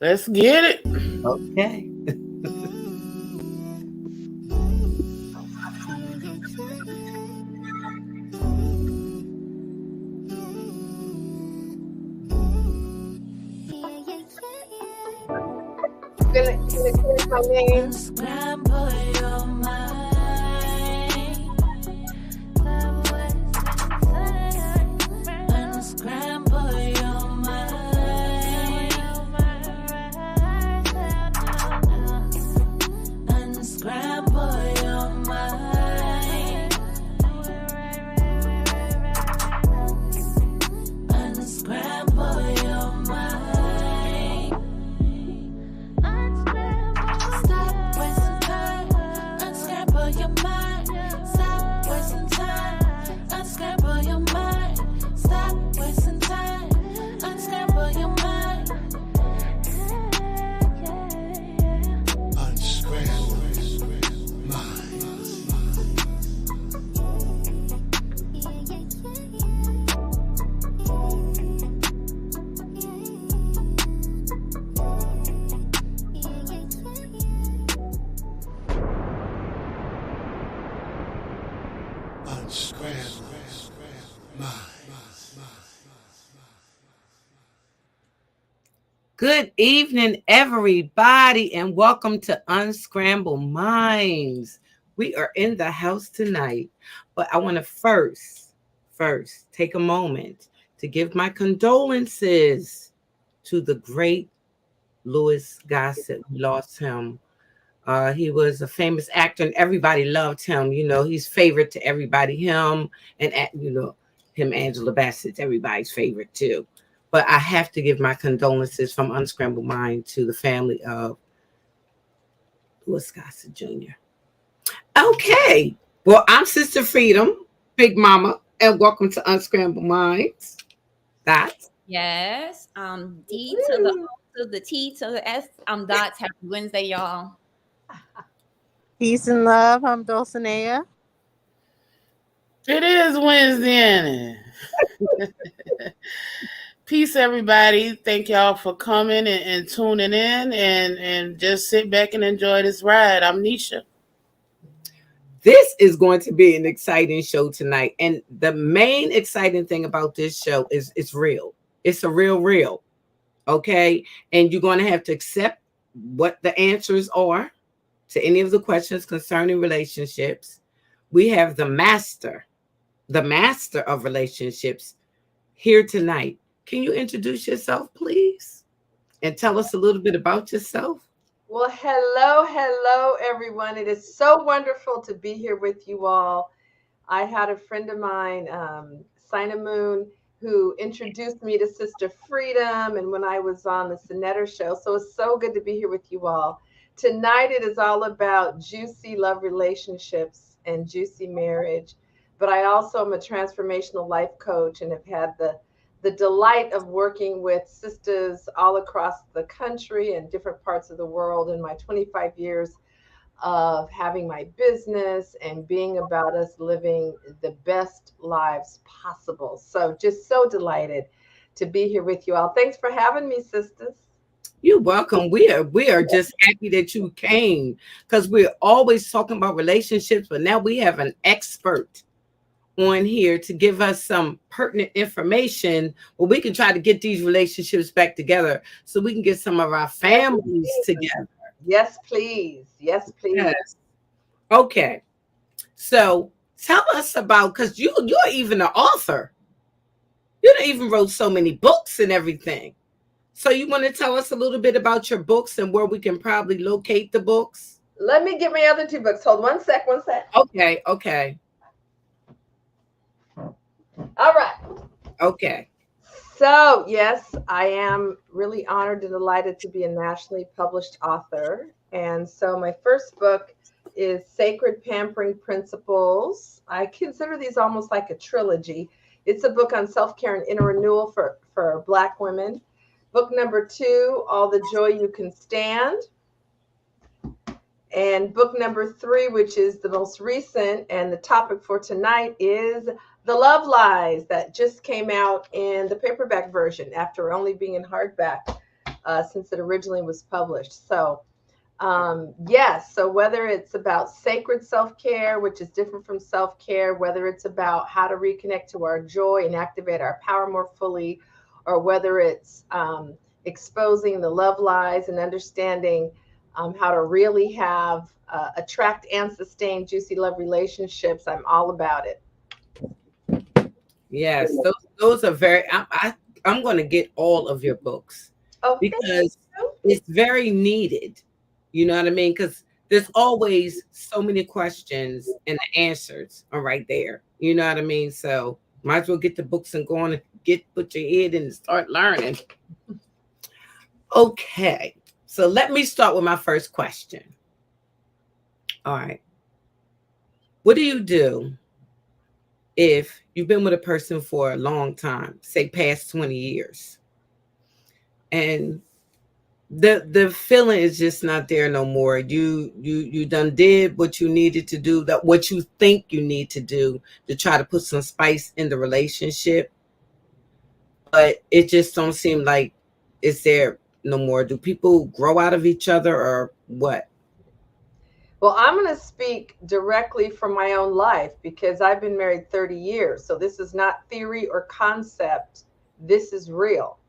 Let's get it. Okay. Gonna change my name. Unscramble your mind. Unscramble your mind. Unscramble your mind. Unscramble your mind. Stop wasting time. Unscramble your mind. Stop wasting time. Unscramble your mind. Stop wasting time. Unscramble your mind. Unscramble minds. Unscramble minds. Good evening, everybody, and welcome to Unscramble Minds. We are in the house tonight, but I want to first take a moment to give my condolences to the great Louis Gossett. We lost him. He was a famous actor, and everybody loved him. You know, he's favorite to everybody. Him and him, Angela Bassett's everybody's favorite too. But I have to give my condolences from Unscrambled Mind to the family of Louis Gossett Jr. Okay, well, I'm Sister Freedom, Big Mama, and welcome to Unscrambled Minds. That's Yes. D to the O to the T to the S. I'm Dots. Happy Wednesday, y'all. Peace and love. I'm Dulcinea. It is Wednesday. Peace, everybody. Thank y'all for coming and tuning in and just sit back and enjoy this ride. I'm Nisha. This is going to be an exciting show tonight. And the main exciting thing about this show is it's real. It's a real. Okay. And you're going to have to accept what the answers are to any of the questions concerning relationships. We have the master of relationships here tonight. Can you introduce yourself, please? And tell us a little bit about yourself. Well, hello, everyone. It is so wonderful to be here with you all. I had a friend of mine, Sina Moon, who introduced me to Sister Freedom, and when I was on the Sonetter show. So it's so good to be here with you all. Tonight it is all about juicy love relationships and juicy marriage. But I also am a transformational life coach and have had the delight of working with sisters all across the country and different parts of the world in my 25 years of having my business and being about us living the best lives possible. So just so delighted to be here with you all. Thanks for having me, sisters. You're welcome. We are just happy that you came because we're always talking about relationships, but now we have an expert on here to give us some pertinent information where we can try to get these relationships back together so we can get some of our families together. Yes, please. Yes, please. Yes. Okay. So tell us about, because you're even an author. You even wrote so many books and everything. So you want to tell us a little bit about your books and where we can probably locate the books? Let me get my other two books. Hold one sec. Okay. All right. Okay. So, yes, I am really honored and delighted to be a nationally published author. And so my first book is Sacred Pampering Principles. I consider these almost like a trilogy. It's a book on self-care and inner renewal for Black women. Book number 2, All the Joy You Can Stand. And book number 3, which is the most recent, and the topic for tonight is The Love Lies, that just came out in the paperback version after only being in hardback since it originally was published. So yes, so whether it's about sacred self-care, which is different from self-care, whether it's about how to reconnect to our joy and activate our power more fully, or whether it's exposing the love lies and understanding how to really have attract and sustain juicy love relationships, I'm all about it. Yes, those are very. I'm going to get all of your books Oh, thank because you. it's very needed. You know what I mean? Because there's always so many questions and the answers are right there. You know what I mean? So might as well get the books and go on and put your head in and start learning. Okay, so let me start with my first question. All right, what do you do if you've been with a person for a long time, say past 20 years, and the feeling is just not there no more? You done did what you needed to do, that what you think you need to do to try to put some spice in the relationship, but it just don't seem like it's there no more. Do people grow out of each other or what? Well, I'm going to speak directly from my own life because I've been married 30 years. So this is not theory or concept. This is real.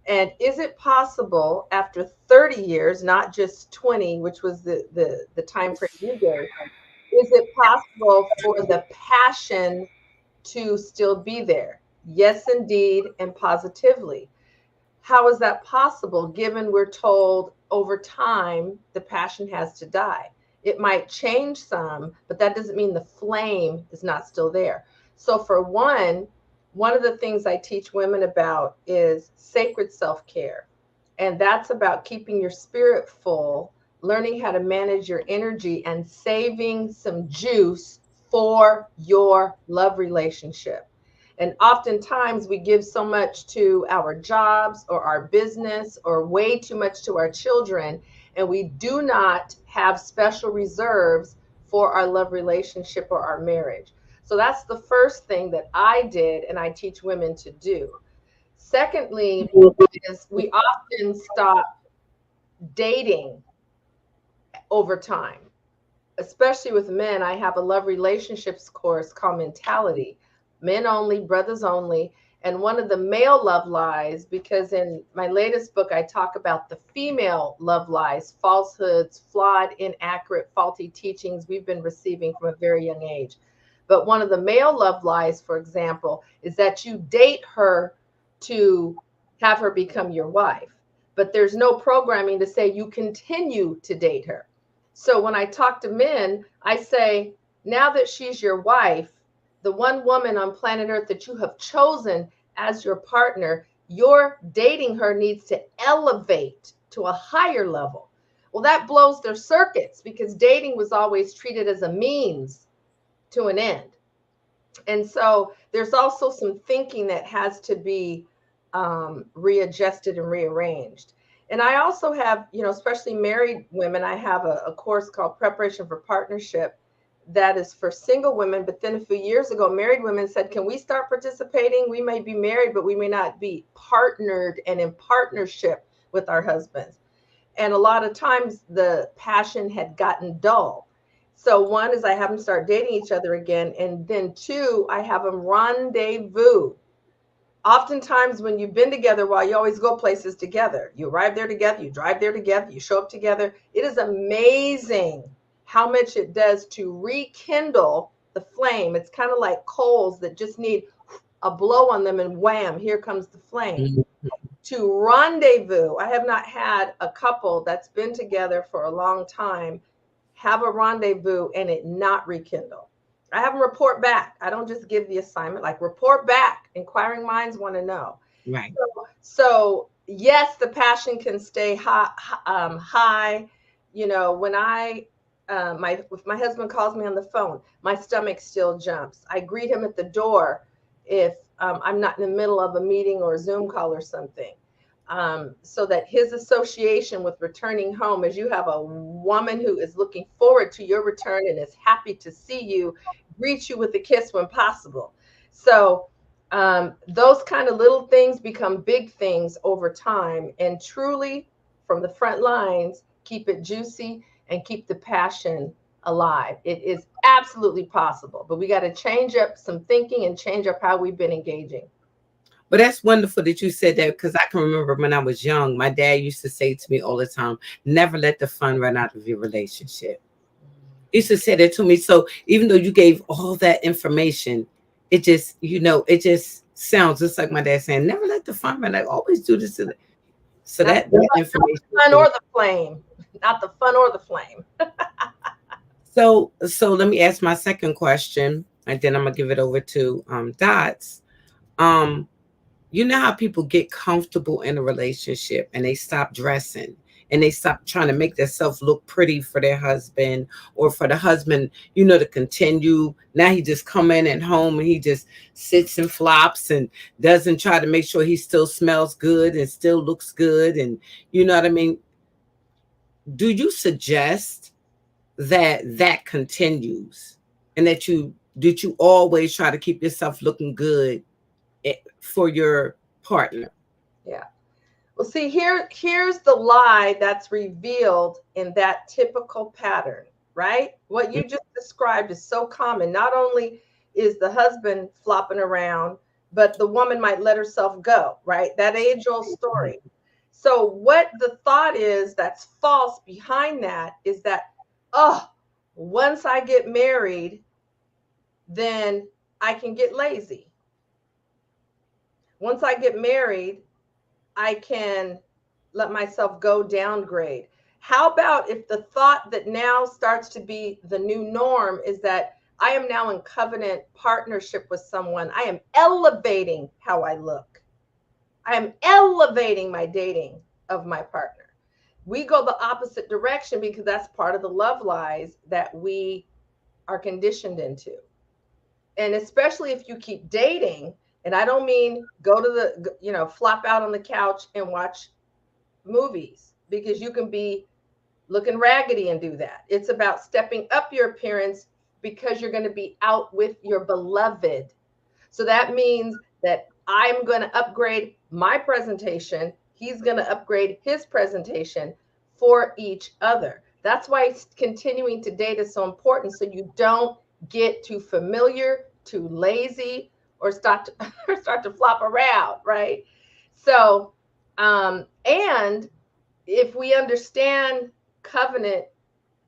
And is it possible after 30 years, not just 20, which was the time frame you gave, is it possible for the passion to still be there? Yes, indeed, and positively. How is that possible given we're told over time the passion has to die? It might change some, but that doesn't mean the flame is not still there. So for one of the things I teach women about is sacred self-care. And that's about keeping your spirit full, learning how to manage your energy and saving some juice for your love relationship. And oftentimes we give so much to our jobs or our business or way too much to our children, and we do not have special reserves for our love relationship or our marriage. So that's the first thing that I did and I teach women to do. Secondly, is we often stop dating over time, especially with men. I have a love relationships course called Mentality, men only, brothers only. And one of the male love lies, because in my latest book, I talk about the female love lies, falsehoods, flawed, inaccurate, faulty teachings we've been receiving from a very young age. But one of the male love lies, for example, is that you date her to have her become your wife. But there's no programming to say you continue to date her. So when I talk to men, I say, now that she's your wife, the one woman on planet Earth that you have chosen as your partner, your dating her needs to elevate to a higher level. Well, that blows their circuits because dating was always treated as a means to an end. And so there's also some thinking that has to be readjusted and rearranged. And I also have, especially married women, I have a course called Preparation for Partnership that is for single women. But then a few years ago, married women said, can we start participating? We may be married, but we may not be partnered and in partnership with our husbands. And a lot of times the passion had gotten dull. So one is I have them start dating each other again. And then two, I have them rendezvous. Oftentimes when you've been together, while you always go places together, you arrive there together, you drive there together, you show up together. It is amazing how much it does to rekindle the flame. It's kind of like coals that just need a blow on them and wham, here comes the flame. Mm-hmm. To rendezvous. I have not had a couple that's been together for a long time have a rendezvous and it not rekindle. I have them report back. I don't just give the assignment, like report back. Inquiring minds want to know. Right. So yes, the passion can stay high. When if my husband calls me on the phone, my stomach still jumps. I greet him at the door if I'm not in the middle of a meeting or a Zoom call or something. So that his association with returning home, as you have a woman who is looking forward to your return and is happy to see you, greet you with a kiss when possible. So those kind of little things become big things over time, and truly from the front lines, keep it juicy and keep the passion alive. It is absolutely possible, but we got to change up some thinking and change up how we've been engaging. But that's wonderful that you said that, because I can remember when I was young, my dad used to say to me all the time, never let the fun run out of your relationship. He used to say that to me. So even though you gave all that information, it just, it just sounds just like my dad saying, never let the fun run out. Always do this. So Not that information. the fun or the flame. Not the fun or the flame. So let me ask my second question, and then I'm gonna give it over to Dots. You know how people get comfortable in a relationship and they stop dressing and they stop trying to make themselves look pretty for their husband, or for the husband, to continue. Now he just come in at home and he just sits and flops and doesn't try to make sure he still smells good and still looks good. And you know what I mean? Do you suggest that continues, and that you always try to keep yourself looking good for your partner? Yeah. Well, see, here's the lie that's revealed in that typical pattern, right? What you just described is so common. Not only is the husband flopping around, but the woman might let herself go, right? That age-old story. So what the thought is that's false behind that is that, once I get married, then I can get lazy. Once I get married, I can let myself go downgrade. How about if the thought that now starts to be the new norm is that I am now in covenant partnership with someone. I am elevating how I look. I am elevating my dating of my partner. We go the opposite direction because that's part of the love lies that we are conditioned into. And especially if you keep dating, and I don't mean go to the, flop out on the couch and watch movies, because you can be looking raggedy and do that. It's about stepping up your appearance because you're going to be out with your beloved. So that means that I'm going to upgrade my presentation. He's going to upgrade his presentation for each other. That's why continuing to date is so important. So you don't get too familiar, too lazy, or start to flop around, right? So, and if we understand covenant,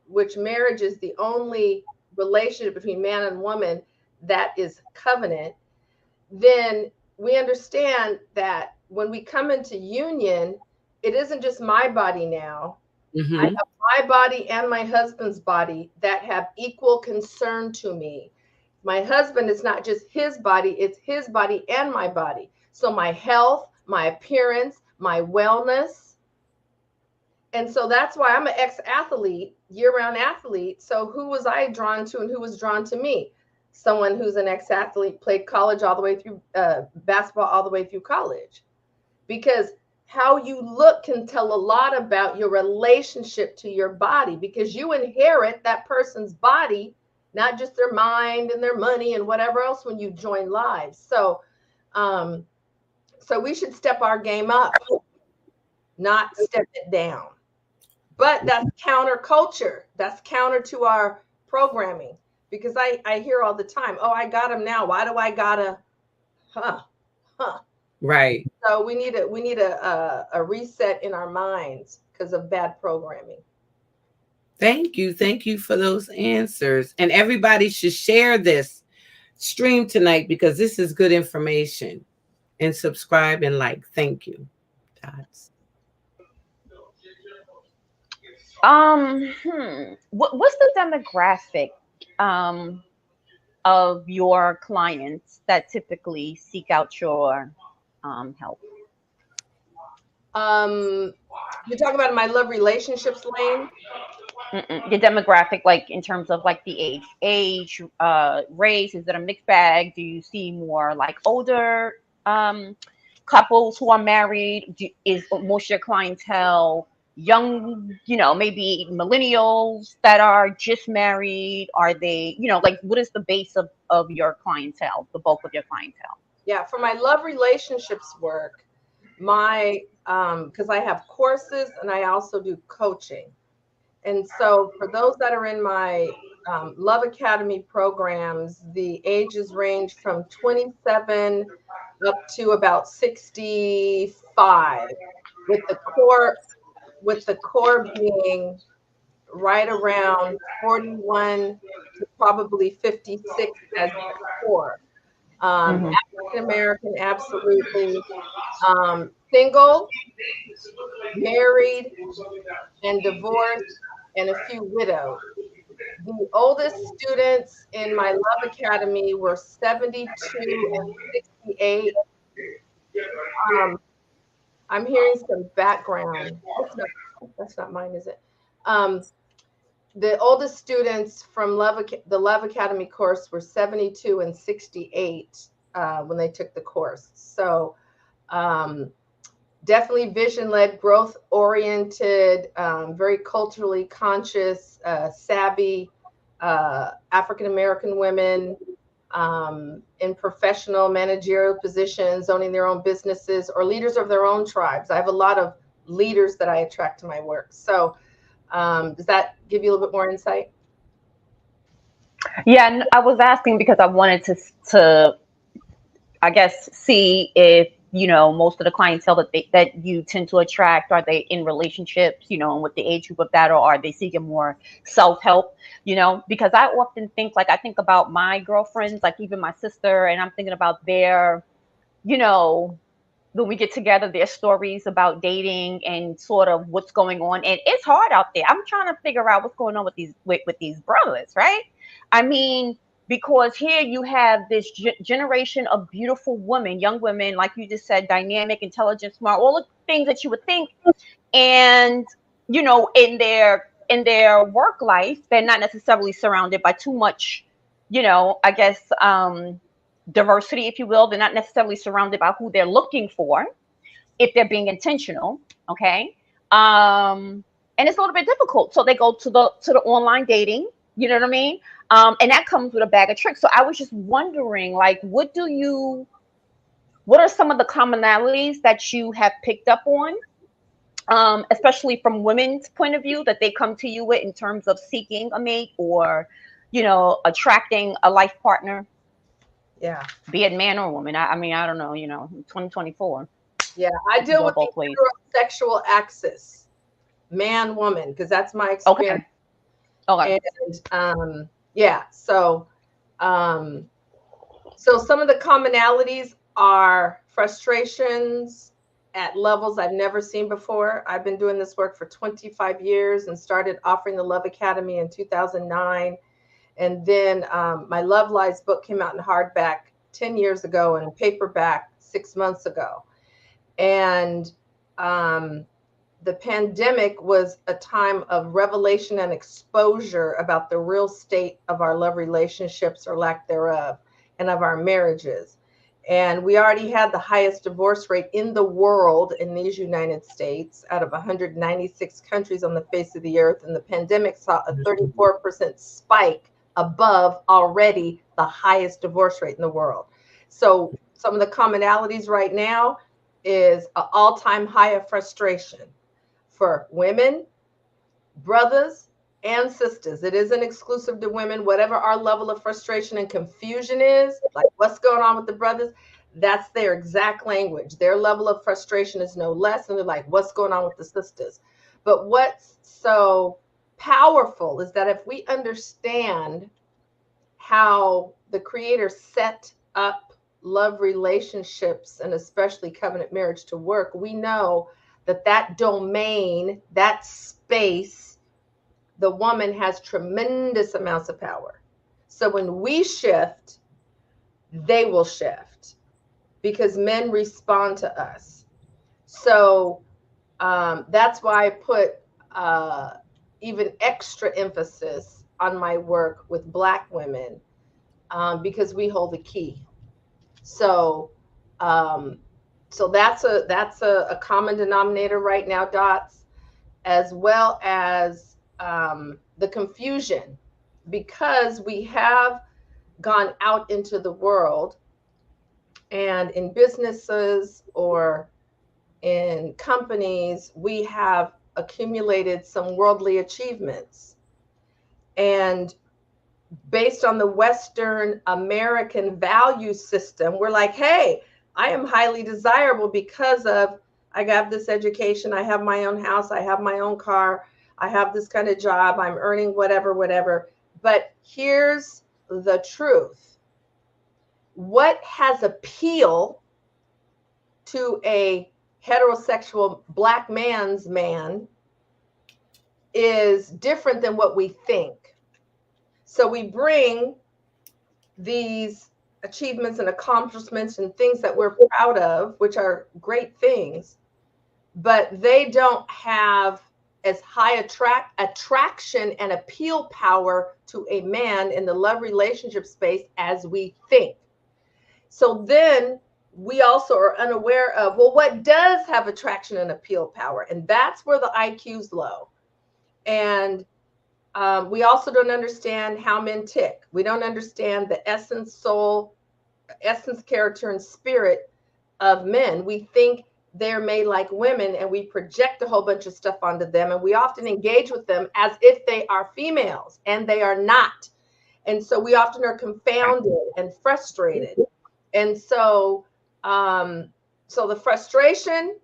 which marriage is the only relationship between man and woman that is covenant, then we understand that when we come into union, it isn't just my body now. Mm-hmm. I have my body and my husband's body that have equal concern to me. My husband is not just his body, it's his body and my body. So my health, my appearance, my wellness. And so that's why I'm an ex-athlete, year-round athlete. So who was I drawn to and who was drawn to me? Someone who's an ex-athlete, played college all the way through, basketball all the way through college. Because how you look can tell a lot about your relationship to your body, because you inherit that person's body, not just their mind and their money and whatever else when you join lives. So, so we should step our game up, not step it down. But that's counterculture. That's counter to our programming, because I hear all the time, oh, I got him now. Why do I gotta, Right. So we need a reset in our minds because of bad programming. Thank you for those answers. And everybody should share this stream tonight, because this is good information. And subscribe and like. Thank you. Dots. What's the demographic of your clients that typically seek out your help? You're talking about my love relationships lane? The demographic, like in terms of like the age, race, is it a mixed bag? Do you see more like older couples who are married? Is most of your clientele young, maybe millennials that are just married? Are they, like, what is the base of your clientele, the bulk of your clientele? Yeah, for my love relationships work, my because I have courses and I also do coaching. And so for those that are in my Love Academy programs, the ages range from 27 up to about 65, with the core being right around 41 to probably 56 as the core. Mhm. African American, absolutely. Single, married, and divorced, and a few widowed. The oldest students in my Love Academy were 72 and 68. Um, I'm hearing some background. That's not mine, is it? Um, the oldest students from the Love Academy course were 72 and 68 when they took the course. So um, definitely vision-led, growth-oriented, very culturally conscious, savvy African-American women in professional managerial positions, owning their own businesses, or leaders of their own tribes. I have a lot of leaders that I attract to my work. So does that give you a little bit more insight? Yeah, and I was asking because I wanted to I guess see if most of the clientele that you tend to attract, are they in relationships, and with the age group of that, or are they seeking more self-help, because I often think, like, I think about my girlfriends, like even my sister, and I'm thinking about their, you know when we get together, their stories about dating and sort of what's going on. And it's hard out there. I'm trying to figure out what's going on with these brothers, right? I mean, because here you have this generation of beautiful women, young women, like you just said, dynamic, intelligent, smart, all the things that you would think. And in their work life, they're not necessarily surrounded by too much, I guess, diversity, if you will. They're not necessarily surrounded by who they're looking for if they're being intentional. Okay. And it's a little bit difficult. So they go to the online dating, you know what I mean? And that comes with a bag of tricks. So I was just wondering, like, what are some of the commonalities that you have picked up on, especially from women's point of view, that they come to you with in terms of seeking a mate, or, attracting a life partner, Yeah. be it man or woman? I mean, I don't know, 2024. Yeah. I deal Go with the both ways. heterosexual axis, man, woman, because that's my experience. Okay. Okay. And yeah, so some of the commonalities are frustrations at levels I've never seen before. I've been doing this work for 25 years and started offering the Love Academy in 2009. And then my Love Lies book came out in hardback 10 years ago and paperback 6 months ago. And the pandemic was a time of revelation and exposure about the real state of our love relationships, or lack thereof, and of our marriages. And we already had the highest divorce rate in the world in these United States out of 196 countries on the face of the earth. And the pandemic saw a 34% spike above already the highest divorce rate in the world. So some of the commonalities right now is an all-time high of frustration for women, brothers, and sisters. It isn't exclusive to women. Whatever our level of frustration and confusion is, like what's going on with the brothers, that's their exact language. Their level of frustration is no less, and they're like, what's going on with the sisters? But what's so powerful is that if we understand how the Creator set up love relationships, and especially covenant marriage, to work, we know that domain, that space, the woman has tremendous amounts of power. So when we shift, they will shift, because men respond to us. So that's why I put even extra emphasis on my work with Black women, because we hold the key. So so that's a common denominator right now, Dots, as well as the confusion, because we have gone out into the world And in businesses or in companies, we have accumulated some worldly achievements. And based on the Western American value system, we're like, hey, I am highly desirable because of I got this education, I have my own house, I have my own car, I have this kind of job, I'm earning whatever, whatever. But here's the truth. What has appeal to a heterosexual Black man's man is different than what we think. So we bring these achievements and accomplishments and things that we're proud of, which are great things, but they don't have as high attraction and appeal power to a man in the love relationship space as we think. So then we also are unaware of, well, what does have attraction and appeal power? And that's where the IQ's low. And we also don't understand how men tick. We don't understand the essence, soul, essence, character, and spirit of men. We think they're made like women, and we project a whole bunch of stuff onto them. And we often engage with them as if they are females, and they are not. And so we often are confounded and frustrated. And so, so the frustration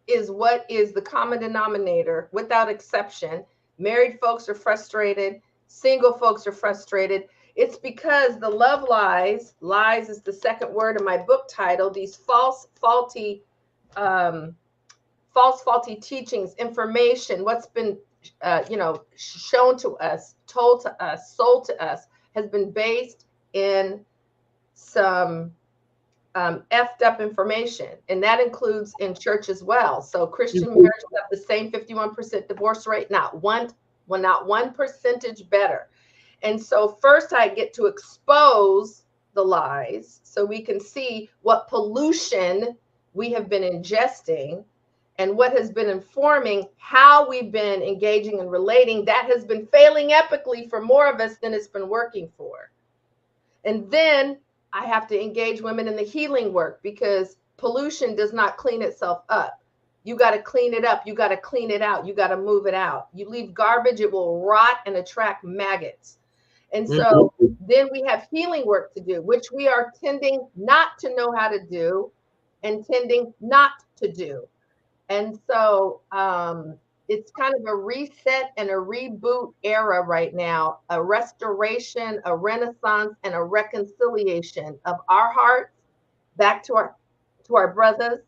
is what is the common denominator without exception. Married folks are frustrated. Single folks are frustrated. It's because the love lies is the second word in my book title, these false, faulty teachings, information, what's been, shown to us, told to us, sold to us, has been based in some effed up information, and that includes in church as well. So Christian marriages have the same 51% divorce rate, not one percentage better. And so first I get to expose the lies so we can see what pollution we have been ingesting and what has been informing how we've been engaging and relating. That has been failing epically for more of us than it's been working for. And then I have to engage women in the healing work, because pollution does not clean itself up. You got to clean it up. You got to clean it out. You got to move it out. You leave garbage, it will rot and attract maggots. And so then we have healing work to do, which we are tending not to know how to do and tending not to do. And so it's kind of a reset and a reboot era right now, a restoration, a renaissance, and a reconciliation of our hearts back to our brothers,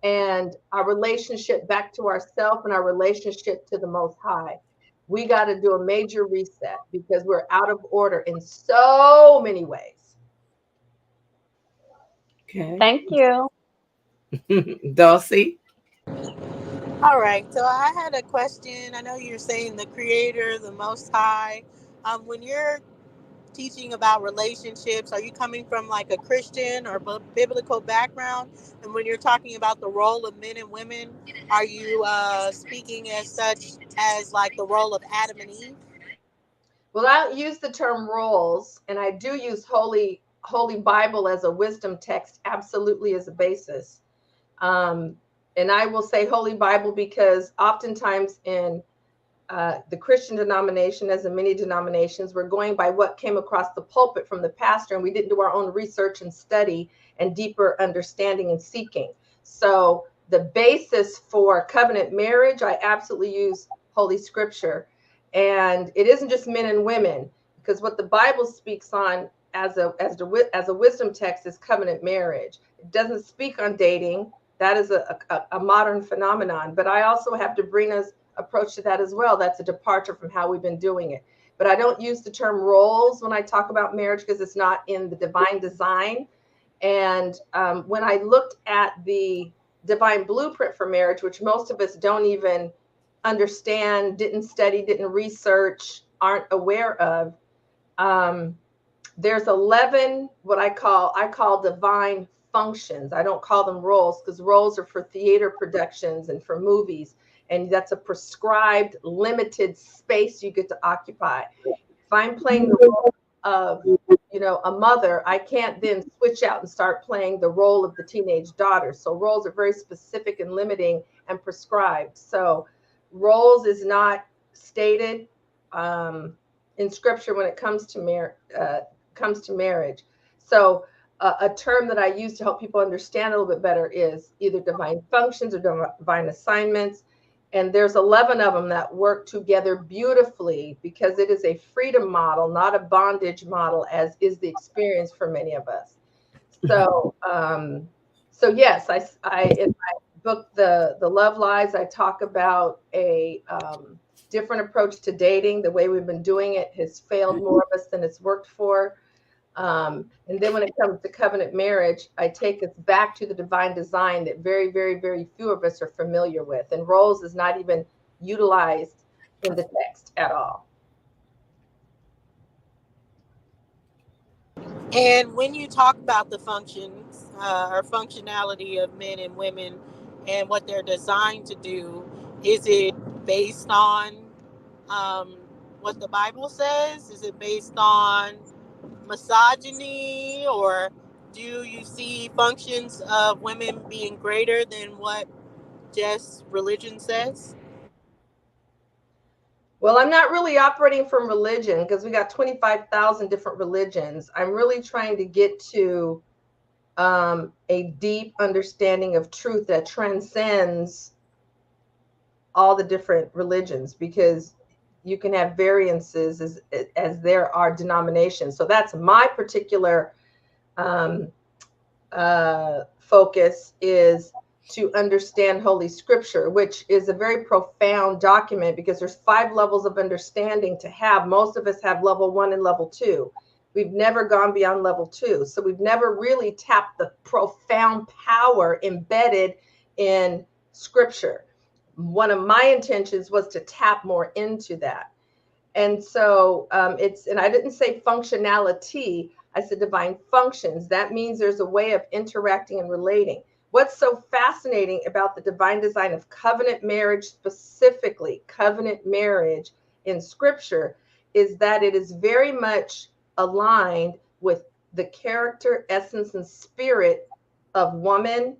and our relationship back to ourselves, and our relationship to the Most High. We got to do a major reset because we're out of order in so many ways. Okay. Thank you. Dulcie? All right, so I had a question. I know you're saying the Creator, the Most High. When you're teaching about relationships, are you coming from like a Christian or biblical background? And when you're talking about the role of men and women, are you speaking as such as like the role of Adam and Eve? Well, I don't use the term roles, and I do use Holy Bible as a wisdom text, absolutely, as a basis. And I will say Holy Bible because oftentimes in the Christian denomination, as in many denominations, we're going by what came across the pulpit from the pastor, and we didn't do our own research and study and deeper understanding and seeking. So the basis for covenant marriage, I absolutely use Holy Scripture. And it isn't just men and women, because what the Bible speaks on as a wisdom text is covenant marriage. It doesn't speak on dating. That is a modern phenomenon. But I also have Debrina's approach to that as well. That's a departure from how we've been doing it. But I don't use the term roles when I talk about marriage because it's not in the divine design. And when I looked at the divine blueprint for marriage, which most of us don't even understand, didn't study, didn't research, aren't aware of, there's 11 what I call divine functions. I don't call them roles because roles are for theater productions and for movies, and that's a prescribed limited space you get to occupy. If I'm playing the role of a mother, I can't then switch out and start playing the role of the teenage daughter. So roles are very specific and limiting and prescribed. So roles is not stated in scripture when it comes to marriage. So a term that I use to help people understand a little bit better is either divine functions or divine assignments. And there's 11 of them that work together beautifully because it is a freedom model, not a bondage model, as is the experience for many of us. So, yes, I in my book, The Love Lies, I talk about a different approach to dating. The way we've been doing it has failed more of us than it's worked for. And then when it comes to covenant marriage, I take us back to the divine design that very, very, very few of us are familiar with. And roles is not even utilized in the text at all. And when you talk about the functions or functionality of men and women and what they're designed to do, is it based on what the Bible says? Is it based on misogyny, or do you see functions of women being greater than what just religion says? Well, I'm not really operating from religion because we got 25,000 different religions. I'm really trying to get to a deep understanding of truth that transcends all the different religions, because you can have variances as there are denominations. So that's my particular focus, is to understand Holy Scripture, which is a very profound document because there's 5 levels of understanding to have. Most of us have level 1 and level 2. We've never gone beyond level 2. So we've never really tapped the profound power embedded in Scripture. One of my intentions was to tap more into that. And so and I didn't say functionality, I said divine functions. That means there's a way of interacting and relating. What's so fascinating about the divine design of covenant marriage, specifically covenant marriage in Scripture, is that it is very much aligned with the character, essence, and spirit of woman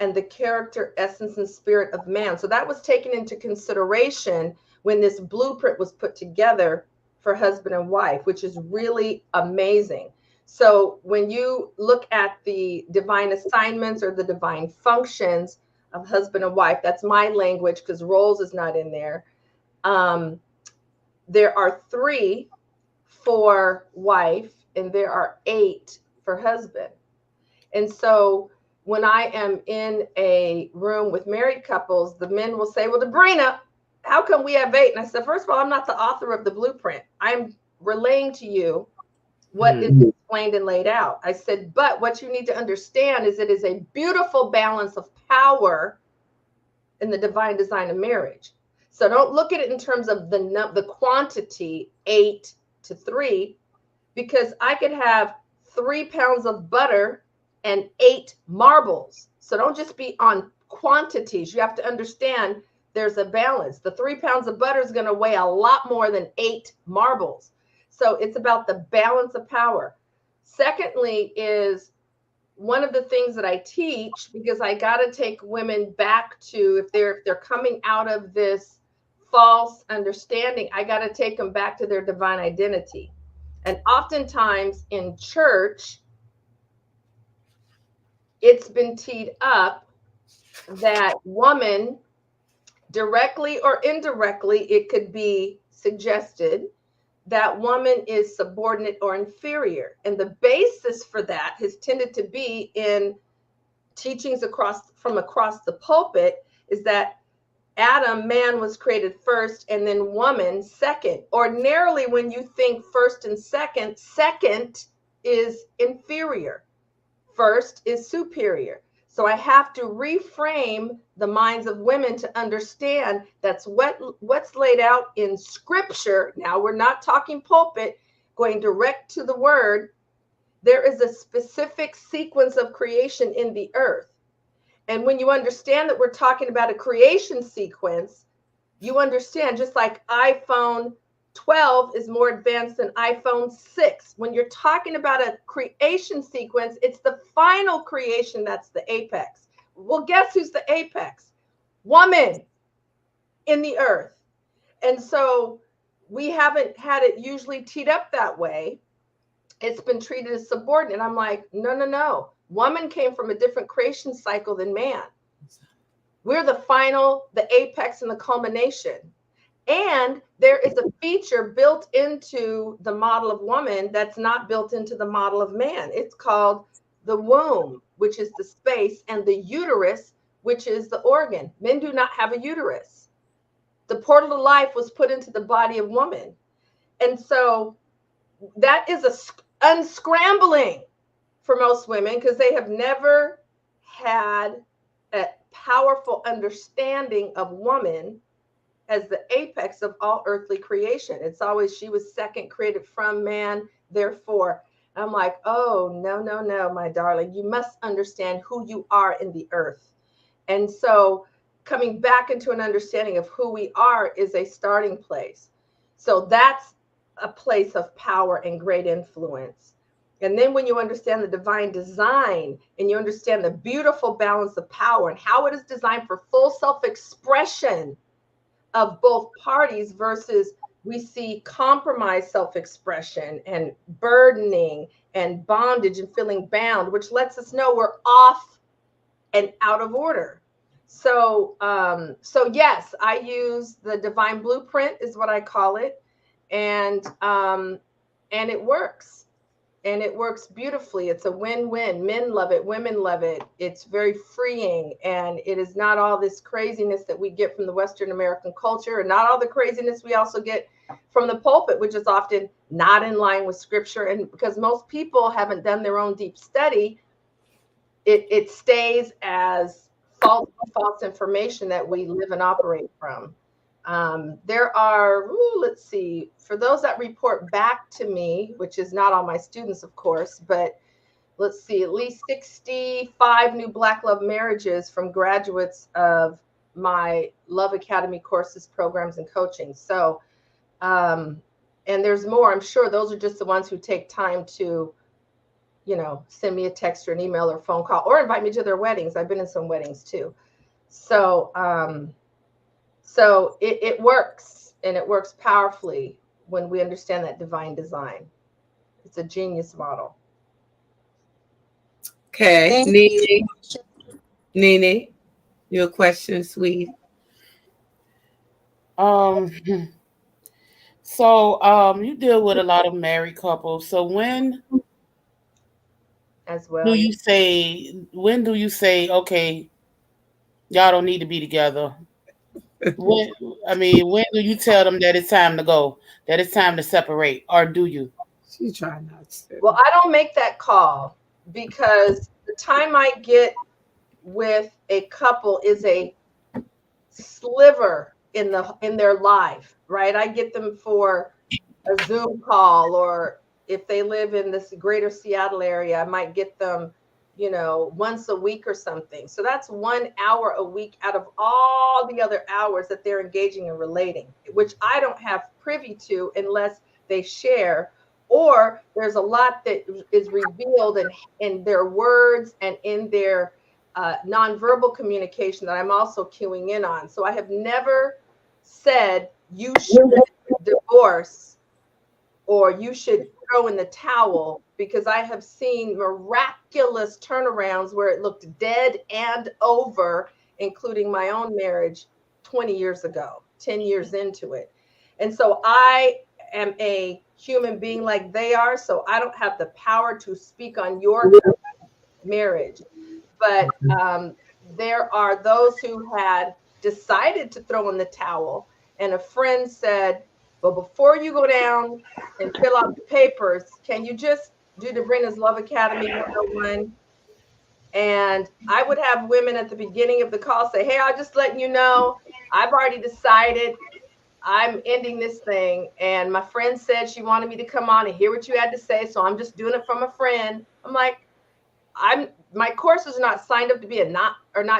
and the character, essence, and spirit of man. So that was taken into consideration when this blueprint was put together for husband and wife, which is really amazing. So when you look at the divine assignments or the divine functions of husband and wife, that's my language because roles is not in there. There are 3 for wife and there are 8 for husband. And so when I am in a room with married couples, the men will say, well, Debrena, how come we have 8? And I said, first of all, I'm not the author of the blueprint. I'm relaying to you what is explained and laid out. I said, but what you need to understand is it is a beautiful balance of power in the divine design of marriage. So don't look at it in terms of the quantity 8 to 3, because I could have 3 pounds of butter and 8 marbles. So don't just be on quantities. You have to understand there's a balance. The 3 pounds of butter is going to weigh a lot more than 8 marbles. So it's about the balance of power. Secondly, is one of the things that I teach, because I got to take women back to, if they're coming out of this false understanding, I got to take them back to their divine identity. And oftentimes in church, it's been teed up that woman, directly or indirectly, it could be suggested that woman is subordinate or inferior. And the basis for that has tended to be in teachings from across the pulpit, is that Adam, man, was created first and then woman second. Ordinarily, when you think first and second, second is inferior. First is superior. So I have to reframe the minds of women to understand that's what's laid out in Scripture. Now, we're not talking pulpit, going direct to the word. There is a specific sequence of creation in the earth. And when you understand that we're talking about a creation sequence, you understand, just like iPhone 12 is more advanced than iPhone 6. When you're talking about a creation sequence, it's the final creation that's the apex. Well, guess who's the apex? Woman in the earth. And so we haven't had it usually teed up that way. It's been treated as subordinate. I'm like, no. Woman came from a different creation cycle than man. We're the final, the apex, and the culmination. And there is a feature built into the model of woman that's not built into the model of man. It's called the womb, which is the space, and the uterus, which is the organ. Men do not have a uterus. The portal to life was put into the body of woman. And so that is a unscrambling for most women, because they have never had a powerful understanding of woman as the apex of all earthly creation. It's always she was second, created from man, therefore. I'm like, oh, no, my darling. You must understand who you are in the earth. And so coming back into an understanding of who we are is a starting place. So that's a place of power and great influence. And then when you understand the divine design and you understand the beautiful balance of power and how it is designed for full self-expression of both parties versus we see compromised self-expression and burdening and bondage and feeling bound, which lets us know we're off and out of order. So yes, I use the divine blueprint is what I call it. And it works. And it works beautifully. It's a win-win. Men love it. Women love it. It's very freeing. And it is not all this craziness that we get from the Western American culture, and not all the craziness we also get from the pulpit, which is often not in line with scripture. And because most people haven't done their own deep study, it stays as false information that we live and operate from. There are, let's see, for those that report back to me, which is not all my students, of course, but let's see, at least 65 new Black love marriages from graduates of my Love Academy courses, programs, and coaching. So, and there's more. I'm sure those are just the ones who take time to, send me a text or an email or phone call or invite me to their weddings. I've been in some weddings too. So, So it works, and it works powerfully when we understand that divine design. It's a genius model. Okay, Thank Nene. Nene, your question, sweet. So you deal with a lot of married couples. So when As well. do you say, okay, y'all don't need to be together? When do you tell them that it's time to go, that it's time to separate, or do you? She's trying not to. Well, I don't make that call, because the time I get with a couple is a sliver in their life, right? I get them for a Zoom call, or if they live in this greater Seattle area, I might get them, once a week or something. So that's 1 hour a week out of all the other hours that they're engaging and relating, which I don't have privy to unless they share, or there's a lot that is revealed in their words and in their nonverbal communication that I'm also cueing in on. So I have never said you should divorce or you should throw in the towel, because I have seen miraculous turnarounds where it looked dead and over, including my own marriage 20 years ago, 10 years into it. And so I am a human being like they are, so I don't have the power to speak on your marriage. But there are those who had decided to throw in the towel, and a friend said, well, before you go down and fill out the papers, can you just do Debrena's Love Academy 101? And I would have women at the beginning of the call say, hey, I'm just letting you know, I've already decided I'm ending this thing. And my friend said she wanted me to come on and hear what you had to say, so I'm just doing it from a friend. I'm like, my courses are not signed up to be not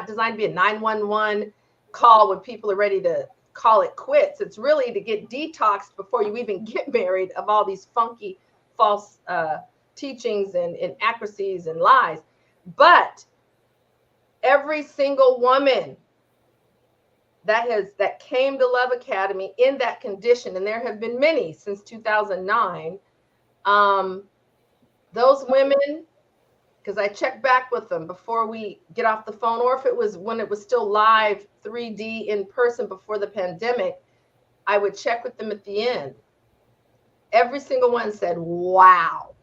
designed to be a 911 call when people are ready to call it quits. It's really to get detoxed before you even get married of all these funky, false teachings and inaccuracies and lies. But every single woman that came to Love Academy in that condition, and there have been many since 2009, those women, because I checked back with them before we get off the phone, or if it was when it was still live 3D in person before the pandemic, I would check with them at the end. Every single one said, wow,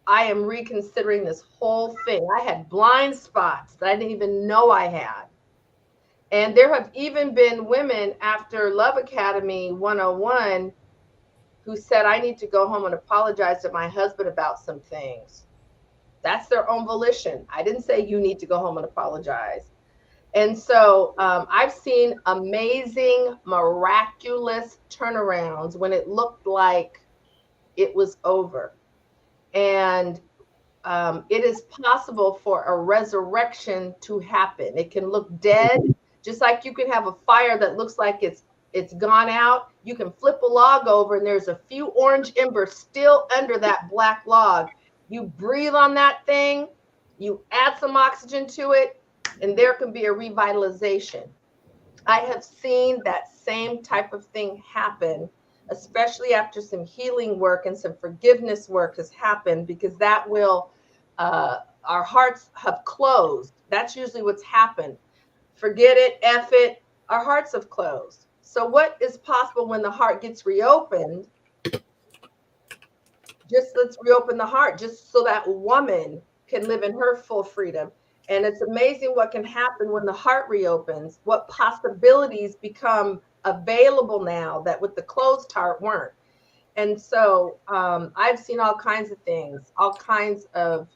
I am reconsidering this whole thing. I had blind spots that I didn't even know I had. And there have even been women after Love Academy 101 who said, I need to go home and apologize to my husband about some things. That's their own volition. I didn't say you need to go home and apologize. And so I've seen amazing, miraculous turnarounds when it looked like it was over. And it is possible for a resurrection to happen. It can look dead, just like you can have a fire that looks like it's gone out. You can flip a log over and there's a few orange embers still under that black log. You breathe on that thing, you add some oxygen to it, and there can be a revitalization. I have seen that same type of thing happen, especially after some healing work and some forgiveness work has happened, because that will, our hearts have closed. That's usually what's happened. Forget it, F it, our hearts have closed. So what is possible when the heart gets reopened? Just let's reopen the heart, just so that woman can live in her full freedom. And it's amazing what can happen when the heart reopens, what possibilities become available now that with the closed heart weren't. And so I've seen all kinds of things, all kinds of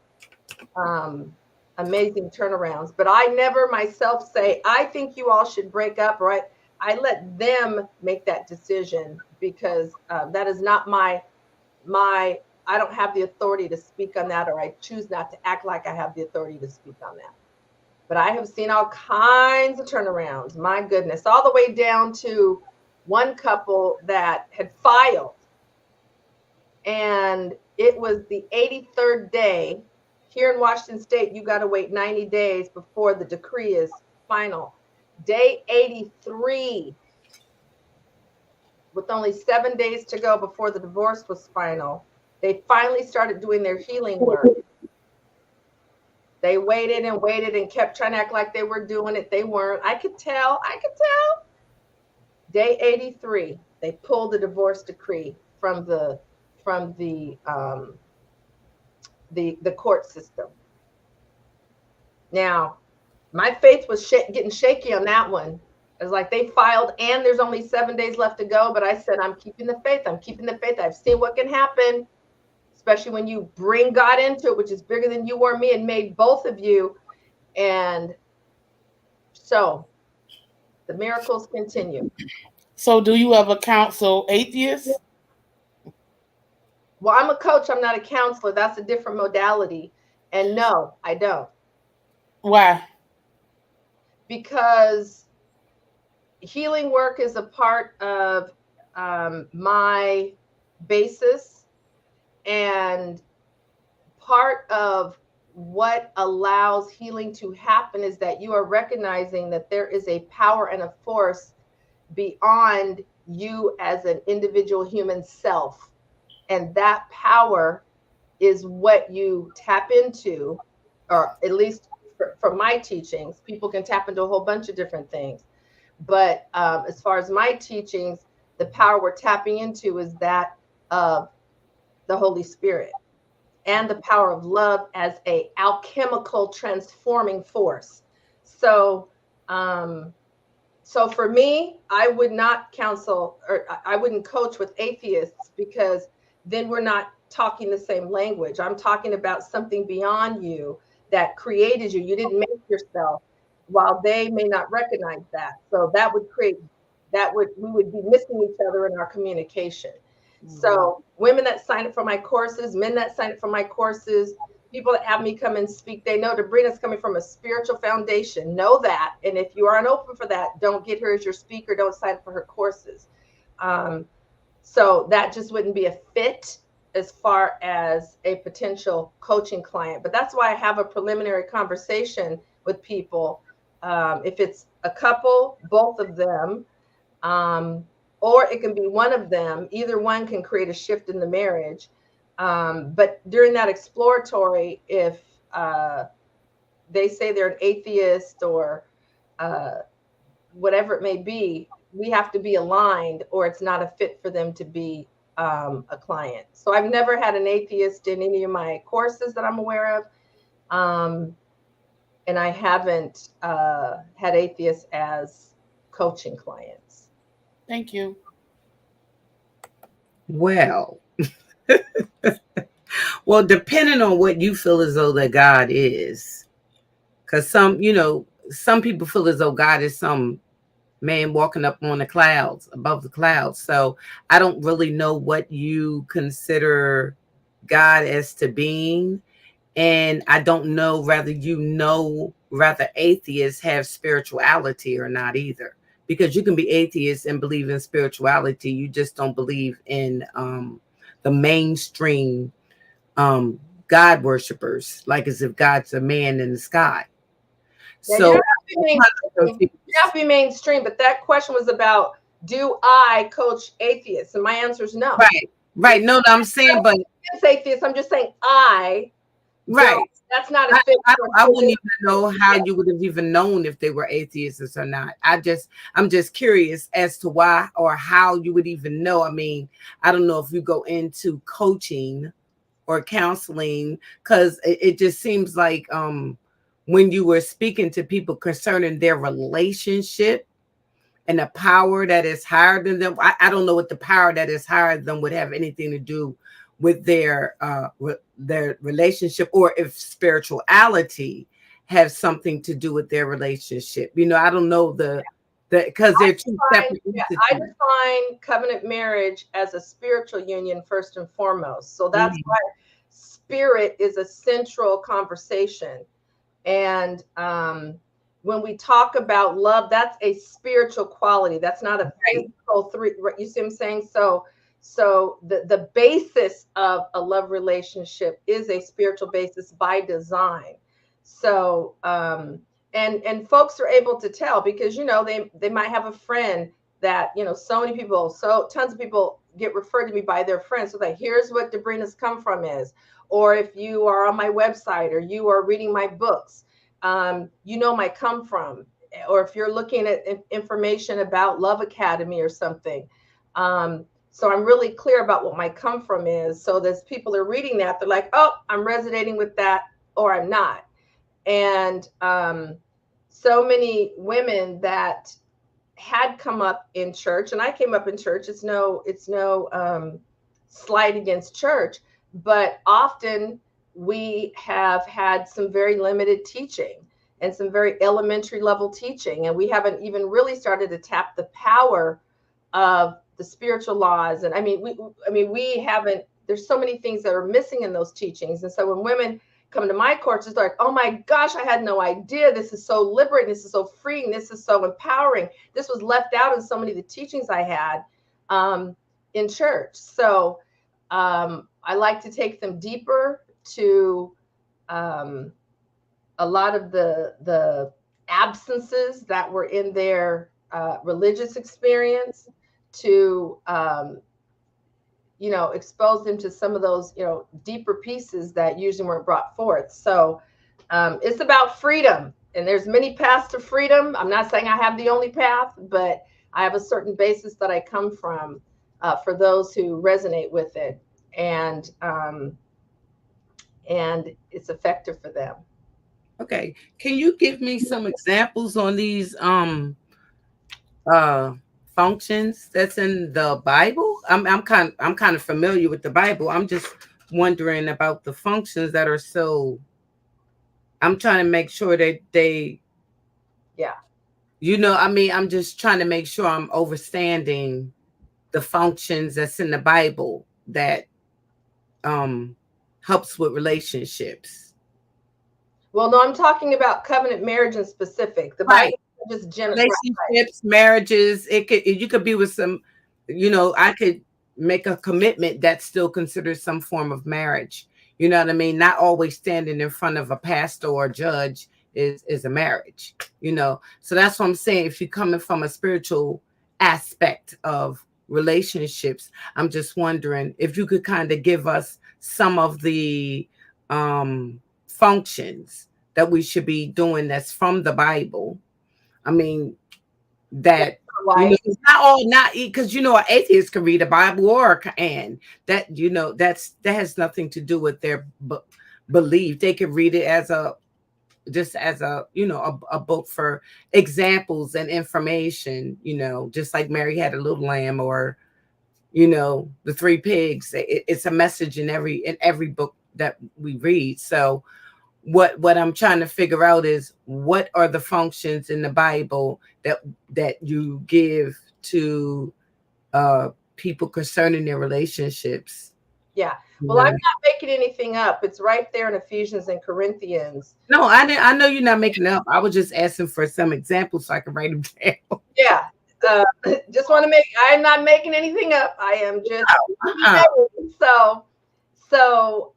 amazing turnarounds. But I never myself say, I think you all should break up, right? I let them make that decision, because that is not my, I don't have the authority to speak on that, or I choose not to act like I have the authority to speak on that. But I have seen all kinds of turnarounds, my goodness, all the way down to one couple that had filed. And it was the 83rd day. Here in Washington State, you got to wait 90 days before the decree is final. Day 83, with only 7 days to go before the divorce was final, they finally started doing their healing work. They waited and kept trying to act like they were doing it. They weren't. I could tell. Day 83, they pulled the divorce decree from the court system. Now, my faith was getting shaky on that one. It was like they filed and there's only 7 days left to go. But I said, I'm keeping the faith. I've seen what can happen, especially when you bring God into it, which is bigger than you or me, and made both of you. And so the miracles continue. So do you ever counsel atheists? Well, I'm a coach. I'm not a counselor. That's a different modality. And no, I don't. Why? Because healing work is a part of my basis, and part of what allows healing to happen is that you are recognizing that there is a power and a force beyond you as an individual human self. And that power is what you tap into, or at least from my teachings, people can tap into a whole bunch of different things. But as far as my teachings, the power we're tapping into is that of the Holy Spirit and the power of love as a alchemical transforming force. So, so for me, I would not counsel, or I wouldn't coach with atheists, because then we're not talking the same language. I'm talking about something beyond you that created you. You didn't make yourself, while they may not recognize that. So that would create, we would be missing each other in our communication. Mm-hmm. So women that sign up for my courses, men that sign up for my courses, people that have me come and speak, they know Debrina's coming from a spiritual foundation. Know that. And if you aren't open for that, don't get her as your speaker. Don't sign up for her courses. So that just wouldn't be a fit as far as a potential coaching client. But that's why I have a preliminary conversation with people. If it's a couple, both of them, or it can be one of them. Either one can create a shift in the marriage. But during that exploratory, if they say they're an atheist or whatever it may be, we have to be aligned or it's not a fit for them to be a client. So I've never had an atheist in any of my courses that I'm aware of. And I haven't had atheists as coaching clients. Thank you. Well, well, depending on what you feel as though that God is, because some people feel as though God is some man walking up on the clouds, above the clouds. So I don't really know what you consider God as to being. And I don't know whether atheists have spirituality or not either. Because you can be atheist and believe in spirituality. You just don't believe in the mainstream God worshipers, like as if God's a man in the sky. Yeah, So you don't have to be mainstream, but that question was about, do I coach atheists? And my answer is no. Right. No, I'm saying, but it's atheist. I'm just saying I. Right. Don't. That's not a fit. I wouldn't even know how you would have even known if they were atheists or not. I'm just curious as to why or how you would even know. I mean, I don't know if you go into coaching or counseling, because it just seems like when you were speaking to people concerning their relationship and the power that is higher than them, I don't know what the power that is higher than them would have anything to do with their relationship, or if spirituality has something to do with their relationship. I don't know because they're two separate entities. I define covenant marriage as a spiritual union first and foremost. So that's why spirit is a central conversation. And when we talk about love, that's a spiritual quality. That's not a physical three. You see what I'm saying? So the basis of a love relationship is a spiritual basis by design. So and folks are able to tell because they might have a friend that so many people, so tons of people get referred to me by their friends. So that here's what Debrina's come from is, or if you are on my website or you are reading my books, my come from, or if you're looking at information about Love Academy or something. So I'm really clear about what my come from is. So there's people are reading that, they're like, oh, I'm resonating with that, or I'm not. And so many women that had come up in church, and I came up in church. It's no slight against church, but often we have had some very limited teaching and some very elementary level teaching, and we haven't even really started to tap the power of the spiritual laws. And we haven't. There's so many things that are missing in those teachings, and so when women come to my course, it's like, oh my gosh, I had no idea. This is so liberating. This is so freeing. This is so empowering. This was left out in so many of the teachings I had in church. So I like to take them deeper to a lot of the absences that were in their religious experience, to expose them to some of those, deeper pieces that usually weren't brought forth. So it's about freedom, and there's many paths to freedom. I'm not saying I have the only path, but I have a certain basis that I come from for those who resonate with it, and it's effective for them. Okay. Can you give me some examples on these functions that's in the Bible? I'm kind of familiar with the Bible. I'm just wondering about the functions that are so. I'm trying to make sure that they. Yeah. I'm just trying to make sure I'm understanding the functions that's in the Bible that helps with relationships. Well, no, I'm talking about covenant marriage in specific. The Right. Bible just general. Relationships, marriages, you could be with some, I could make a commitment that's still considered some form of marriage. You know what I mean? Not always standing in front of a pastor or a judge is a marriage, So that's what I'm saying. If you're coming from a spiritual aspect of relationships, I'm just wondering if you could kind of give us some of the functions that we should be doing that's from the Bible. I mean, that it's not all, not because an atheist can read a Bible or a Quran. That that has nothing to do with their belief. They can read it as a a book for examples and information. Just like Mary had a little lamb, or the three pigs. It's a message in every book that we read. So what I'm trying to figure out is, what are the functions in the Bible that you give to people concerning their relationships? Yeah. Well, I'm not making anything up. It's right there in Ephesians and Corinthians. No, I know you're not making it up. I was just asking for some examples so I can write them down. Yeah. Just want to I'm not making anything up. I am just so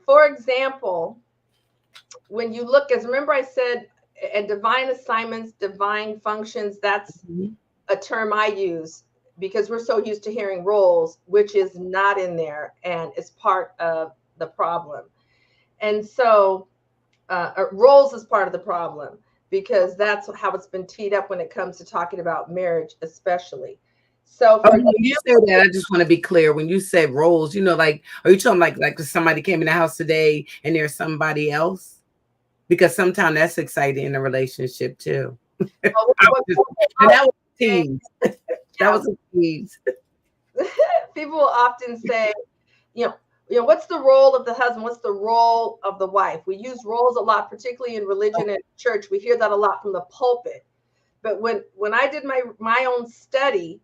for example, when you look, remember I said, and divine assignments, divine functions, that's a term I use because we're so used to hearing roles, which is not in there and is part of the problem. And so roles is part of the problem, because that's how it's been teed up when it comes to talking about marriage, especially. So when you say that, I just want to be clear. When you say roles, like, are you talking like if somebody came in the house today and there's somebody else? Because sometimes that's exciting in a relationship too. And that was a tease. That was a tease. People often say, what's the role of the husband? What's the role of the wife? We use roles a lot, particularly in religion and church. We hear that a lot from the pulpit. But when I did my own study,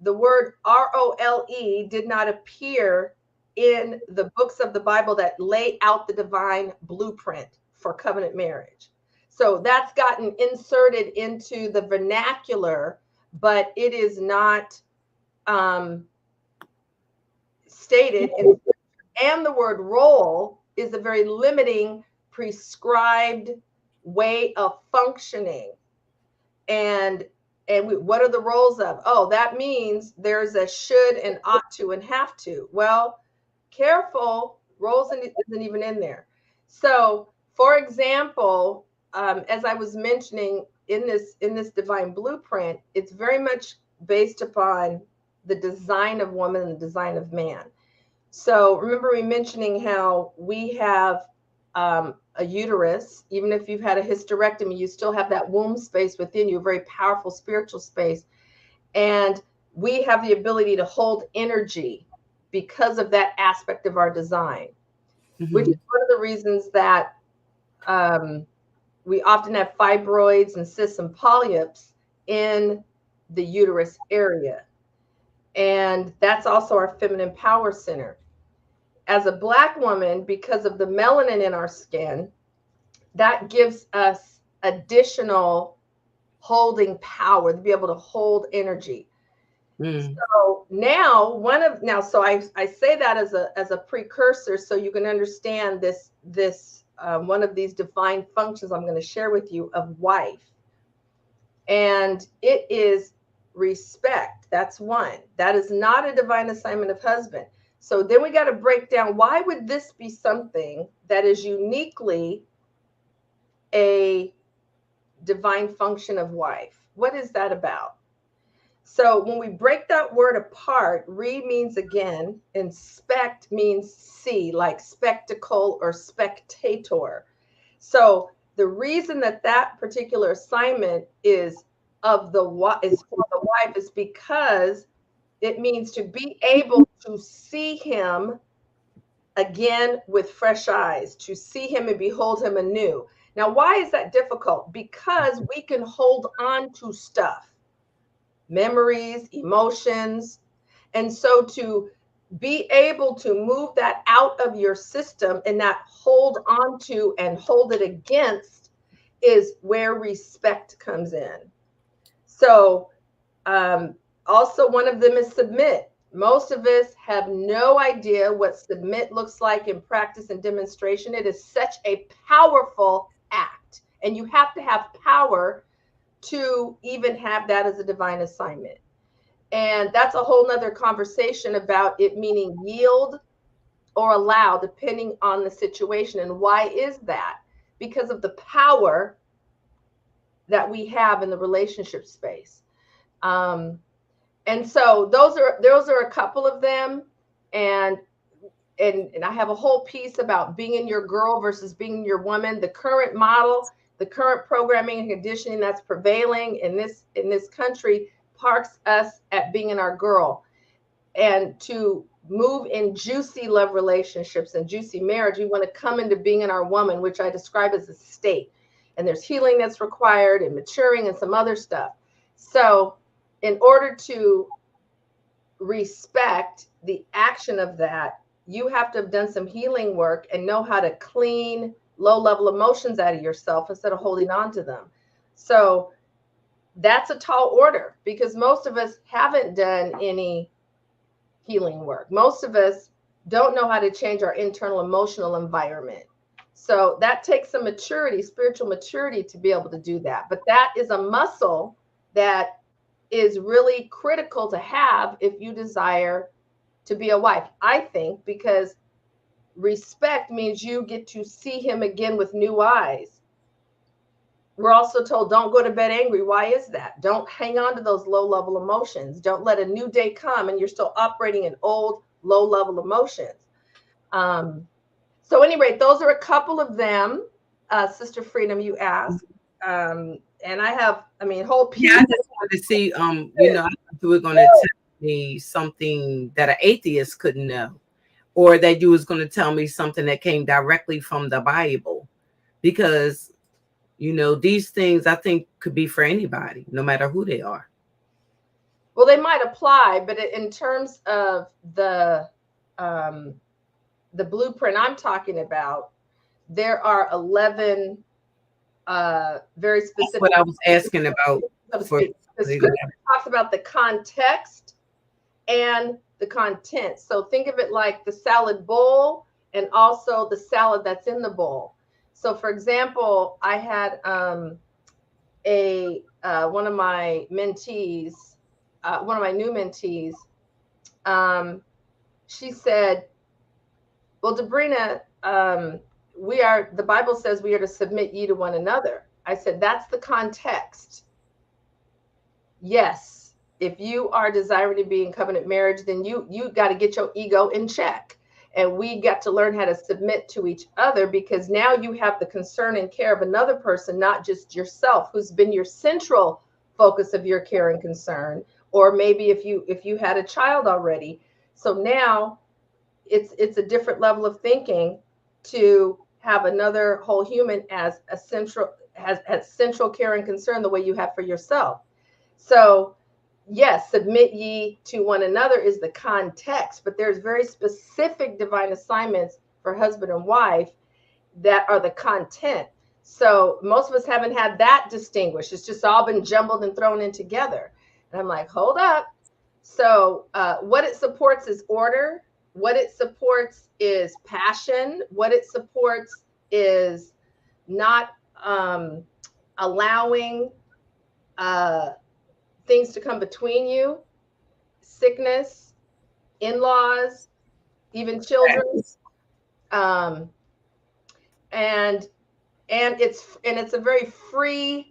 the word ROLE did not appear in the books of the Bible that lay out the divine blueprint for covenant marriage. So that's gotten inserted into the vernacular, but it is not stated. And the word role is a very limiting, prescribed way of functioning. And what are the roles of? Oh, that means there's a should and ought to and have to. Well, careful, roles isn't even in there. So, for example, as I was mentioning, in this divine blueprint, it's very much based upon the design of woman and the design of man. So remember me mentioning how we have a uterus. Even if you've had a hysterectomy, you still have that womb space within you, a very powerful spiritual space. And we have the ability to hold energy because of that aspect of our design, which is one of the reasons that we often have fibroids and cysts and polyps in the uterus area. And that's also our feminine power center. As a Black woman, because of the melanin in our skin, that gives us additional holding power to be able to hold energy. So now so I say that as a precursor so you can understand this one of these divine functions I'm going to share with you of wife. And it is respect. That's one. That is not a divine assignment of husband. So then we got to break down, why would this be something that is uniquely a divine function of wife? What is that about? So when we break that word apart, re means again, and spect means see, like spectacle or spectator. So the reason that particular assignment is for the wife is because it means to be able to see him again with fresh eyes, to see him and behold him anew. Now, why is that difficult? Because we can hold on to stuff, memories, emotions. And so to be able to move that out of your system and not hold on to and hold it against is where respect comes in. So also one of them is submit. Most of us have no idea what submit looks like in practice and demonstration. It is such a powerful act, and you have to have power to even have that as a divine assignment. And that's a whole nother conversation about it meaning yield or allow, depending on the situation. And why is that? Because of the power that we have in the relationship space. And so those are a couple of them. And I have a whole piece about being in your girl versus being your woman. The current model, the current programming and conditioning that's prevailing in this country parks us at being in our girl. And to move in juicy love relationships and juicy marriage, we want to come into being in our woman, which I describe as a state. And there's healing that's required and maturing and some other stuff. So in order to respect the action of that, you have to have done some healing work and know how to clean low-level emotions out of yourself instead of holding on to them. So that's a tall order because most of us haven't done any healing work. Most of us don't know how to change our internal emotional environment. So that takes some maturity, spiritual maturity, to be able to do that. But that is a muscle that is really critical to have if you desire to be a wife, I think, because respect means you get to see him again with new eyes. We're also told don't go to bed angry. Why is that? Don't hang on to those low-level emotions. Don't let a new day come and you're still operating in old low-level emotions. So anyway, those are a couple of them. Sister Freedom, you asked. And I have, whole piece. Yeah, I just wanted to see, I thought you were going to tell me something that an atheist couldn't know, or that you was going to tell me something that came directly from the Bible, because, these things I think could be for anybody, no matter who they are. Well, they might apply, but in terms of the blueprint I'm talking about, there are 11 very specific. That's what I was asking about. The scripture talks about the context and the content. So think of it like the salad bowl and also the salad that's in the bowl. So for example, I had one of my mentees, one of my new mentees, she said, well, Debrina, the Bible says we are to submit ye to one another. I said, that's the context. Yes, if you are desiring to be in covenant marriage, then you got to get your ego in check. And we got to learn how to submit to each other, because now you have the concern and care of another person, not just yourself, who's been your central focus of your care and concern. Or maybe if you had a child already. So now it's a different level of thinking to have another whole human as a central, has central care and concern the way you have for yourself. So yes, submit ye to one another is the context, but there's very specific divine assignments for husband and wife that are the content. So most of us haven't had that distinguished. It's just all been jumbled and thrown in together. And I'm like, hold up. So what it supports is order. What it supports is passion. What it supports is not allowing things to come between you, sickness, in-laws, even children, and it's a very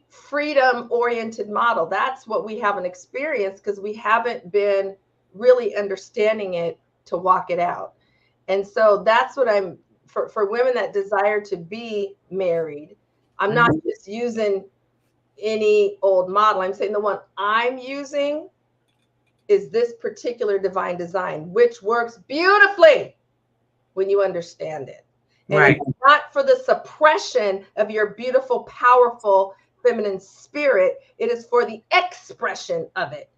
freedom-oriented model. That's what we haven't experienced because we haven't been really understanding it to walk it out. And so that's what I'm for women that desire to be married. I'm not just using any old model. I'm saying the one I'm using is this particular divine design, which works beautifully when you understand it. And right. It's not for the suppression of your beautiful, powerful feminine spirit. It is for the expression of it.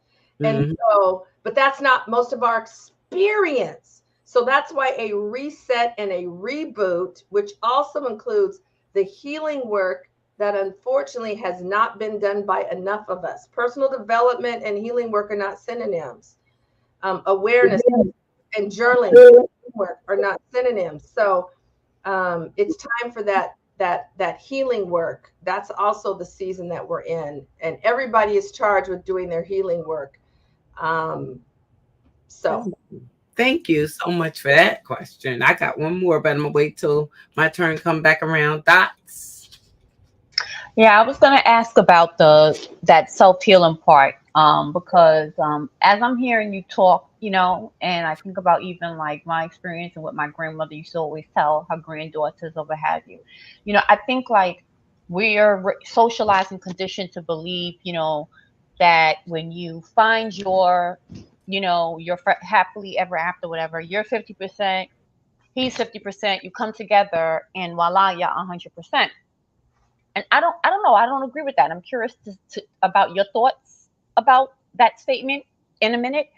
And so, but that's not most of our experience. So that's why a reset and a reboot, which also includes the healing work that unfortunately has not been done by enough of us. Personal development and healing work are not synonyms. Awareness and journaling work are not synonyms. So it's time for that healing work. That's also the season that we're in, and everybody is charged with doing their healing work. So Thank you so much for that question. I got one more, but I'm gonna wait till my turn come back around. Dots. Yeah, I was gonna ask about that self healing part, because as I'm hearing you talk, and I think about even like my experience and what my grandmother used to always tell her granddaughters or what have you. I think like we're socialized and conditioned to believe, that when you find your happily ever after, whatever, you're 50%, he's 50%, you come together, and voila, you're 100%. And I don't know. I don't agree with that. I'm curious about your thoughts about that statement in a minute.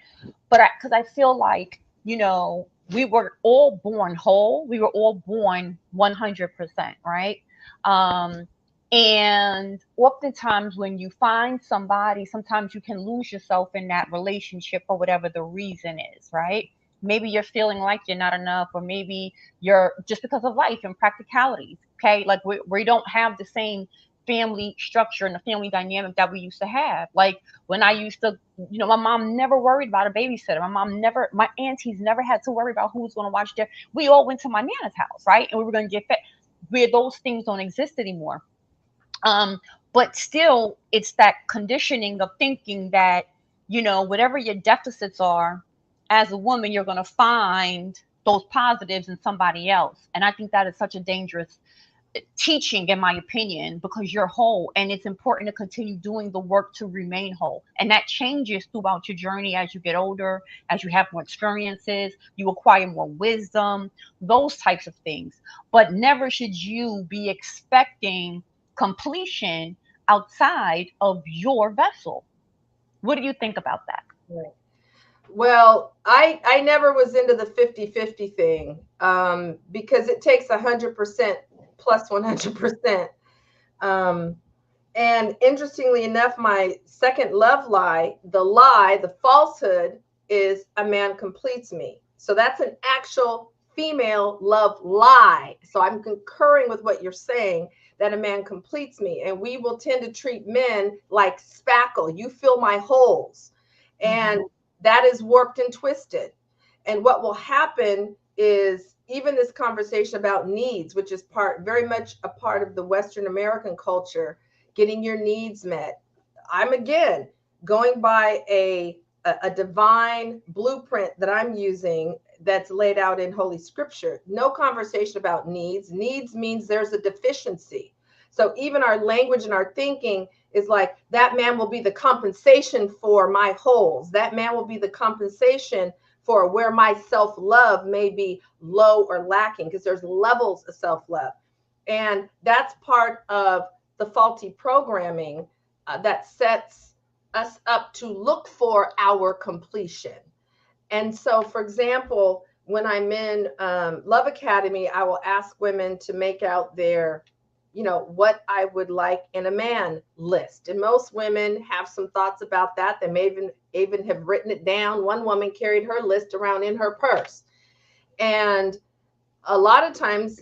But because I feel like, we were all born whole. We were all born 100%, right? Um, and oftentimes when you find somebody, sometimes you can lose yourself in that relationship for whatever the reason is, right? Maybe you're feeling like you're not enough, or maybe you're just because of life and practicalities. Okay. Like we don't have the same family structure and the family dynamic that we used to have. Like when I used to, my mom never worried about a babysitter. My aunties never had to worry about who's going to watch their, we all went to my nana's house, right? And we were going to get fed. Where those things don't exist anymore. But still, it's that conditioning of thinking that, whatever your deficits are as a woman, you're going to find those positives in somebody else. And I think that is such a dangerous teaching, in my opinion, because you're whole, and it's important to continue doing the work to remain whole. And that changes throughout your journey as you get older, as you have more experiences, you acquire more wisdom, those types of things. But never should you be expecting completion outside of your vessel. What do you think about that? right. Well, I never was into the 50-50 thing, because it takes 100% plus 100%. And interestingly enough, my second love lie, the falsehood is a man completes me. So that's an actual female love lie. So I'm concurring with what you're saying, that a man completes me. And we will tend to treat men like spackle. You fill my holes. And that is warped and twisted. And what will happen is even this conversation about needs, which is very much a part of the Western American culture, getting your needs met. I'm again going by a divine blueprint that I'm using that's laid out in Holy Scripture. No conversation about needs. Needs means there's a deficiency. So even our language and our thinking is like, that man will be the compensation for my holes. That man will be the compensation for where my self-love may be low or lacking, because there's levels of self-love. And that's part of the faulty programming that sets us up to look for our completion. And so, for example, when I'm in Love Academy, I will ask women to make out their, what I would like in a man list. And most women have some thoughts about that. They may even have written it down. One woman carried her list around in her purse. And a lot of times,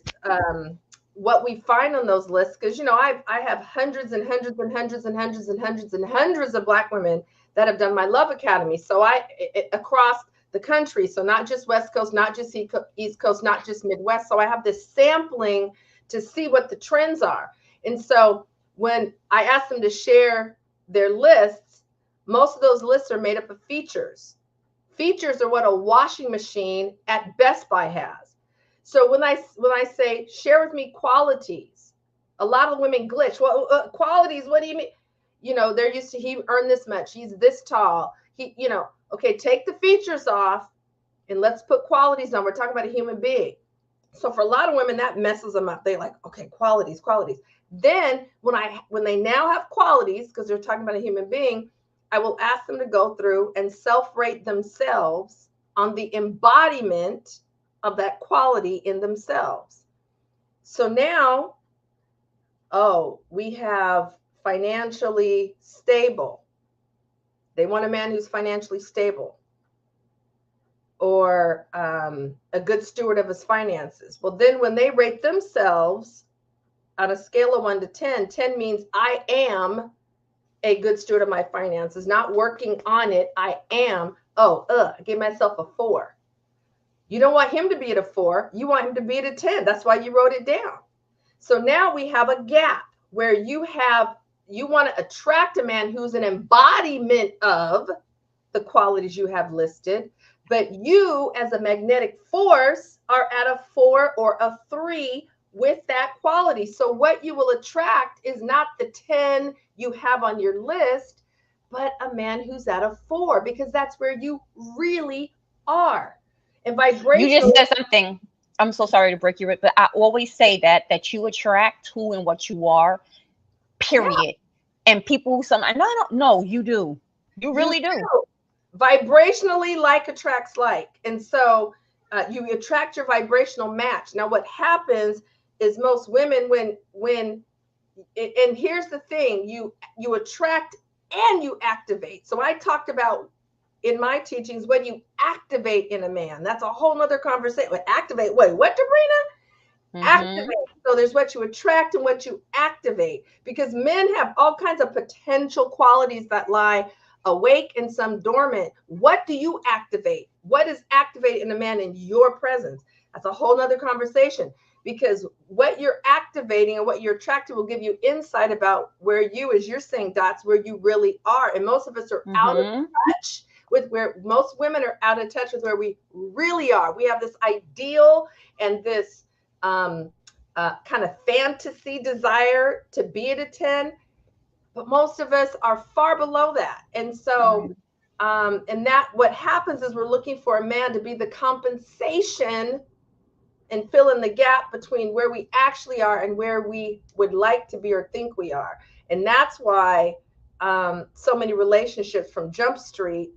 what we find on those lists, because I have hundreds and hundreds and hundreds and hundreds and hundreds and hundreds of Black women that have done my Love Academy. So across the country, so not just West Coast, not just East Coast, not just Midwest. So I have this sampling to see what the trends are. And so when I ask them to share their lists, most of those lists are made up of features. Features are what a washing machine at Best Buy has. So when I say share with me qualities, a lot of women glitch. Well, qualities, what do you mean? They're used to, he earned this much, he's this tall. Okay, take the features off and let's put qualities on. We're talking about a human being. So for a lot of women, that messes them up. They're like, okay, qualities. Then when they now have qualities, because they're talking about a human being, I will ask them to go through and self-rate themselves on the embodiment of that quality in themselves. So now, we have financially stable. They want a man who's financially stable, or a good steward of his finances. Well, then when they rate themselves on a scale of 1 to 10, 10 means I am a good steward of my finances, not working on it. I am, I gave myself a 4. You don't want him to be at a 4. You want him to be at a 10. That's why you wrote it down. So now we have a gap where you want to attract a man who's an embodiment of the qualities you have listed, but you as a magnetic force are at a 4 or a 3 with that quality. So what you will attract is not the 10 you have on your list, but a man who's at a 4, because that's where you really are. And vibration. You just said something. I'm so sorry to break your, but I always say that you attract who and what you are, period. Yeah. And people, I don't know, you do. You really do. Vibrationally, like attracts like. And so you attract your vibrational match. Now, what happens is most women, when and here's the thing, you attract and you activate. So I talked about in my teachings when you activate in a man. That's a whole nother conversation. Activate. Wait, what, Debrena? Mm-hmm. Activate. So there's what you attract and what you activate, because men have all kinds of potential qualities that lie awake and some dormant. What do you activate? What is activated in a man in your presence? That's a whole nother conversation, because what you're activating and what you're attracting will give you insight about where you, as you're saying, Dots, where you really are. And most of us are out of touch with where most women are out of touch with where we really are. We have this ideal and this kind of fantasy desire to be at a 10, but most of us are far below that. And so, and that what happens is we're looking for a man to be the compensation and fill in the gap between where we actually are and where we would like to be or think we are. And that's why so many relationships from Jump Street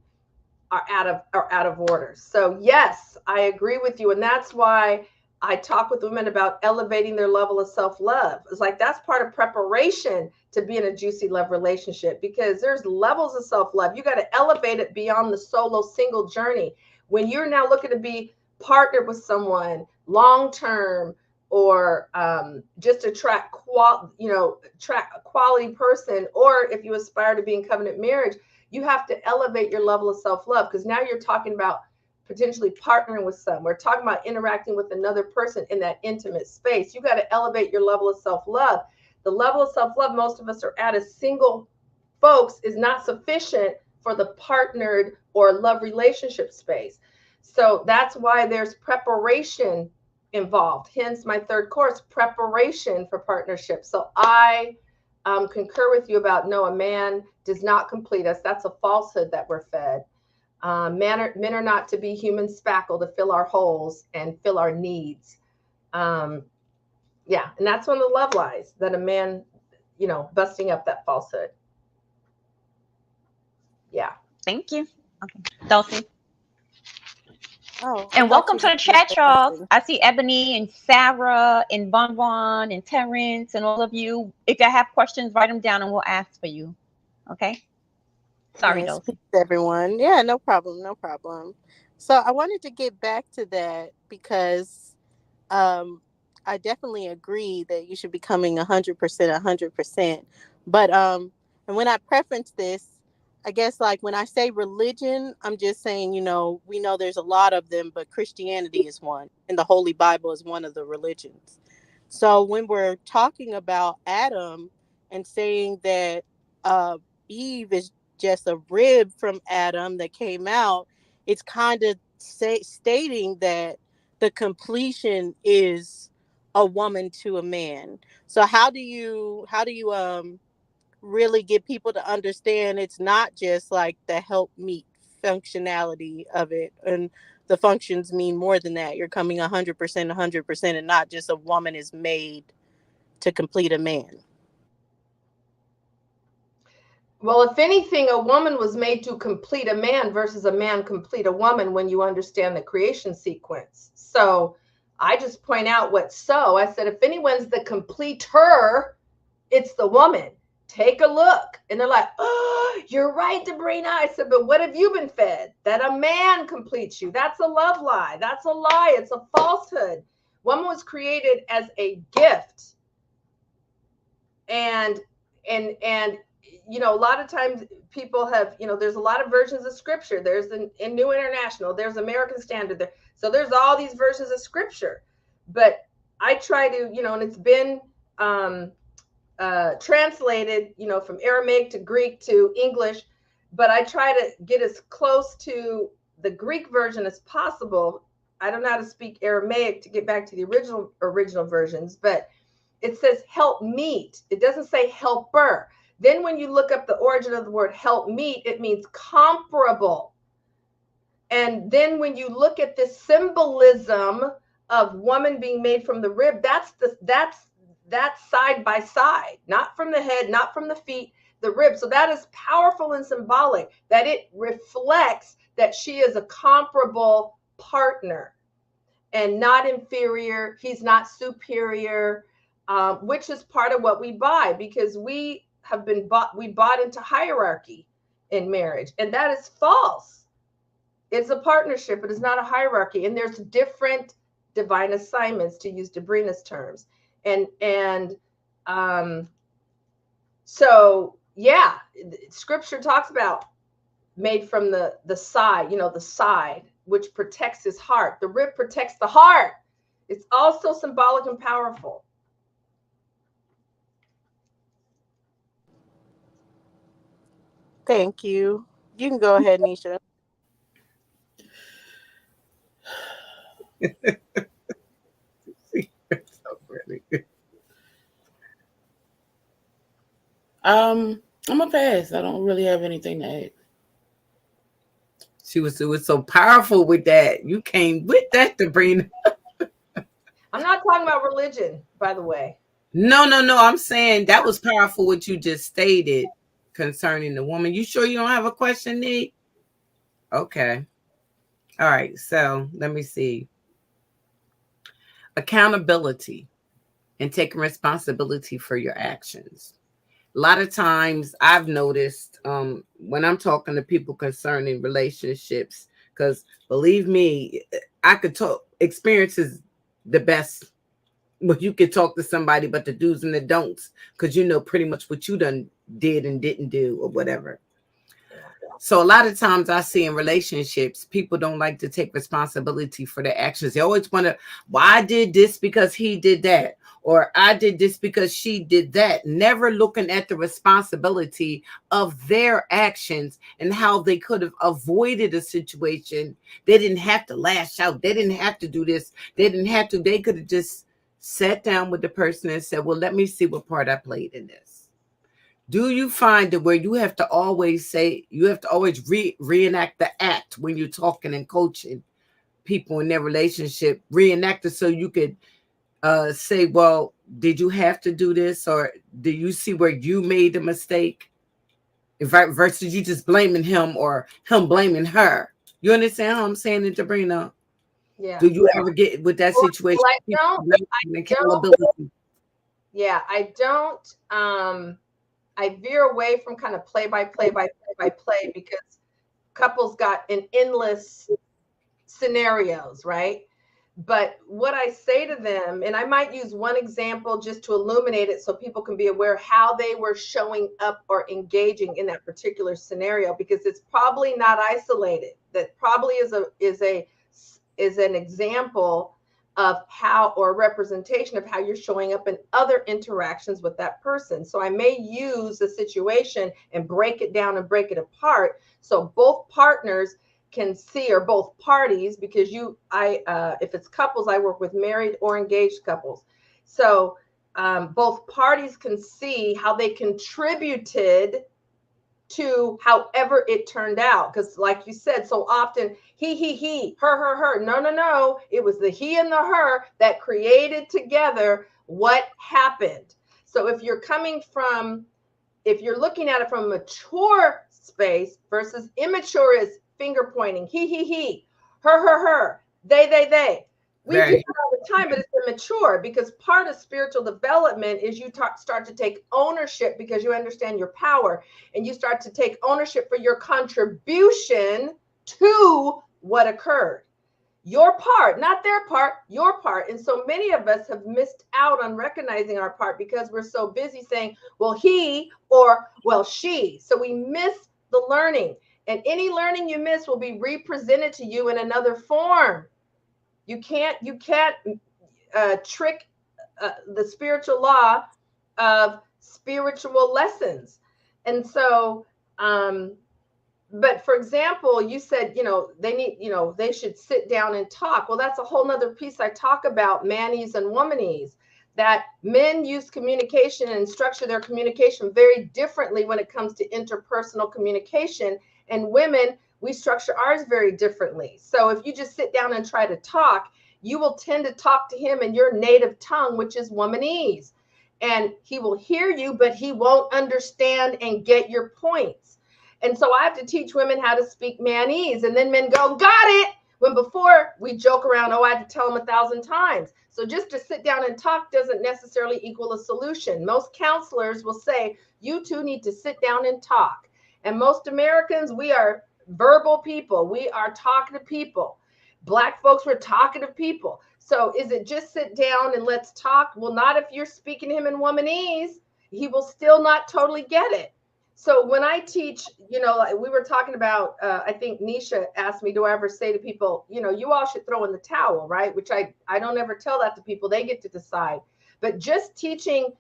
are out of order. So yes, I agree with you. And that's why I talk with women about elevating their level of self-love. It's like that's part of preparation to be in a juicy love relationship, because there's levels of self-love. You got to elevate it beyond the solo single journey. When you're now looking to be partnered with someone long-term, or just attract a quality person, or if you aspire to be in covenant marriage, you have to elevate your level of self-love, because now you're talking about potentially partnering with someone. We're talking about interacting with another person in that intimate space. You got to elevate your level of self-love. The level of self-love most of us are at as single folks is not sufficient for the partnered or love relationship space. So that's why there's preparation involved. Hence my third course, preparation for partnership. So I concur with you about no, a man does not complete us. That's a falsehood that we're fed. Men are not to be human spackle to fill our holes and fill our needs. And that's one of the love lies, that a man, busting up that falsehood. Yeah. Thank you. Okay. Dulcie. Oh, and welcome to the chat, y'all. I see Ebony and Sarah and Bon and Terrence and all of you. If you have questions, write them down and we'll ask for you. Okay? Sorry, yes, Dulcie. Everyone. Yeah, no problem. No problem. So I wanted to get back to that because I definitely agree that you should be coming 100%. But and when I preference this, I guess like when I say religion, I'm just saying, we know there's a lot of them, but Christianity is one, and the Holy Bible is one of the religions. So when we're talking about Adam and saying that Eve is just a rib from Adam that came out, it's kind of stating that the completion is a woman to a man. So how do you really get people to understand it's not just like the help meet functionality of it, and the functions mean more than that? You're coming 100%, and not just a woman is made to complete a man. Well, if anything, a woman was made to complete a man versus a man complete a woman when you understand the creation sequence. So I just point out what's so. I said, if anyone's the completer, it's the woman. Take a look. And they're like, oh, you're right, Debrena. I said, but what have you been fed? That a man completes you. That's a love lie. That's a lie. It's a falsehood. Woman was created as a gift. And you know, a lot of times people have, you know, there's a lot of versions of scripture. There's in New International, there's American Standard there. So there's all these versions of scripture. But I try to, you know, and it's been translated, you know, from Aramaic to Greek to English, but I try to get as close to the Greek version as possible. I don't know how to speak Aramaic to get back to the original versions, but it says help meet. It doesn't say helper. Then when you look up the origin of the word help meet, it means comparable. And then when you look at this symbolism of woman being made from the rib, that's side by side, not from the head, not from the feet, the rib. So that is powerful and symbolic, that it reflects that she is a comparable partner and not inferior. He's not superior, which is part of what we buy, because we bought into hierarchy in marriage, and that is false. It's a partnership. It is not a hierarchy. And there's different divine assignments, to use Debrena's terms. And so, yeah, scripture talks about made from the side, you know, the side, which protects his heart. The rib protects the heart. It's also symbolic and powerful. Thank you. You can go ahead, Nisha. I'm a pass. I don't really have anything to add. It was so powerful with that. You came with that, Debrina. I'm not talking about religion, by the way. No. I'm saying that was powerful what you just stated concerning the woman. You sure you don't have a question, Nate? Okay. All right. So let me see. Accountability and taking responsibility for your actions. A lot of times I've noticed when I'm talking to people concerning relationships, because believe me, I could talk experiences the best when you can talk to somebody, but the do's and the don'ts, because you know pretty much what you done did and didn't do or whatever. So a lot of times I see in relationships, people don't like to take responsibility for their actions. They always wonder, well, I did this because he did that, or I did this because she did that, never looking at the responsibility of their actions and how they could have avoided a situation. They didn't have to lash out. They didn't have to do this. They could have just sat down with the person and said, well, let me see what part I played in this. Do you find that where you have to always reenact the act when you're talking and coaching people in their relationship, reenact it so you could say, well, did you have to do this? Or do you see where you made a mistake? Versus you just blaming him or him blaming her. You understand how I'm saying it, Debrina? Yeah. Do you ever get with that situation? Yeah, I don't. I veer away from kind of play by play because couples got in endless scenarios, right? But what I say to them, and I might use one example just to illuminate it so people can be aware how they were showing up or engaging in that particular scenario, because it's probably not isolated. That probably is an example of how, or representation of how you're showing up in other interactions with that person. So I may use the situation and break it down and break it apart so both partners can see, or both parties, because if it's couples, I work with married or engaged couples. So both parties can see how they contributed to however it turned out. Because like you said, so often he, her. No. It was the he and the her that created together what happened. So if you're coming from if you're looking at it from a mature space versus immature is finger pointing, he, her, they. We do Right. that all the time, but it's immature because part of spiritual development is you start to take ownership because you understand your power and you start to take ownership for your contribution to what occurred. Your part, not their part, your part. And so many of us have missed out on recognizing our part because we're so busy saying, well, he or well, she. So we miss the learning. And any learning you miss will be represented to you in another form. You can't trick the spiritual law of spiritual lessons. And so, but for example, you said, they should sit down and talk. Well, that's a whole nother piece I talk about, manese and womanese, that men use communication and structure their communication very differently when it comes to interpersonal communication. And women, we structure ours very differently. So if you just sit down and try to talk, you will tend to talk to him in your native tongue, which is womanese. And he will hear you, but he won't understand and get your points. And so I have to teach women how to speak manese. And then men go, got it. When before we joke around, I had to tell them 1,000 times. So just to sit down and talk doesn't necessarily equal a solution. Most counselors will say, you two need to sit down and talk. And most Americans, we are verbal people. We are talkative people. Black folks, we're talkative people. So is it just sit down and let's talk? Well, not if you're speaking to him in womanese. He will still not totally get it. So when I teach, we were talking about, I think Nisha asked me, do I ever say to people, you all should throw in the towel, right? Which I don't ever tell that to people. They get to decide. But just teaching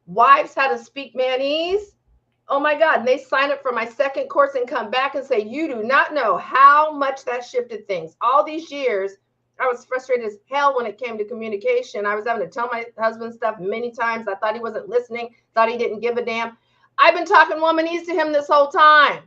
wives how to speak manese, oh my God, and they sign up for my second course and come back and say, you do not know how much that shifted things. All these years, I was frustrated as hell when it came to communication. I was having to tell my husband stuff many times. I thought he wasn't listening, thought he didn't give a damn. I've been talking womanese to him this whole time.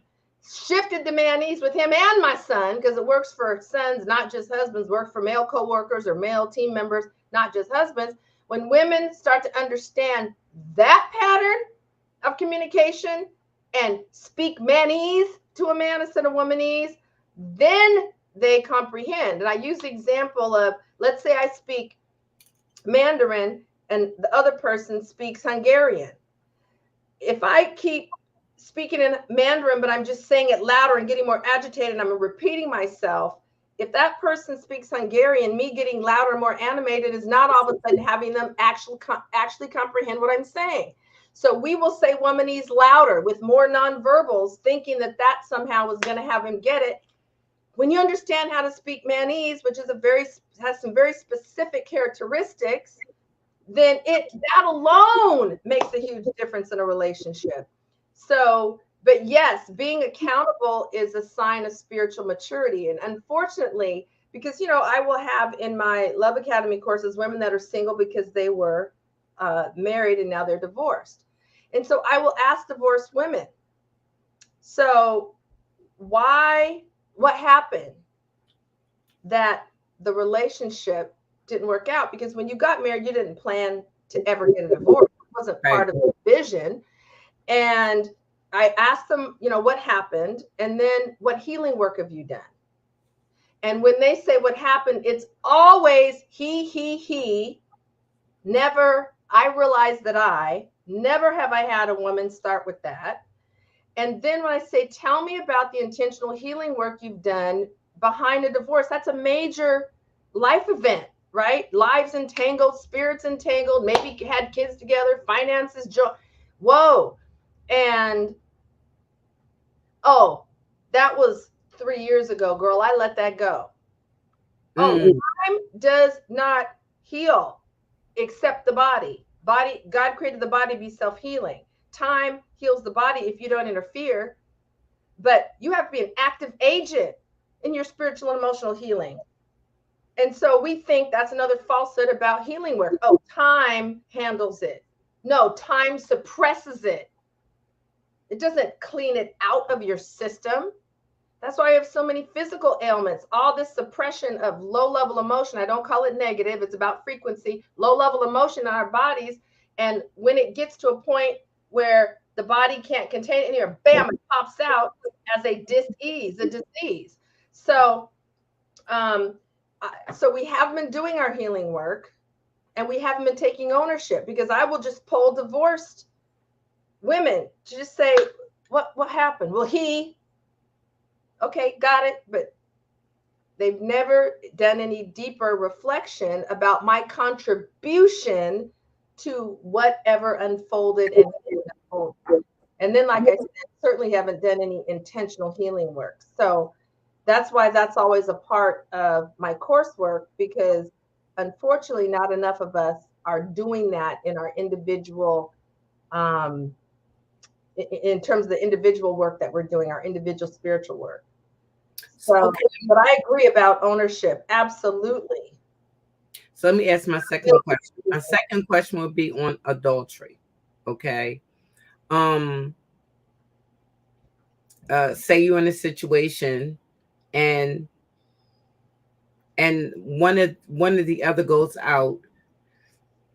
Shifted to manese with him and my son, because it works for sons, not just husbands, works for male coworkers or male team members, not just husbands. When women start to understand that pattern of communication and speak manese to a man instead of womanese, then they comprehend. And I use the example of, let's say I speak Mandarin and the other person speaks Hungarian. If I keep speaking in Mandarin, but I'm just saying it louder and getting more agitated, and I'm repeating myself, if that person speaks Hungarian, me getting louder and more animated is not all of a sudden having them actually comprehend what I'm saying. So we will say womanese louder with more nonverbals, thinking that somehow is going to have him get it. When you understand how to speak manese, which is has some very specific characteristics, then that alone makes a huge difference in a relationship. So, but yes, being accountable is a sign of spiritual maturity. And unfortunately, because, I will have in my Love Academy courses, women that are single because they were married and now they're divorced. And so I will ask divorced women, so what happened that the relationship didn't work out? Because when you got married, you didn't plan to ever get a divorce. It wasn't part of the vision. And I asked them, what happened? And then what healing work have you done? And when they say what happened, it's always he, never, I realized that never have I had a woman start with that. And then when I say, tell me about the intentional healing work you've done behind a divorce, that's a major life event, right? Lives entangled, spirits entangled, maybe had kids together, finances, joy. Whoa. And, that was 3 years ago, girl. I let that go. Time does not heal except the body. God created the body to be self-healing. Time heals the body if you don't interfere, but you have to be an active agent in your spiritual and emotional healing. And so we think that's another falsehood about healing work. Time handles it. No, time suppresses it. It doesn't clean it out of your system. That's why I have so many physical ailments, all this suppression of low-level emotion. I don't call it negative. It's about frequency, low-level emotion in our bodies. And when it gets to a point where the body can't contain it anymore. Bam, it pops out as a disease. So, so we haven't been doing our healing work, and we haven't been taking ownership, because I will just poll divorced women to just say, what happened? Well, okay, got it, but they've never done any deeper reflection about my contribution to whatever unfolded and unfolded. And then, like I said, certainly haven't done any intentional healing work. So that's why that's always a part of my coursework, because unfortunately, not enough of us are doing that in our individual, in terms of the individual work that we're doing, our individual spiritual work. So, but I agree about ownership. Absolutely. So let me ask my second question. My second question would be on adultery. Okay. Say you're in a situation and one of the other goes out.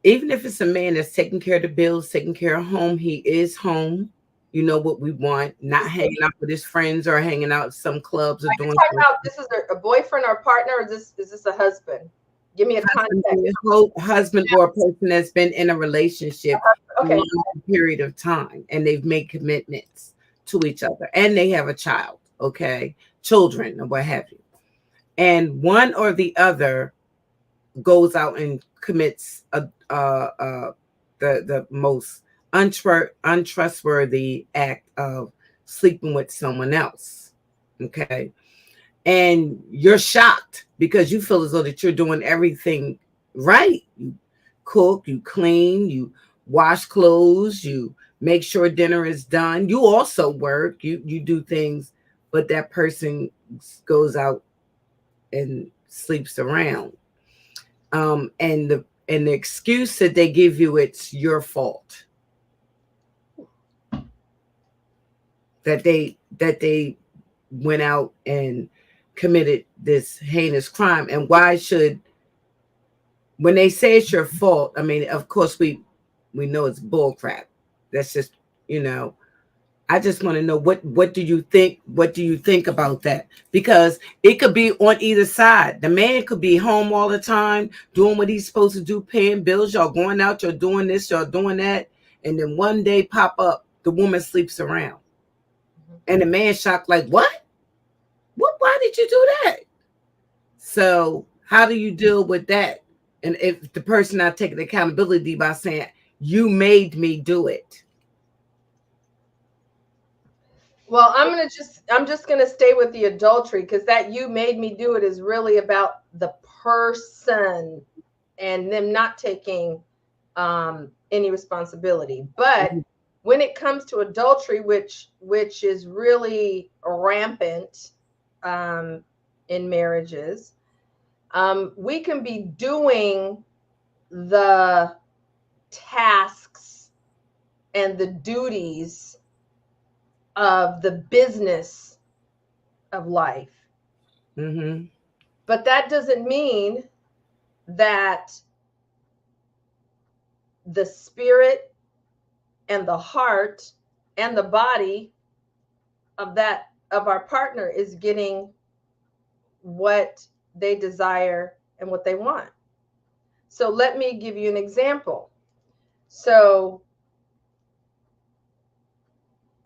Even if it's a man that's taking care of the bills, taking care of home, he is home. You know what we want, not hanging out with his friends or hanging out at some clubs or doing. Talking about this is a boyfriend or partner, or is this a husband? Give me a context. Husband or a person that's been in a relationship for a long period of time, and they've made commitments to each other, and they have a child, children or what have you. And one or the other goes out and commits the most untrustworthy act of sleeping with someone else. Okay. And you're shocked because you feel as though that you're doing everything right. You cook, you clean, you wash clothes, you make sure dinner is done. You also work, you do things, but that person goes out and sleeps around. And the excuse that they give you, it's your fault. That they went out and committed this heinous crime. And why should, when they say it's your fault, I mean, of course we know it's bull crap. That's just, I just want to know what do you think? What do you think about that? Because it could be on either side. The man could be home all the time, doing what he's supposed to do, paying bills. Y'all going out, y'all doing this, y'all doing that. And then one day pop up, the woman sleeps around. And the man shocked, like, what? Why did you do that? So how do you deal with that? And if the person not taking accountability by saying, you made me do it. Well, I'm just gonna stay with the adultery, because that you made me do it is really about the person and them not taking any responsibility. But when it comes to adultery, which is really rampant in marriages, we can be doing the tasks and the duties of the business of life. Mm-hmm. But that doesn't mean that the spirit and the heart and the body of our partner is getting what they desire and what they want. So let me give you an example. So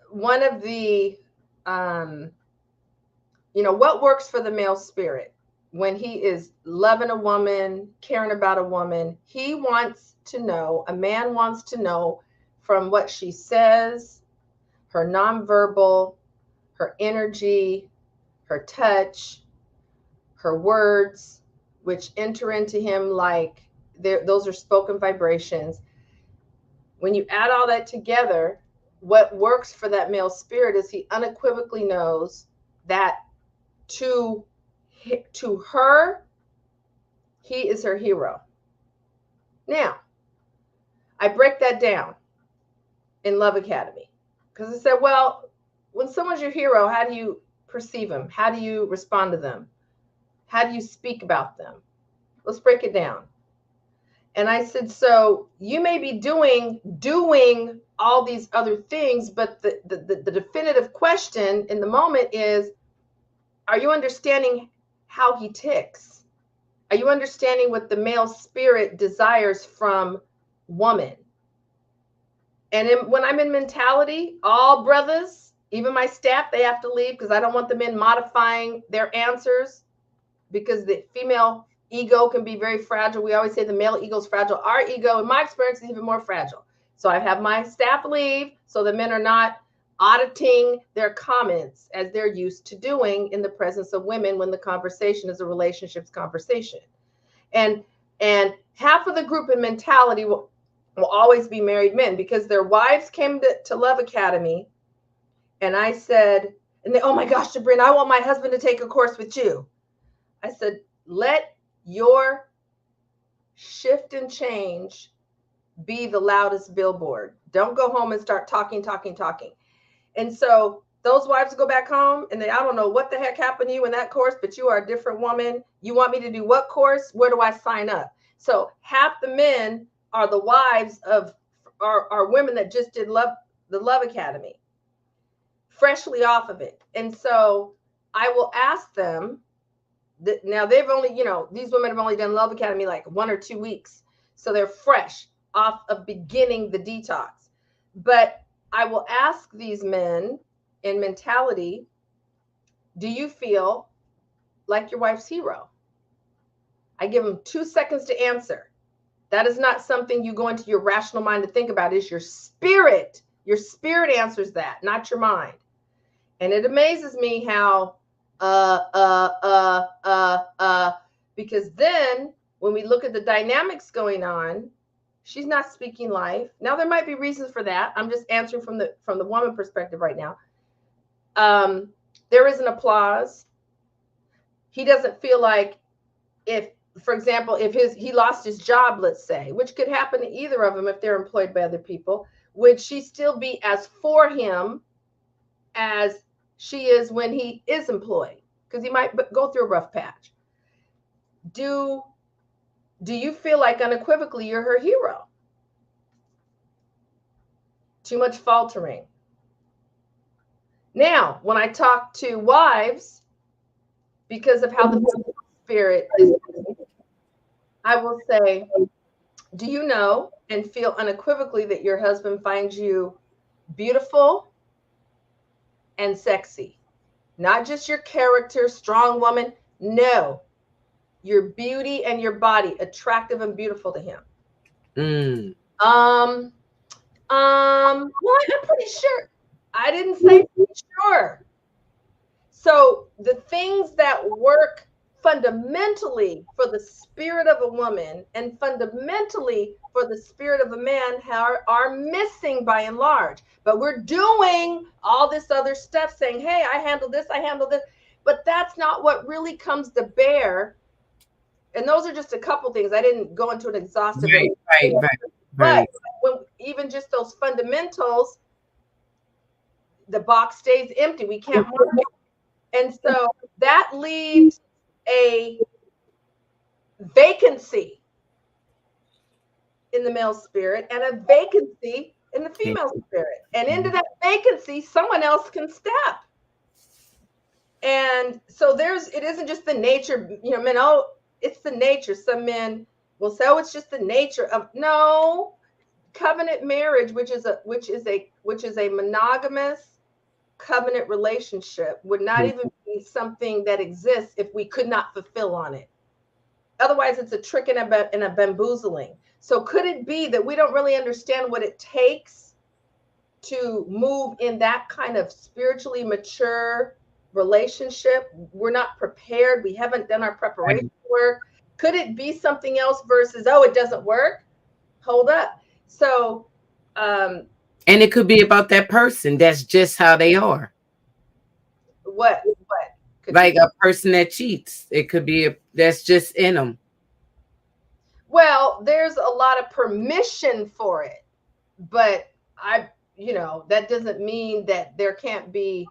one of the, what works for the male spirit when he is loving a woman, caring about a woman, he wants to know, a man wants to know from what she says, her nonverbal, her energy, her touch, her words, which enter into him like those are spoken vibrations. When you add all that together, what works for that male spirit is he unequivocally knows that to her, he is her hero. Now, I break that down in Love Academy, because I said, well, when someone's your hero, how do you perceive them? How do you respond to them? How do you speak about them? Let's break it down. And I said, so you may be doing all these other things, but the definitive question in the moment is, are you understanding how he ticks? Are you understanding what the male spirit desires from woman? And when I'm in mentality, all brothers, even my staff, they have to leave because I don't want the men modifying their answers, because the female ego can be very fragile. We always say the male ego is fragile. Our ego, in my experience, is even more fragile. So I have my staff leave so the men are not auditing their comments as they're used to doing in the presence of women when the conversation is a relationships conversation. And half of the group in mentality will always be married men because their wives came to Love Academy. And I said, and they, oh my gosh, Debrina, I want my husband to take a course with you. I said, let your shift and change be the loudest billboard. Don't go home and start talking. And so those wives go back home and they, I don't know what the heck happened to you in that course, but you are a different woman. You want me to do what course? Where do I sign up? So half the men are the wives of are women that just did the Love Academy, freshly off of it. And so I will ask them that now they've only, these women have only done Love Academy like 1 or 2 weeks. So they're fresh off of beginning the detox. But I will ask these men in mentality, do you feel like your wife's hero? I give them 2 seconds to answer. That is not something you go into your rational mind to think about. It's your spirit. Your spirit answers that, not your mind. And it amazes me how, because then when we look at the dynamics going on, she's not speaking life. Now there might be reasons for that. I'm just answering from the woman perspective right now. There is an applause. He doesn't feel like, if, for example, if he lost his job, let's say, which could happen to either of them if they're employed by other people, would she still be as for him as she is when he is employed? Because he might go through a rough patch. Do you feel like unequivocally you're her hero? Too much faltering. Now, when I talk to wives, because of how the spirit is, I will say, do you know and feel unequivocally that your husband finds you beautiful and sexy? Not just your character, strong woman. No, your beauty and your body, attractive and beautiful to him. Well, I'm pretty sure. I didn't say sure. So the things that work fundamentally for the spirit of a woman and fundamentally for the spirit of a man are missing by and large. But we're doing all this other stuff saying, hey, I handle this. But that's not what really comes to bear. And those are just a couple things. I didn't go into an exhaustive. Right. But when even just those fundamentals, the box stays empty. We can't market. And so that leaves a vacancy in the male spirit and a vacancy in the female spirit. And into that vacancy, someone else can step. And so it isn't just the nature, men, it's the nature. Some men will say, it's just the nature of, no, covenant marriage, which is a monogamous covenant relationship, would not even be something that exists if we could not fulfill on it. Otherwise, it's a trick and a bamboozling. So could it be that we don't really understand what it takes to move in that kind of spiritually mature relationship? We're not prepared. We haven't done our preparation work. Could it be something else versus, it doesn't work? Hold up. So, and it could be about that person. That's just how they are. What? Like a person that cheats. It could be that's just in them. Well, there's a lot of permission for it, but that doesn't mean that there can't be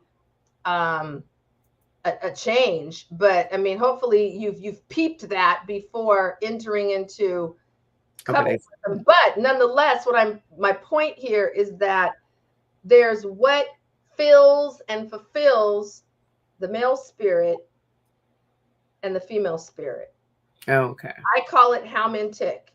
a change. But I mean, hopefully you've peeped that before entering into covenant with them. But nonetheless, my point here is that there's what fills and fulfills the male spirit and the female spirit. Okay. I call it how men tick.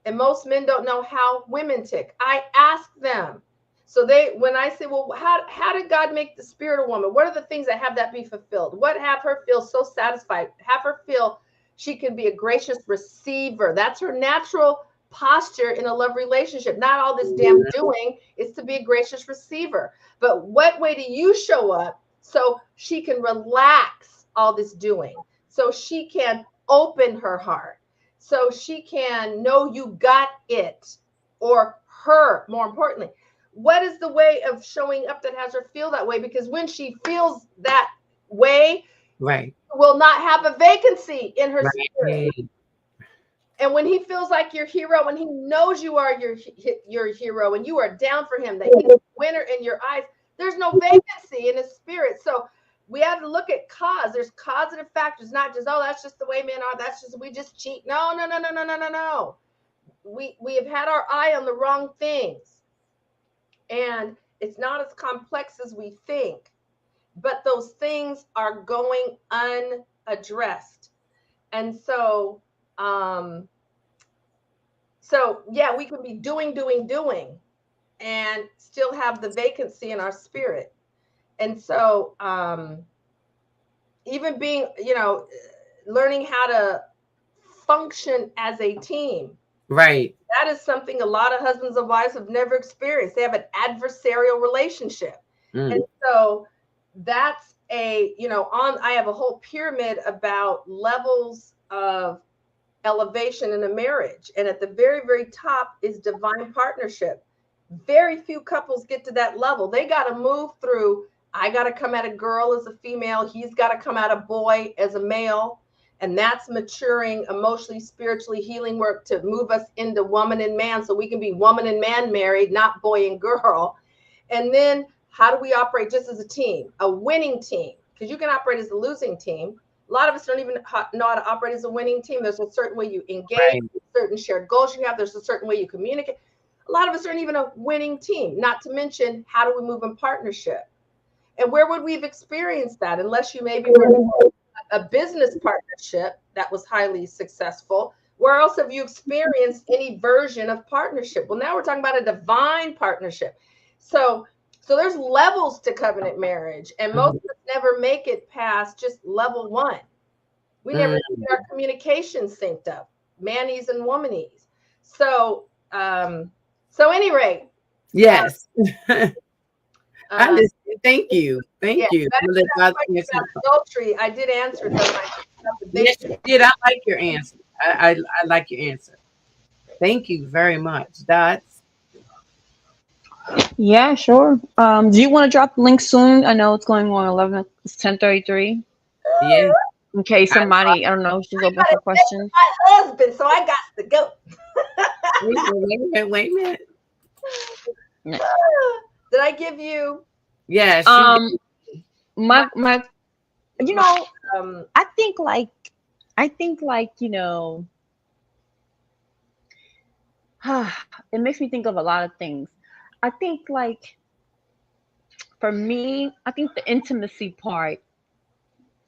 And most men don't know how women tick. I ask them. So when I say, well, how did God make the spirit a woman? What are the things that have that be fulfilled? What have her feel so satisfied? Have her feel she can be a gracious receiver. That's her natural posture in a love relationship. Not all this damn doing, is to be a gracious receiver. But what way do you show up so she can relax all this doing? So she can open her heart. So she can know you got it, or her, more importantly. What is the way of showing up that has her feel that way? Because when she feels that way, right, will not have a vacancy in her spirit. right. And when he feels like your hero, and he knows you are your hero, and you are down for him, that he's a winner in your eyes, there's no vacancy in his spirit. So we have to look at cause. There's causative factors, not just, oh, that's just the way men are. That's just, we just cheat. No. We have had our eye on the wrong things. And it's not as complex as we think. But those things are going unaddressed. And so, yeah, we can be doing, and still have the vacancy in our spirit. And so, even being, learning how to function as a team. Right. That is something a lot of husbands and wives have never experienced. They have an adversarial relationship. And so that's I have a whole pyramid about levels of elevation in a marriage. And at the very, very top is divine partnership. Very few couples get to that level. They got to move through, I got to come at a girl as a female. He's got to come at a boy as a male. And that's maturing, emotionally, spiritually, healing work to move us into woman and man, so we can be woman and man married, not boy and girl. And then how do we operate just as a team, a winning team? Because you can operate as a losing team. A lot of us don't even know how to operate as a winning team. There's a certain way you engage, right, certain shared goals you have. There's a certain way you communicate. A lot of us aren't even a winning team, not to mention, how do we move in partnership? And where would we have experienced that unless you maybe were a business partnership that was highly successful? Where else have you experienced any version of partnership? Well, now we're talking about a divine partnership. So there's levels to covenant marriage, and most of us never make it past just level one. We never get our communication synced up, manese and womanese. So any rate. Yes. Thank you. Thank you. Adultery, I did answer that. Yes, you did. I like your answer. I like your answer. Thank you very much. Dots. Yeah, sure. Do you want to drop the link soon? I know it's going on 11. It's 10:33. Yeah. In case somebody, I don't know, she's open for questions. My husband, so I got to go. Wait a minute. Did I give you? Yes. My I think like it makes me think of a lot of things. I think like for me, I think the intimacy part,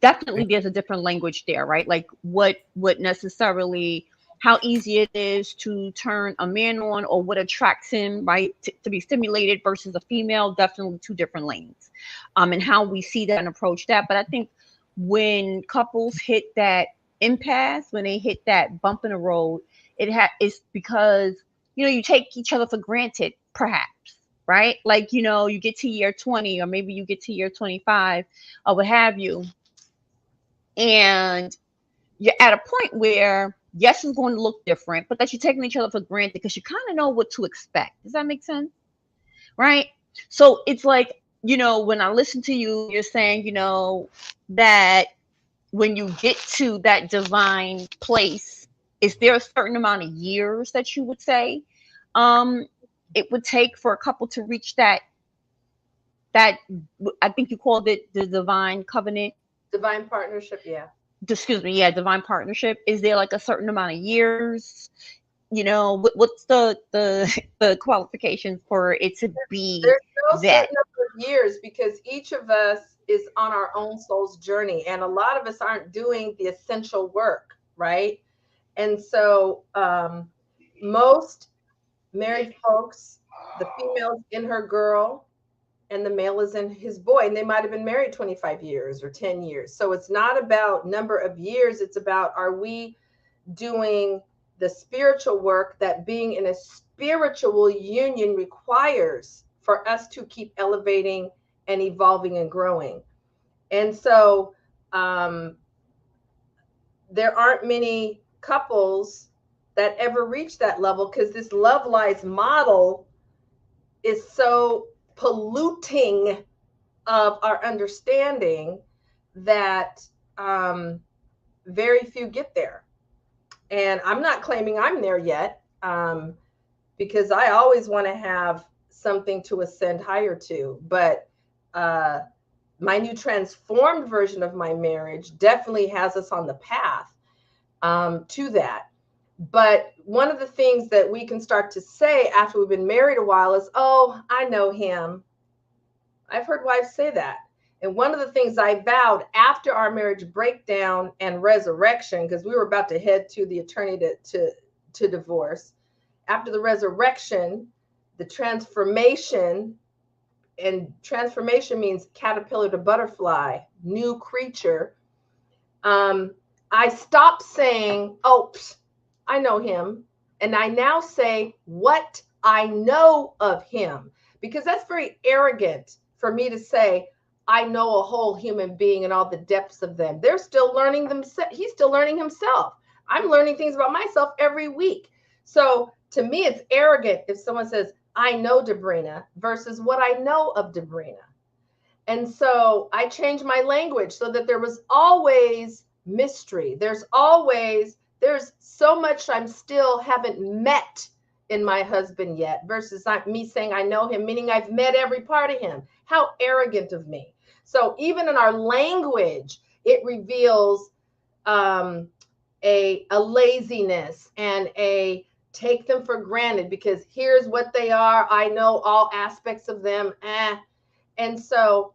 definitely there's a different language there, right? Like what necessarily, how easy it is to turn a man on, or what attracts him, right, to be stimulated versus a female, definitely two different lanes. And how we see that and approach that. But I think when couples hit that impasse, when they hit that bump in the road, it's because, you take each other for granted, perhaps, right? Like, you get to year 20, or maybe you get to year 25, or what have you. And you're at a point where, yes, it's going to look different, but that you're taking each other for granted because you kind of know what to expect. Does that make sense? Right? So it's like, when I listen to you, you're saying, that when you get to that divine place, is there a certain amount of years that you would say it would take for a couple to reach that I think you called it the divine covenant? Divine partnership, yeah. Excuse me, yeah, divine partnership. Is there like a certain amount of years what's the qualifications for it to be There's no that? certain number of years because each of us is on our own soul's journey, and a lot of us aren't doing the essential work, right? And so most married folks, the female's in her girl and the male is in his boy, and they might have been married 25 years or 10 years. So it's not about number of years, it's about, are we doing the spiritual work that being in a spiritual union requires for us to keep elevating and evolving and growing. And so there aren't many couples that ever reach that level because this love lies model is so polluting of our understanding that very few get there. And I'm not claiming I'm there yet because I always want to have something to ascend higher to. But my new transformed version of my marriage definitely has us on the path to that. But one of the things that we can start to say after we've been married a while is, oh, I know him. I've heard wives say that. And one of the things I vowed after our marriage breakdown and resurrection, because we were about to head to the attorney to divorce, after the resurrection, the transformation, and transformation means caterpillar to butterfly, new creature. I stopped saying, oh, I know him. And I now say what I know of him, because that's very arrogant for me to say, I know a whole human being and all the depths of them. They're still learning themselves. He's still learning himself. I'm learning things about myself every week. So to me, it's arrogant if someone says, I know Debrina versus what I know of Debrina. And so I changed my language so that there was always mystery. There's so much I'm still haven't met in my husband yet versus me saying I know him, meaning I've met every part of him. How arrogant of me. So even in our language, it reveals a laziness and a take them for granted because here's what they are. I know all aspects of them. And so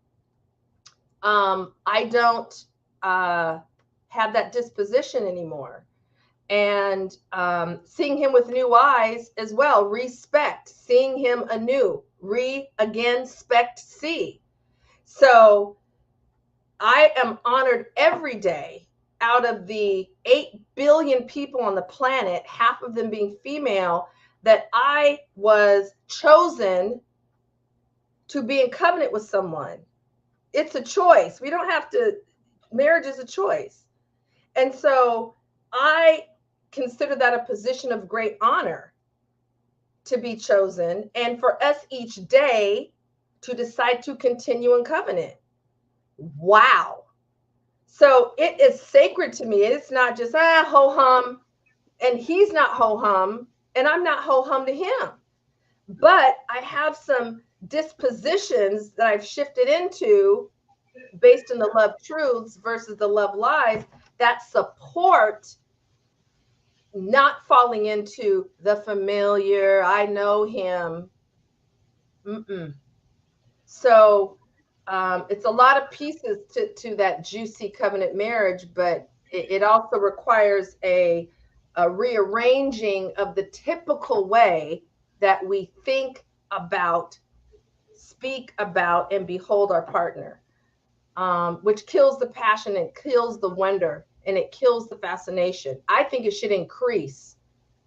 I don't have that disposition anymore. And seeing him with new eyes as well, respect, seeing him anew, again, spect, see. So I am honored every day. Out of the 8 billion people on the planet, half of them being female, that I was chosen to be in covenant with someone. It's a choice. We don't have to, marriage is a choice. And so I consider that a position of great honor to be chosen and for us each day to decide to continue in covenant. Wow. So it is sacred to me. It's not just ho-hum, and he's not ho-hum, and I'm not ho-hum to him. But I have some dispositions that I've shifted into based on the love truths versus the love lies that support not falling into the familiar, I know him. So it's a lot of pieces to that juicy covenant marriage, but it also requires a rearranging of the typical way that we think about, speak about, and behold our partner, which kills the passion and kills the wonder and it kills the fascination. I think it should increase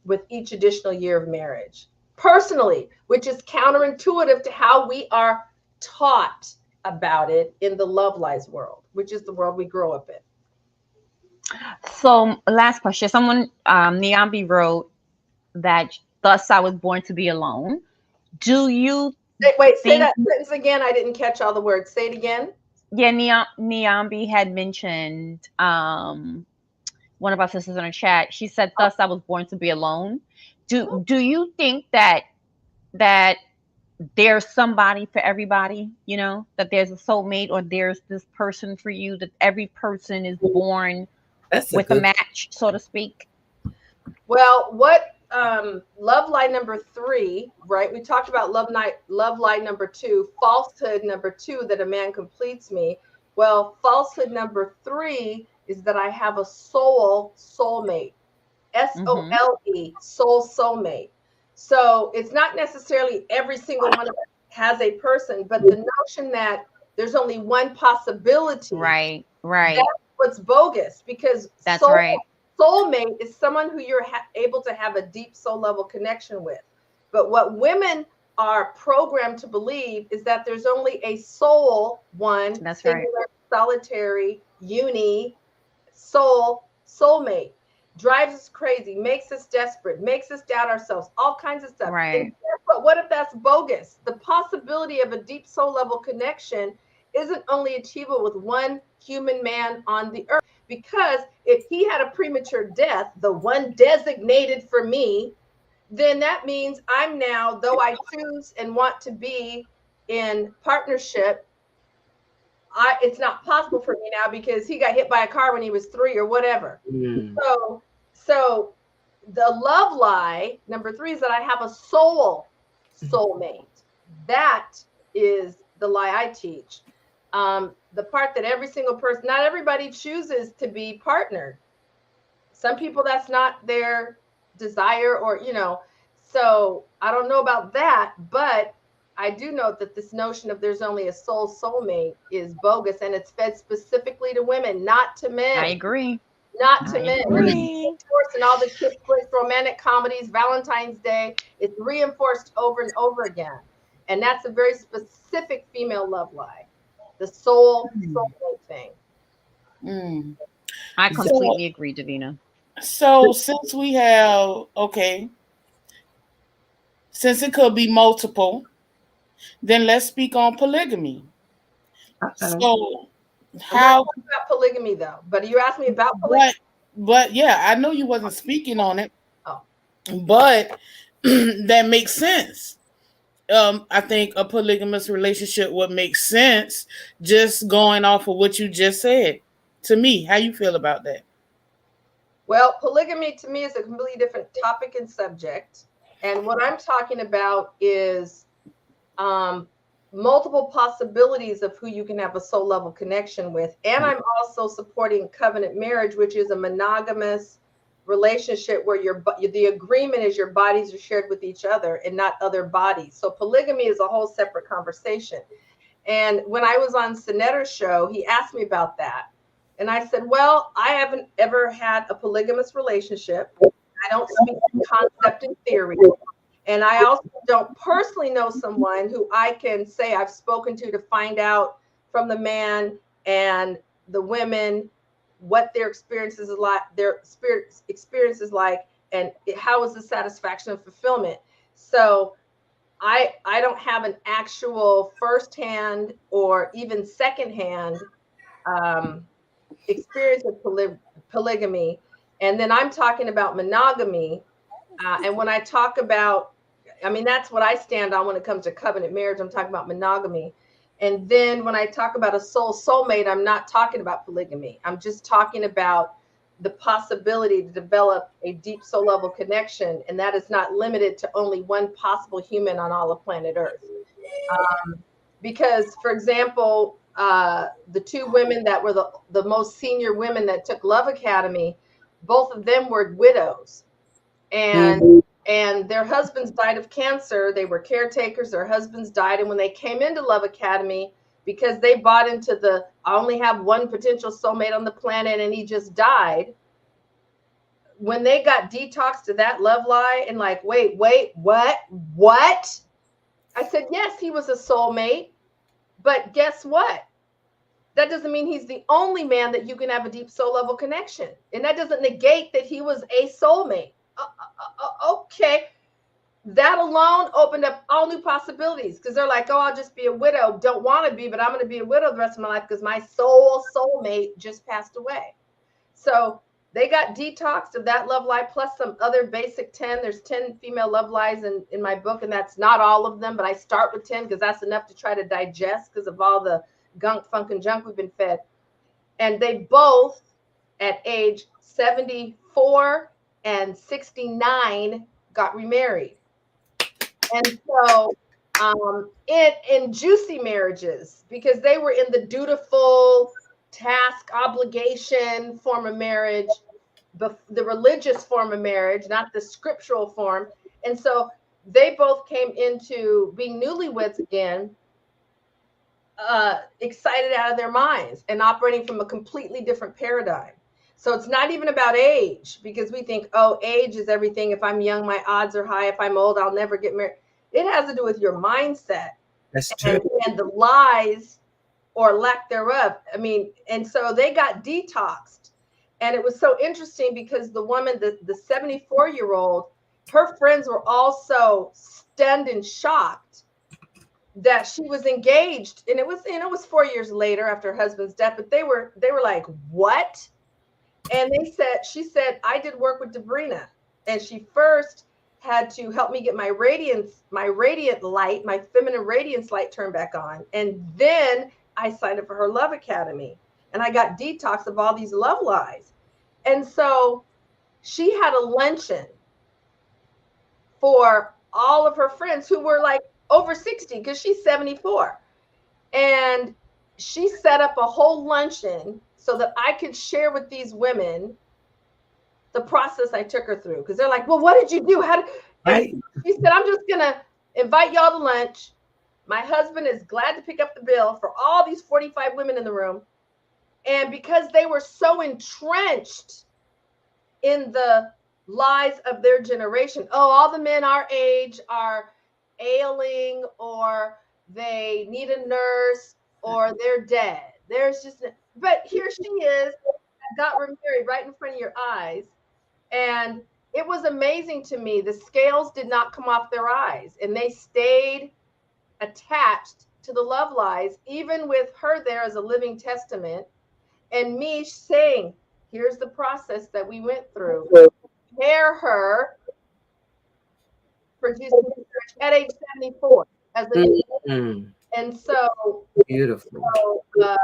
with each additional year of marriage, personally, which is counterintuitive to how we are taught about it in the love lies world, which is the world we grow up in. So last question. Someone, Niambi wrote that thus I was born to be alone. Do you say that sentence again? I didn't catch all the words. Say it again. Yeah, Niambi had mentioned one of our sisters in the chat. She said, thus I was born to be alone. Do you think that there's somebody for everybody, that there's a soulmate or there's this person for you, that every person is born with a match, so to speak? Well, what love lie number 3, right? We talked about love lie number 2, falsehood number 2, that a man completes me. Well, falsehood number 3 is that I have a soulmate. SOLE, soulmate. So it's not necessarily every single one of us has a person, but the notion that there's only one possibility, Right. that's what's bogus, because That's right. soulmate is someone who you're able to have a deep soul level connection with. But what women are programmed to believe is that there's only a soul, one That's singular, right. solitary, soulmate. Drives us crazy, makes us desperate, makes us doubt ourselves, all kinds of stuff. Right. But what if that's bogus? The possibility of a deep soul level connection isn't only achievable with one human man on the earth. Because if he had a premature death, the one designated for me, then that means I'm now, though I choose and want to be in partnership, it's not possible for me now because he got hit by a car when he was 3 or whatever. So the love lie number 3 is that I have a soulmate. That is the lie I teach. The part that every single person, not everybody chooses to be partnered. Some people, that's not their desire, or so I don't know about that, but I do know that this notion of there's only a soulmate is bogus, and it's fed specifically to women, not to men. I agree. Not to men. And it's Agree. reinforced in all the kiss flicks, romantic comedies, Valentine's Day. It's reinforced over and over again. And that's a very specific female love lie. The soulmate thing. I completely agree, Debrina. So since we have, since it could be multiple, then let's speak on polygamy. So how about polygamy though? But you asked me about polygamy. But yeah, I know you wasn't speaking on it. Oh. But that makes sense. I think a polygamous relationship would make sense just going off of what you just said. To me, how you feel about that? Well, polygamy to me is a completely different topic and subject. And what I'm talking about is multiple possibilities of who you can have a soul level connection with. And I'm also supporting covenant marriage, which is a monogamous relationship where the agreement is your bodies are shared with each other and not other bodies. So polygamy is a whole separate conversation. And when I was on Sinetter's show, he asked me about that. And I said, well, I haven't ever had a polygamous relationship. I don't speak in concept and theory. And I also don't personally know someone who I can say I've spoken to find out from the man and the women what their experiences is like, their spirit experiences like, and how is the satisfaction and fulfillment. So I don't have an actual firsthand or even secondhand experience with polygamy. And then I'm talking about monogamy. And when I talk about, that's what I stand on when it comes to covenant marriage. I'm talking about monogamy. And then when I talk about a soulmate, I'm not talking about polygamy. I'm just talking about the possibility to develop a deep soul level connection. And that is not limited to only one possible human on all of planet Earth. Because, for example, the 2 women that were the most senior women that took Love Academy, both of them were widows. And their husbands died of cancer. They were caretakers. Their husbands died. And when they came into Love Academy, because they bought into I only have one potential soulmate on the planet and he just died. When they got detoxed to that love lie and like, wait, what? I said, yes, he was a soulmate. But guess what? That doesn't mean he's the only man that you can have a deep soul level connection. And that doesn't negate that he was a soulmate. Okay. That alone opened up all new possibilities because they're like, oh, I'll just be a widow. Don't want to be, but I'm going to be a widow the rest of my life because my soulmate just passed away. So they got detoxed of that love lie plus some other basic 10. There's 10 female love lies in my book, and that's not all of them, but I start with 10 because that's enough to try to digest because of all the gunk, funk, and junk we've been fed. And they both, at age 74 and 69, got remarried. And so in juicy marriages, because they were in the dutiful task obligation form of marriage, the religious form of marriage, not the scriptural form. And so they both came into being newlyweds again, excited out of their minds and operating from a completely different paradigm. So it's not even about age, because we think, oh, age is everything. If I'm young, my odds are high. If I'm old, I'll never get married. It has to do with your mindset. That's true. And the lies or lack thereof. I mean, and so they got detoxed. And it was so interesting because the woman, the 74-year-old, her friends were also stunned and shocked that she was engaged. And it was 4 years later after her husband's death, but they were like, what? And she said, I did work with Debrina, and she first had to help me get my radiant light, my feminine radiance light turned back on. And then I signed up for her Love Academy, and I got detox of all these love lies. And so she had a luncheon for all of her friends who were like over 60, because she's 74. And she set up a whole luncheon so that I could share with these women the process I took her through. Because they're like, well, what did you do? Right. She said, I'm just going to invite y'all to lunch. My husband is glad to pick up the bill for all these 45 women in the room. And because they were so entrenched in the lies of their generation, oh, all the men our age are ailing, or they need a nurse, or they're dead. But here she is, got remarried right in front of your eyes. And it was amazing to me. The scales did not come off their eyes, and they stayed attached to the love lies, even with her there as a living testament, and me saying, here's the process that we went through. Prepare her for Jesus at age 74 as a and so beautiful. So,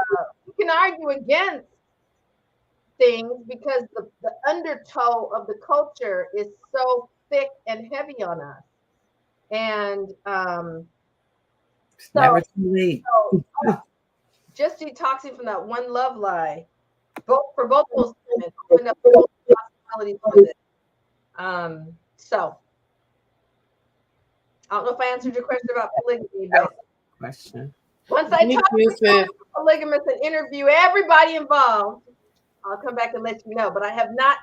we can argue against things because the undertow of the culture is so thick and heavy on us. And it's never too late. Just detoxing from that one love lie, for both those women, opened up those possibilities with it. So I don't know if I answered your question about polygamy, but once I talk about polygamous and interview everybody involved, I'll come back and let you know. But I have not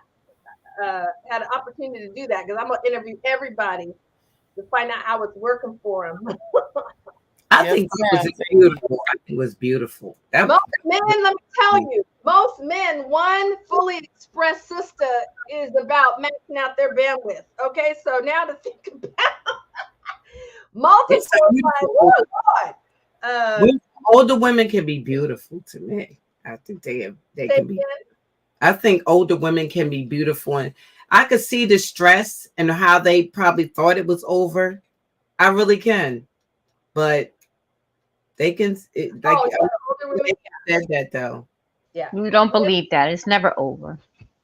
had an opportunity to do that, because I'm going to interview everybody to find out how it's working for them. I think it was beautiful. Most men, let me tell you, most men, one fully expressed sister is about maxing out their bandwidth. Okay, so now to think about multiple, older women can be beautiful to me. I think they can be. I think older women can be beautiful, and I could see the stress and how they probably thought it was over. I really can, but they can. Said that though. Yeah, you don't believe that it's never over.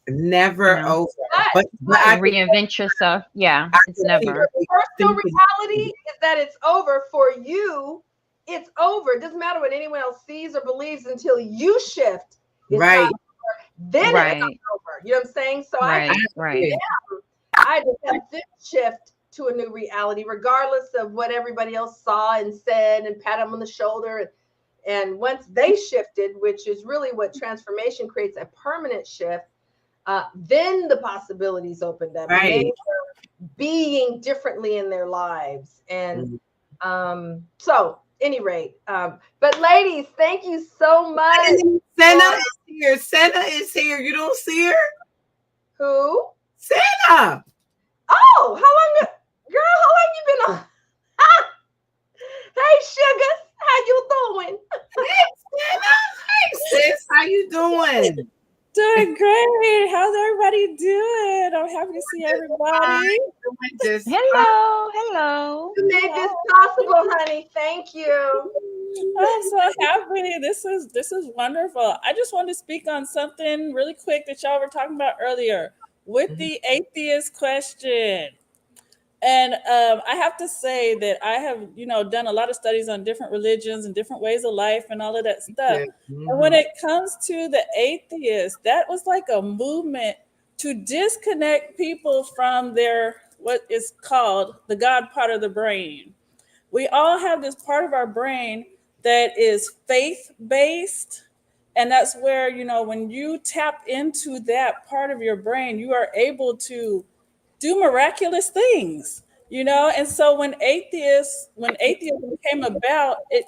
Never over. But I reinvent yourself. Yeah, it's never. Personal reality is that it's over for you. It's over. It doesn't matter what anyone else sees or believes until you shift. It's right. Then it's over. You know what I'm saying? So I just have this shift to a new reality, regardless of what everybody else saw and said, and pat them on the shoulder. And once they shifted, which is really what transformation creates, a permanent shift, then the possibilities opened up. Right. And they were being differently in their lives. And so, any rate, but ladies, thank you so much. Senna is here. Senna is here. You don't see her? Who? Senna. Oh, girl, how long you been on? Hey, Sugar, how you doing? Hey, Senna. Hey, sis, how you doing? Doing great. How's everybody doing? I'm happy to see everybody. Hello. You made this possible, honey. Thank you. I'm so happy. This is wonderful. I just wanted to speak on something really quick that y'all were talking about earlier with the atheist question. And I have to say that I have, done a lot of studies on different religions and different ways of life and all of that stuff. Yeah. And when it comes to the atheists, that was like a movement to disconnect people from their what is called the God part of the brain. We all have this part of our brain that is faith based. And that's where, when you tap into that part of your brain, you are able to do miraculous things, And so when atheism came about, it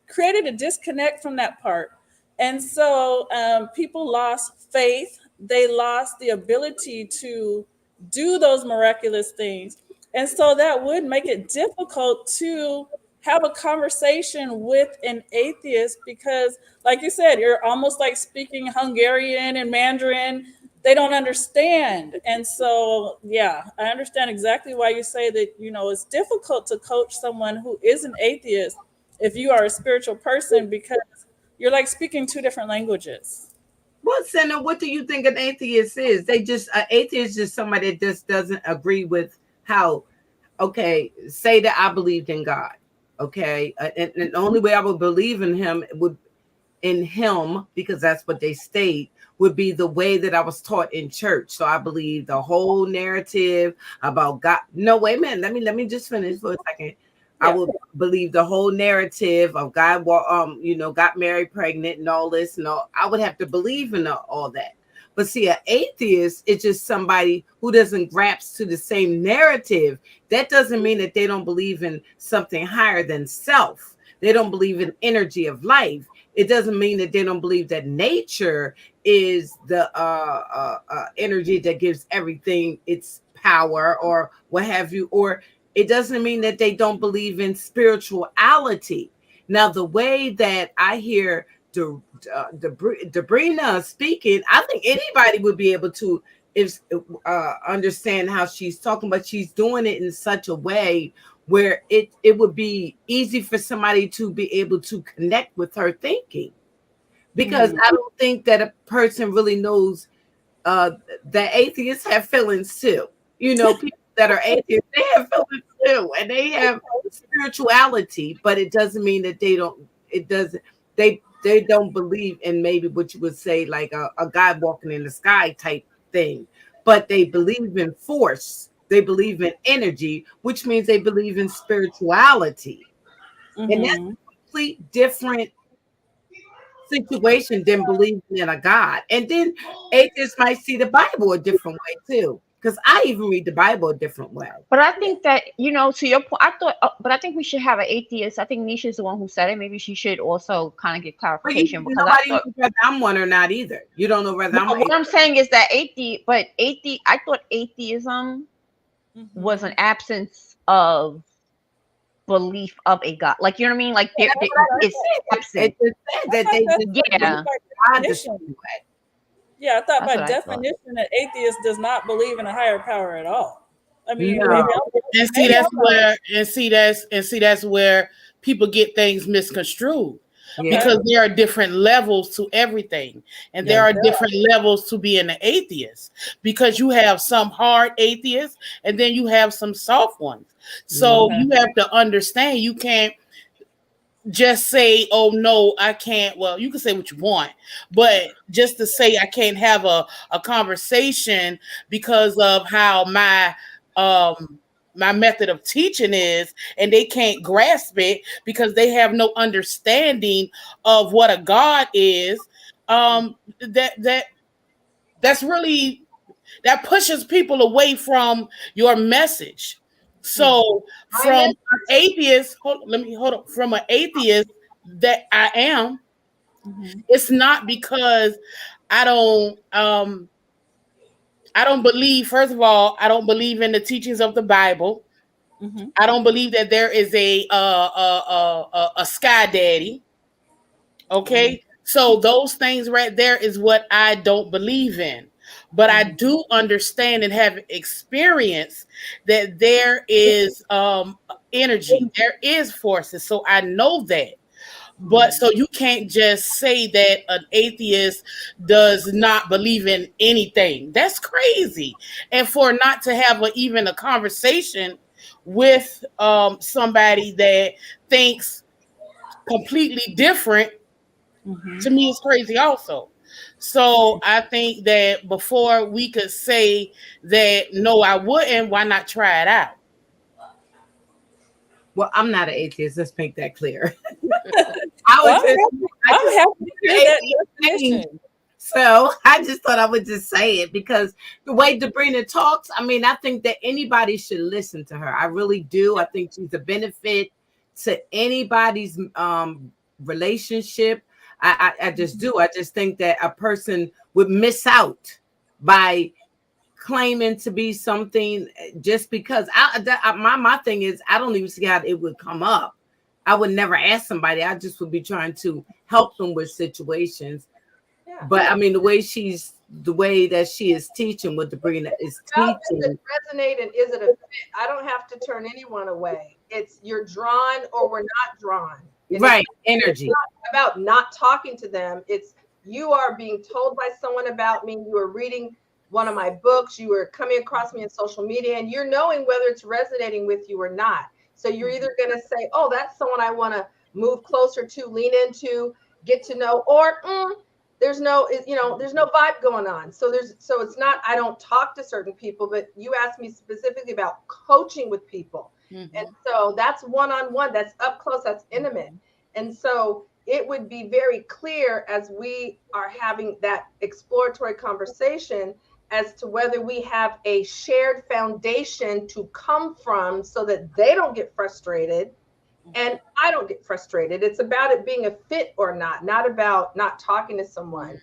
created a disconnect from that part. And so people lost faith. They lost the ability to do those miraculous things. And so that would make it difficult to have a conversation with an atheist because, like you said, you're almost like speaking Hungarian and Mandarin. They don't understand. And so, yeah, I understand exactly why you say that, it's difficult to coach someone who is an atheist if you are a spiritual person because you're like speaking two different languages. Well, Senna, what do you think an atheist is? An atheist is just somebody that just doesn't agree with how, okay, say that I believed in God. Okay. And the only way I would believe in him because that's what they state, would be the way that I was taught in church. So I believe the whole narrative about God. No, wait a minute. Let me just finish for a second. Yeah. I would believe the whole narrative of God, got married, pregnant, and all this. No, I would have to believe in all that. But see, an atheist is just somebody who doesn't grasp to the same narrative. That doesn't mean that they don't believe in something higher than self. They don't believe in energy of life. It doesn't mean that they don't believe that nature is the energy that gives everything its power or what have you. Or it doesn't mean that they don't believe in spirituality. Now, the way that I hear Debrena speaking, I think anybody would be able to understand how she's talking, but she's doing it in such a way where it would be easy for somebody to be able to connect with her thinking. Because I don't think that a person really knows that atheists have feelings too. People that are atheists, they have feelings too, and they have spirituality, but it doesn't mean that they don't believe in maybe what you would say like a God walking in the sky type thing, but they believe in force. They believe in energy, which means they believe in spirituality. And that's a complete different situation than believing in a God. And then atheists might see the Bible a different way too. Because I even read the Bible a different way. But I think that, to your point, but I think we should have an atheist. I think Nisha's the one who said it. Maybe she should also kind of get clarification. Because nobody knows whether I'm one or not either. You don't know whether I'm one. What I'm saying is that I thought atheism was an absence of belief of a God. Like, you know what I mean? Like, it's absent. Yeah, I thought by definition that atheist does not believe in a higher power at all. I mean, that's where people get things misconstrued. Because there are different levels to everything, and there are different levels to being an atheist. Because you have some hard atheists, and then you have some soft ones. So you have to understand. You can't just say, oh no, I can't. Well, you can say what you want, but just to say I can't have a conversation because of how my method of teaching is, and they can't grasp it because they have no understanding of what a God is. That's really, that pushes people away from your message. So from an atheist, from an atheist that I am, it's not because I don't believe, first of all, I don't believe in the teachings of the Bible. I don't believe that there is a sky daddy. Okay. So those things right there is what I don't believe in. But I do understand and have experience that there is energy, there is forces. So I know that. But so you can't just say that an atheist does not believe in anything. That's crazy. And for not to have even a conversation with somebody that thinks completely different, Mhm. to me is crazy also. So I think that before we could say that no, I wouldn't, why not try it out? Well, I'm not an atheist. Let's make that clear. I Well, was just, I I'm just happy to hear that atheist thing. definition. So I just thought I would just say it because the way Debrina talks, I mean, I think that anybody should listen to her. I really do. I think she's a benefit to anybody's relationship. I just do. I just think that a person would miss out by claiming to be something just because my thing is I don't even see how it would come up. I would never ask somebody. I just would be trying to help them with situations. Yeah. But I mean, the way that she is teaching, what Debrina is How does teaching, it resonate and is it a fit? I don't have to turn anyone away. It's you're drawn or we're not drawn. And right? it's Energy, not about not talking to them. It's you are being told by someone about me. You are reading one of my books. You are coming across me in social media and you're knowing whether it's resonating with you or not. So you're either going to say, oh, that's someone I want to move closer to, lean into, get to know, or there's no, there's no vibe going on. So it's not, I don't talk to certain people, but you asked me specifically about coaching with people. Mhm. And so that's one-on-one, that's up close, that's intimate. And so it would be very clear as we are having that exploratory conversation as to whether we have a shared foundation to come from so that they don't get frustrated and I don't get frustrated. It's about it being a fit or not about not talking to someone.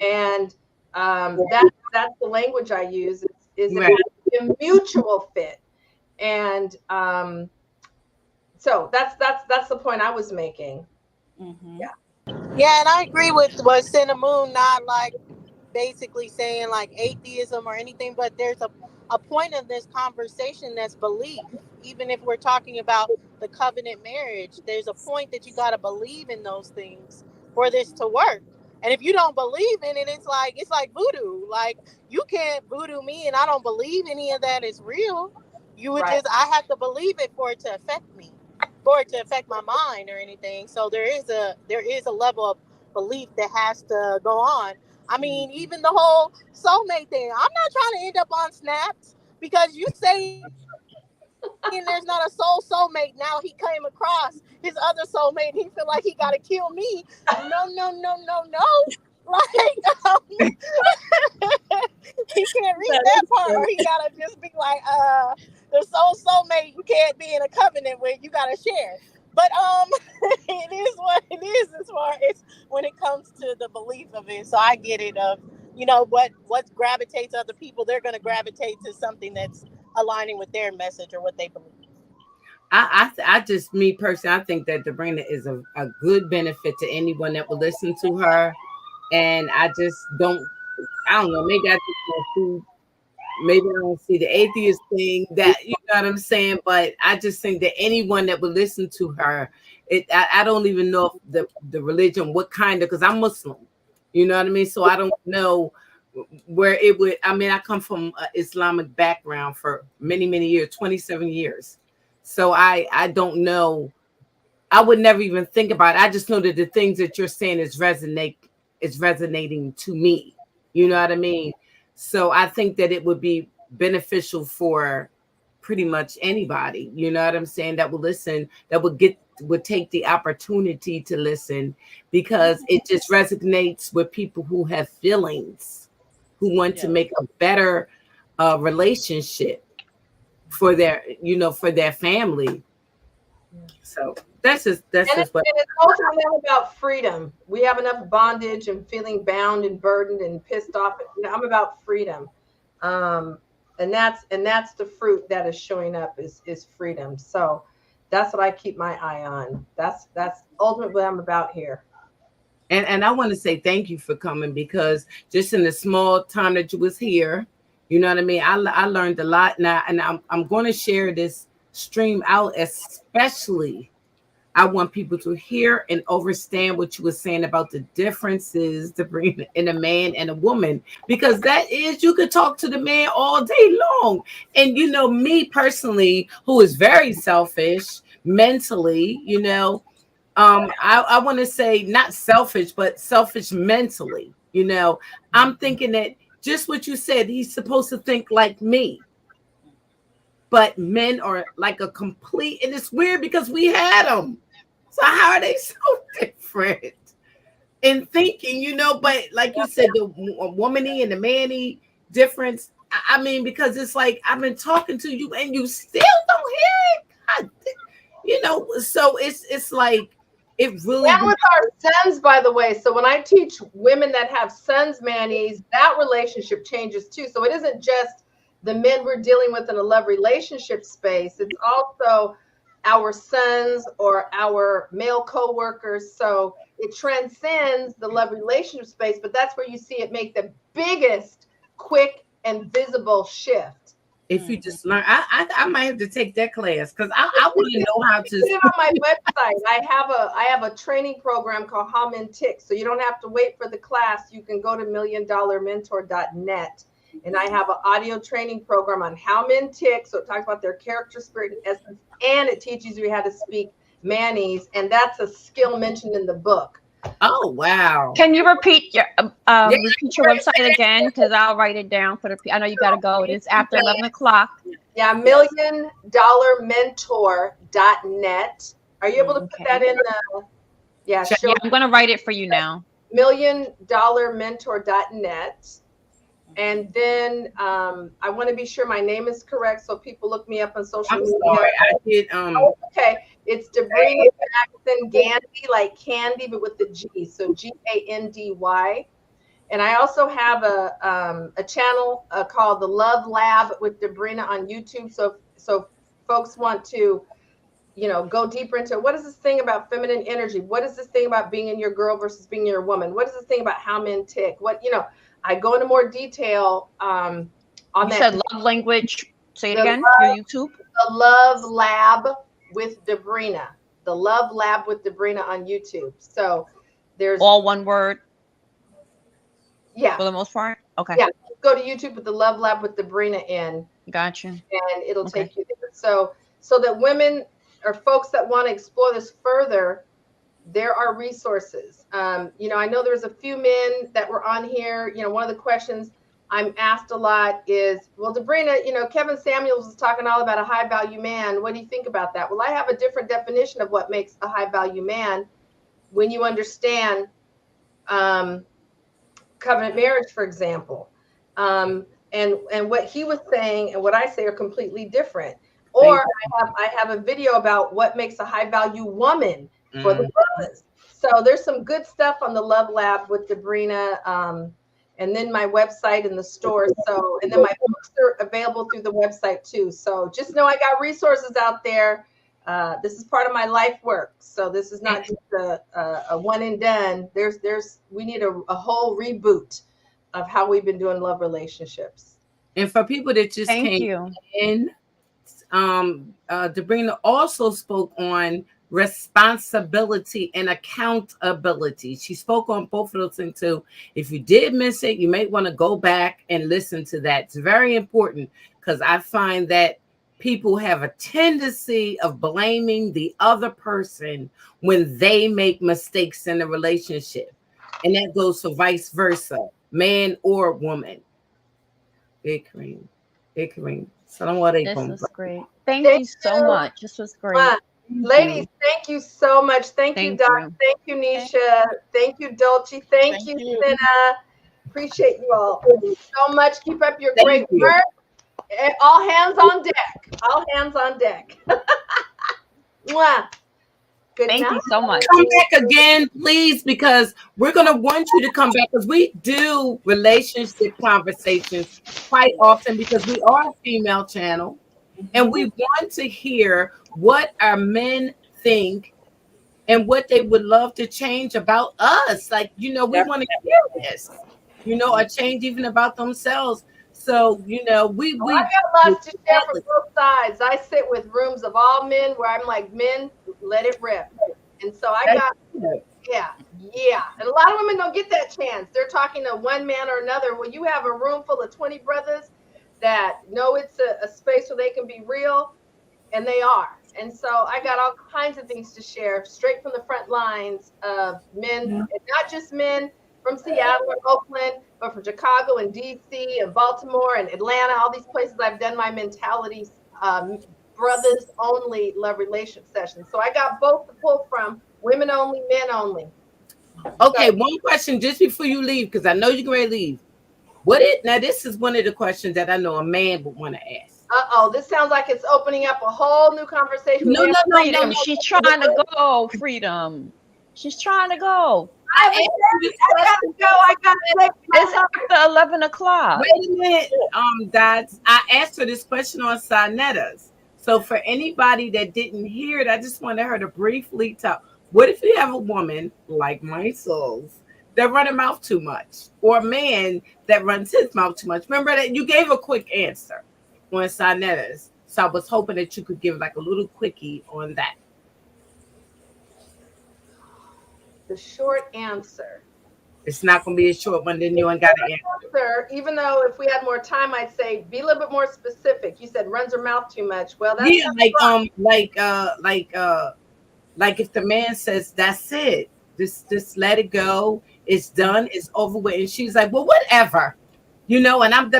And that's the language I use is right? a mutual fit. And so that's the point I was making. Mhm. Yeah. Yeah, and I agree with what Cinnamon, not like basically saying like atheism or anything, but there's a point of this conversation that's belief. Even if we're talking about the covenant marriage, there's a point that you got to believe in those things for this to work. And if you don't believe in it, it's like voodoo. Like you can't voodoo me and I don't believe any of that is real. You would Right. just I have to believe it for it to affect me, for it to affect my mind or anything. So there is a level of belief that has to go on. I mean, even the whole soulmate thing. I'm not trying to end up on snaps because you saying there's not a soulmate. Now he came across his other soulmate and he feel like he got to kill me. No. Like, he can't read That that is part, or funny. he gotta just be like, the soulmate you can't be in a covenant with. You gotta share. But it is what it is as far as when it comes to the belief of it. So I get it. Of what gravitates other people, they're gonna gravitate to something that's aligning with their message or what they believe. I just, me personally, I think that Debrina is a good benefit to anyone that will listen to her. And I just don't, I don't know, maybe I just don't see, maybe I don't see the atheist thing that, you know what I'm saying? But I just think that anyone that would listen to her, I don't even know if the religion, what kind of, because I'm Muslim, you know what I mean? So I don't know where it would, I mean, I come from an Islamic background for many, many years, 27 years. So I don't know. I would never even think about it. I just know that the things that you're saying is resonating to me. You know what I mean? So I think that it would be beneficial for pretty much anybody, you know what I'm saying, that would listen, that would take the opportunity to listen, because it just resonates with people who have feelings, who want to Yeah. make a better relationship for their, for their family. So that's And just what. it's ultimately about freedom. We have enough bondage and feeling bound and burdened and pissed off. I'm about freedom. And that's the fruit that is showing up is freedom. So that's what I keep my eye on. That's ultimately what I'm about here. And I want to say thank you for coming, because just in the small time that you was here, you know what I mean, I learned a lot now, and I'm going to share this stream out, especially I want people to hear and understand what you were saying about the differences in a man and a woman, because that is, you could talk to the man all day long. And me personally, who is very selfish mentally, I want to say not selfish, but selfish mentally. I'm thinking that just what you said, he's supposed to think like me. But men are like a complete, and it's weird because we had them. So how are they so different in thinking, But like you said, the womany and the manny difference. I mean, because it's like I've been talking to you and you still don't hear it. So it's like it really. And with our sons, by the way. So when I teach women that have sons, Manny's, that relationship changes too. So it isn't just the men we're dealing with in a love relationship space. It's also our sons or our male co-workers. So it transcends the love relationship space, but that's where you see it make the biggest, quick, and visible shift. If you just learn, I might have to take that class because I want to know how to. Put it on my website. I have a training program called How Men Tick. So you don't have to wait for the class. You can go to milliondollarmentor.net. And I have an audio training program on how men tick. So it talks about their character, spirit, and essence, and it teaches you how to speak Manny's. And that's a skill mentioned in the book. Oh, wow. Can you repeat your website again? Because I'll write it down for the. I know you got to go. It is after 11 o'clock. Yeah, milliondollarmentor.net. Are you able to put that in the? Yeah, sure. Yeah, I'm going to write it for you now. milliondollarmentor.net. And then I want to be sure my name is correct, so people look me up on social media. Sorry, I did. Okay, it's Debrena Jackson Gandy, like candy, but with the G, so Gandy. And I also have a channel called the Love Lab with Debrina on YouTube. So folks want to, go deeper into what is this thing about feminine energy? What is this thing about being in your girl versus being your woman? What is this thing about how men tick? I go into more detail on you that. Said love language. Say it again. Your YouTube. The Love Lab with Debrina. The Love Lab with Debrina on YouTube. So there's all one word. Yeah. For the most part. Okay. Yeah. Go to YouTube with the Love Lab with Debrina in. Gotcha. And it'll take you there. So that women or folks that want to explore this further, there are resources. I know there's a few men that were on here. One of the questions I'm asked a lot is, well, Debrina, Kevin Samuels was talking all about a high value man. What do you think about that? Well, I have a different definition of what makes a high value man when you understand covenant marriage, for example. And what he was saying and what I say are completely different. Or I have a video about what makes a high value woman for the brothers. So there's some good stuff on the Love Lab with Debrina, and then my website and the store. And then my books are available through the website too. So just know I got resources out there. This is part of my life work. So this is not just a one and done. We need a whole reboot of how we've been doing love relationships. And for people that just came in, Debrina also spoke on responsibility and accountability. She spoke on both of those things too. If you did miss it, you may want to go back and listen to that. It's very important because I find that people have a tendency of blaming the other person when they make mistakes in a relationship. And that goes for vice versa, man or woman. Big cream. This was great. Thank you so much. This was great. Ladies, thank you so much. Thank you, Doc. Thank you, Nisha. Thank you, Dolce. Thank you, Sina. Appreciate you all so much. Keep up your great work. All hands on deck. All hands on deck. Mwah. Thank you so much. Come back again, please, because we're going to want you to come back because we do relationship conversations quite often because we are a female channel and we want to hear what our men think and what they would love to change about us. Like, we want to hear this, a change even about themselves. So we Well, I got lots to share from both sides. I sit with rooms of all men where I'm like, men, let it rip. And so I got, yeah. And a lot of women don't get that chance. They're talking to one man or another. Well, you have a room full of 20 brothers that know it's a space where they can be real, and they are. And so I got all kinds of things to share straight from the front lines of men, and not just men from Seattle or Oakland, but from Chicago and DC and Baltimore and Atlanta, all these places I've done my mentality brothers only love relationship sessions. So I got both to pull from, women only, men only. Okay, So, one question just before you leave, because I know you're going to leave. Now this is one of the questions that I know a man would want to ask. this sounds like it's opening up a whole new conversation. No. Freedom. She's trying to go. Freedom. She's trying to go. I gotta go. I gotta It's after 11 o'clock. Wait a minute, Dots. I asked her this question on Sonetas. So for anybody that didn't hear it, I just wanted her to briefly talk. What if you have a woman like myself that run her mouth too much, or a man that runs his mouth too much? Remember that you gave a quick answer on Sonetas, so I was hoping that you could give like a little quickie on that. The short answer. It's not going to be a short one, then you ain't got to answer. Even though if we had more time, I'd say be a little bit more specific. You said runs her mouth too much. Well, that's like if the man says that's it, just let it go. It's done. It's over with. And she's like, well, whatever, and I'm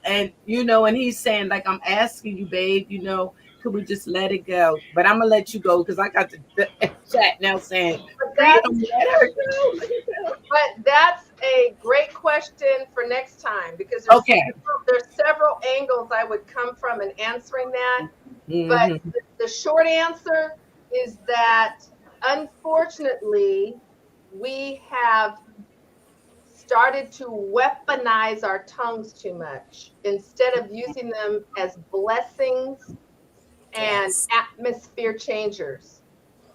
and and he's saying like, I'm asking you, babe, could we just let it go? But I'm gonna let you go because I got the chat now saying, but that's a great question for next time, because there's several angles I would come from in answering that. But the short answer is that unfortunately we have started to weaponize our tongues too much instead of using them as blessings and atmosphere changers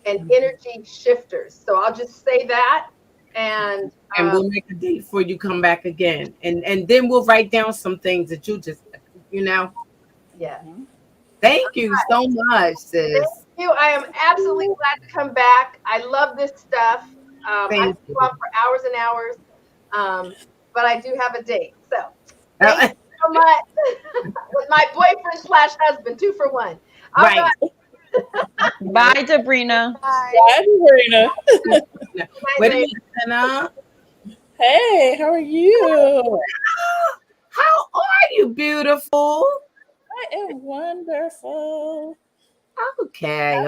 and energy shifters. So I'll just say that, and we'll make a date for you come back again, and then we'll write down some things that you just yeah. Thank you so much, sis. Thank you. I am absolutely glad to come back. I love this stuff. I could go on for hours and hours, but I do have a date. So thank you so much. With my boyfriend / husband, 2 for 1. All right. Bye, Debrina. Bye, Debrina. Wait a minute, Hey, how are you? How are you, beautiful? I am wonderful. Okay. I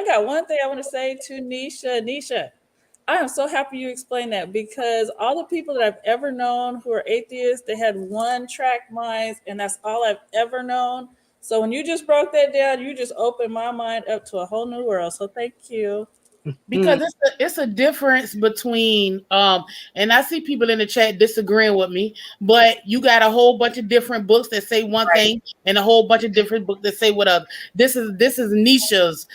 got one thing I want to say to Nisha. Nisha, I am so happy you explained that, because all the people that I've ever known who are atheists, they had one-track minds, and that's all I've ever known. So when you just broke that down, you just opened my mind up to a whole new world. So thank you. Because it's a difference between and I see people in the chat disagreeing with me, but you got a whole bunch of different books that say one thing and a whole bunch of different books that say what other. This is Nisha's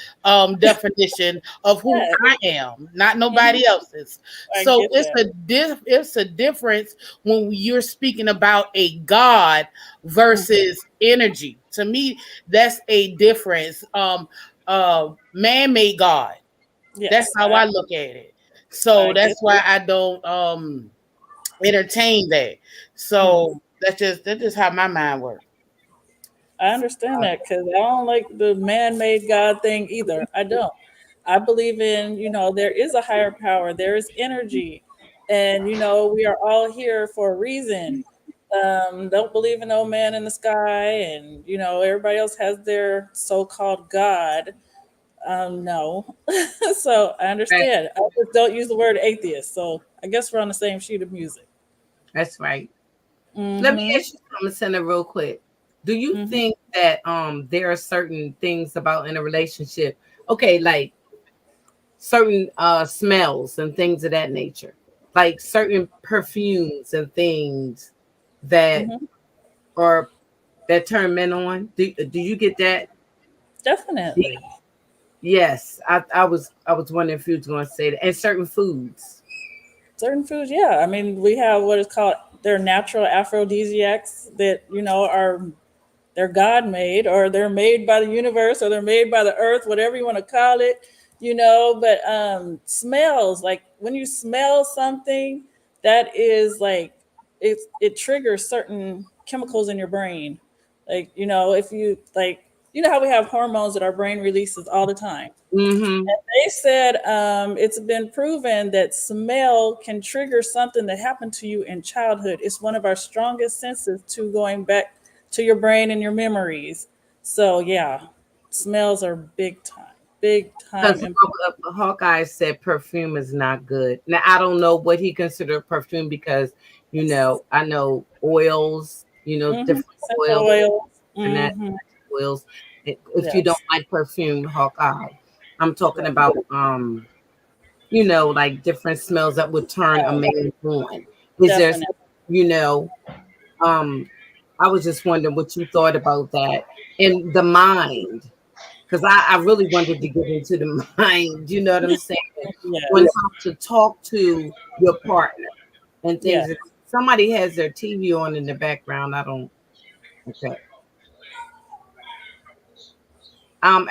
definition of who I am, not nobody else's. So it's a difference when you're speaking about a God versus energy. To me, that's a difference. Man-made God. Yes, that's how I look at it. So that's why I don't entertain that. So that's just how my mind works. I understand that, because I don't like the man-made God thing either. I don't. I believe in, there is a higher power, there is energy, and we are all here for a reason. Don't believe in no man in the sky, and everybody else has their so-called God. No. So I understand. I just don't use the word atheist. So I guess we're on the same sheet of music. That's right. Let me ask you something, Senator, real quick. Do you think that there are certain things about in a relationship, like certain smells and things of that nature, like certain perfumes and things that are that turn men on? Do you get that? Definitely. Yes, I was wondering if you was going to say that. And certain foods. certain foods, yeah. I mean, we have what is called they're natural aphrodisiacs that are they're God made, or they're made by the universe, or they're made by the earth, whatever you want to call it, But smells, like when you smell something, that is like it triggers certain chemicals in your brain. Like, if you like, how we have hormones that our brain releases all the time. Mm-hmm. They said it's been proven that smell can trigger something that happened to you in childhood. It's one of our strongest senses to going back to your brain and your memories. So yeah, smells are big time. Because Hawkeye said perfume is not good. Now I don't know what he considered perfume because I know oils, different Essential oils oils. and that Hmm. oils. If you don't Yes. like perfume, Hawkeye, I'm talking Right. about like different smells that would turn a Oh, man on. Is there, definitely. you know, um, I was just wondering what you thought about that and the mind, because I really wanted to get into the mind. You know what I'm saying? On Yes. how to talk to your partner and things. Yes. Somebody has their TV on in the background. I don't. Okay.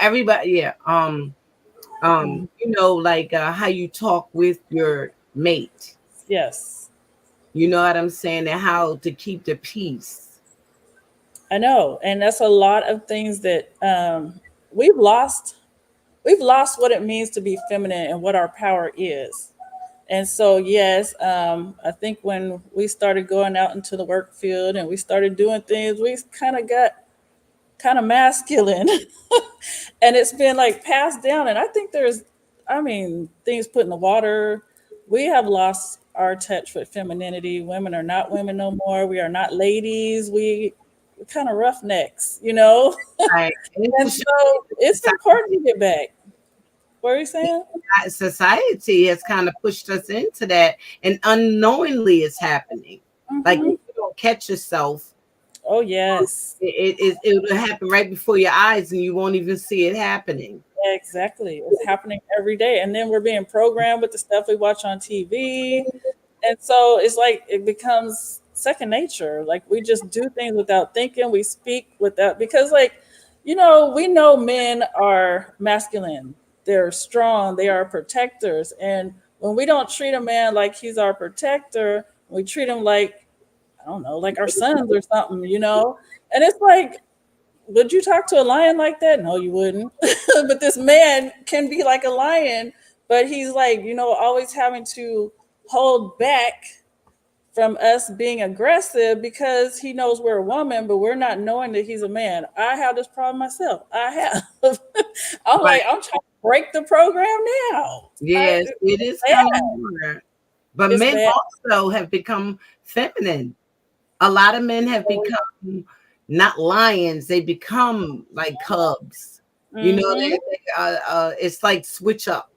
Everybody. Yeah. Mhm. Like how you talk with your mate. Yes. You know what I'm saying? And how to keep the peace. I know, and that's a lot of things that we've lost. We've lost what it means to be feminine and what our power is. And so, yes, I think when we started going out into the work field and we started doing things, we kind of got kind of masculine. And it's been like passed down. And I think I mean, things put in the water. We have lost our touch with femininity. Women are not women no more. We are not ladies. We're kind of roughnecks. Right. And so it's important to get back. What are you saying? Society has kind of pushed us into that, and unknowingly it's happening. Like if Hmm. you don't catch yourself, Oh, yes. it will happen right before your eyes, and you won't even see it happening. Exactly. It's happening every day. And then we're being programmed with the stuff we watch on TV. And so it's like it becomes second nature. Like we just do things without thinking. We speak without, because, like, we know men are masculine. They're strong. They are protectors. And when we don't treat a man like he's our protector, we treat him like, I don't know, like our sons or something. And it's like, would you talk to a lion like that? No, you wouldn't. But this man can be like a lion, but he's like, always having to hold back from us being aggressive because he knows we're a woman, but we're not knowing that he's a man. I have this problem myself. I have. I'm Right. like, I'm trying to break the program now. Yes, it is Bad. kind of hard. But It's men bad. also have become feminine. A lot of men have become not lions; they become like cubs. Hmm. It's like switch up.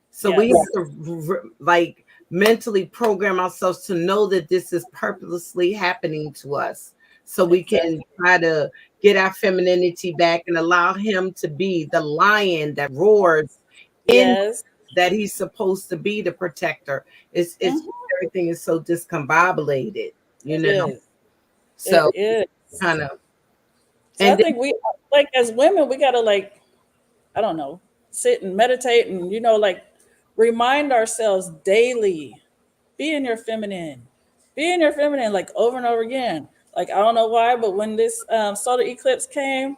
So we Yes. have to like mentally program ourselves to know that this is purposely happening to us, so we can Exactly. try to get our femininity back and allow him to be the lion that roars in Yes. that he's supposed to be the protector. It's Mhm. everything is so discombobulated, you It know. is. It So is. kind of So I and think we, like, as women, we gotta, like, I don't know, sit and meditate and like remind ourselves daily, be in your feminine. Be in your feminine, like, over and over again. Like, I don't know why, but when this solar eclipse came,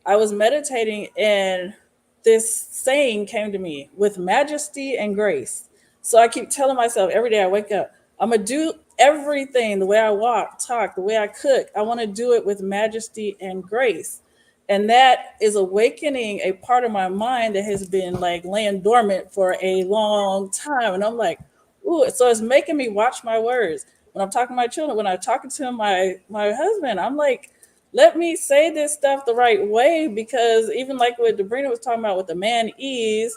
I was meditating and this saying came to me: with majesty and grace. So I keep telling myself every day I wake up, I'm going to do everything, the way I walk, talk, the way I cook. I want to do it with majesty and grace. And that is awakening a part of my mind that has been like laying dormant for a long time. And I'm like, ooh, so it's making me watch my words. When I'm talking to my children, when I'm talking to my husband, I'm like, let me say this stuff the right way, because even like what Debrina was talking about with the man ease,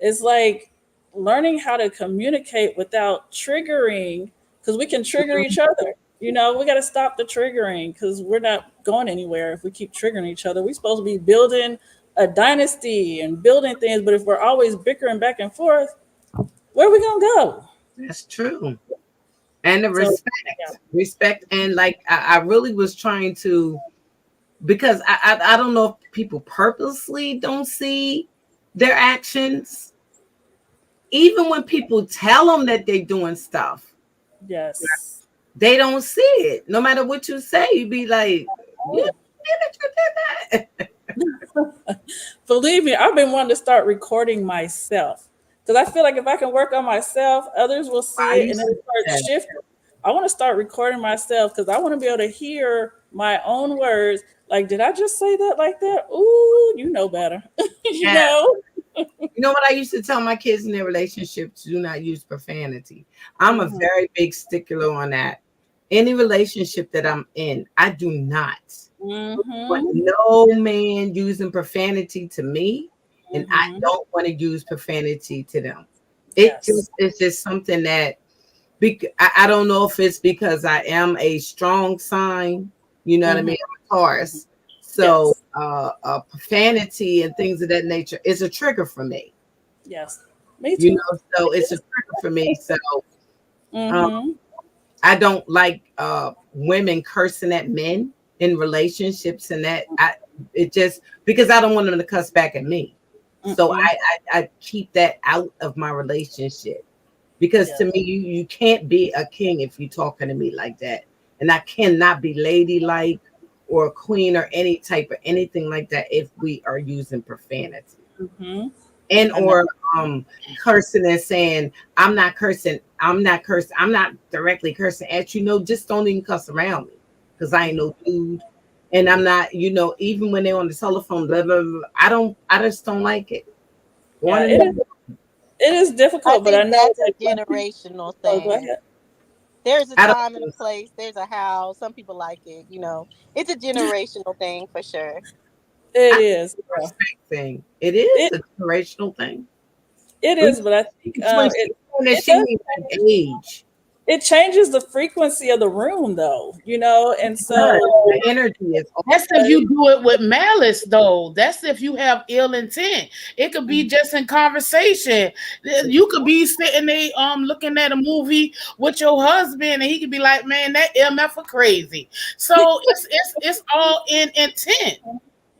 it's like learning how to communicate without triggering, because we can trigger each other. We got to stop the triggering because we're not going anywhere if we keep triggering each other. We're supposed to be building a dynasty and building things, but if we're always bickering back and forth, where are we going to go? That's true. And the So yeah. respect, and like I really was trying to, because I don't know if people purposely don't see their actions, even when people tell them that they're doing stuff, Yes. they don't see it. No matter what you say, you be like, you Oh, did that. believe me, I've been wanting to start recording myself because I feel like if I can work on myself, others will see I it and used then to it do start that. shifting. I want to start recording myself because I want to be able to hear my own words. Like, did I just say that like that? Ooh, you know better. you Yeah. know? You know what I used to tell my kids in their relationship, to do not use profanity. I'm a Mhm. very big stickler on that. Any relationship that I'm in, I do not want Mhm. no man using profanity to me, and I Mhm. don't want to use profanity to them. It Yes. just it's just something that I don't know if it's because I am a strong sign, you know what I Mhm. mean? I'm a Taurus. So Yes. profanity and things of that nature is a trigger for me. Yes. Me You too. know, so it's a trigger for me. So um, Mhm. I don't like women cursing at men in relationships, and that it just because I don't want them to cuss back at me. So Mm-mm. I keep that out of my relationship, because Yeah. to me you can't be a king if you're talking to me like that, and I cannot be ladylike or a queen or any type of anything like that if we are using profanity Mhm. and I know. or cursing and saying I'm not directly cursing at you. No, just don't even cuss around me, because I ain't no dude, and I'm not, even when they're on the telephone, blah, blah, blah, I just don't like it. Yeah. Going It is. in It is I difficult, but I think know that's a like when people. generational Oh, go thing. ahead. There's a I don't time and a place. There's a how. Some people like it. It's a generational thing for sure. It I is. Yeah. respect thing. It is It a generational thing. it When is, but I think when she it said that, it she does. means like age. It changes the frequency of the room, though. And But so the energy is That's if you do it with malice, though. That's if you have ill intent. It could be just in conversation. You could be sitting there, looking at a movie with your husband, and he could be like, "Man, that MF are crazy." So it's all in intent.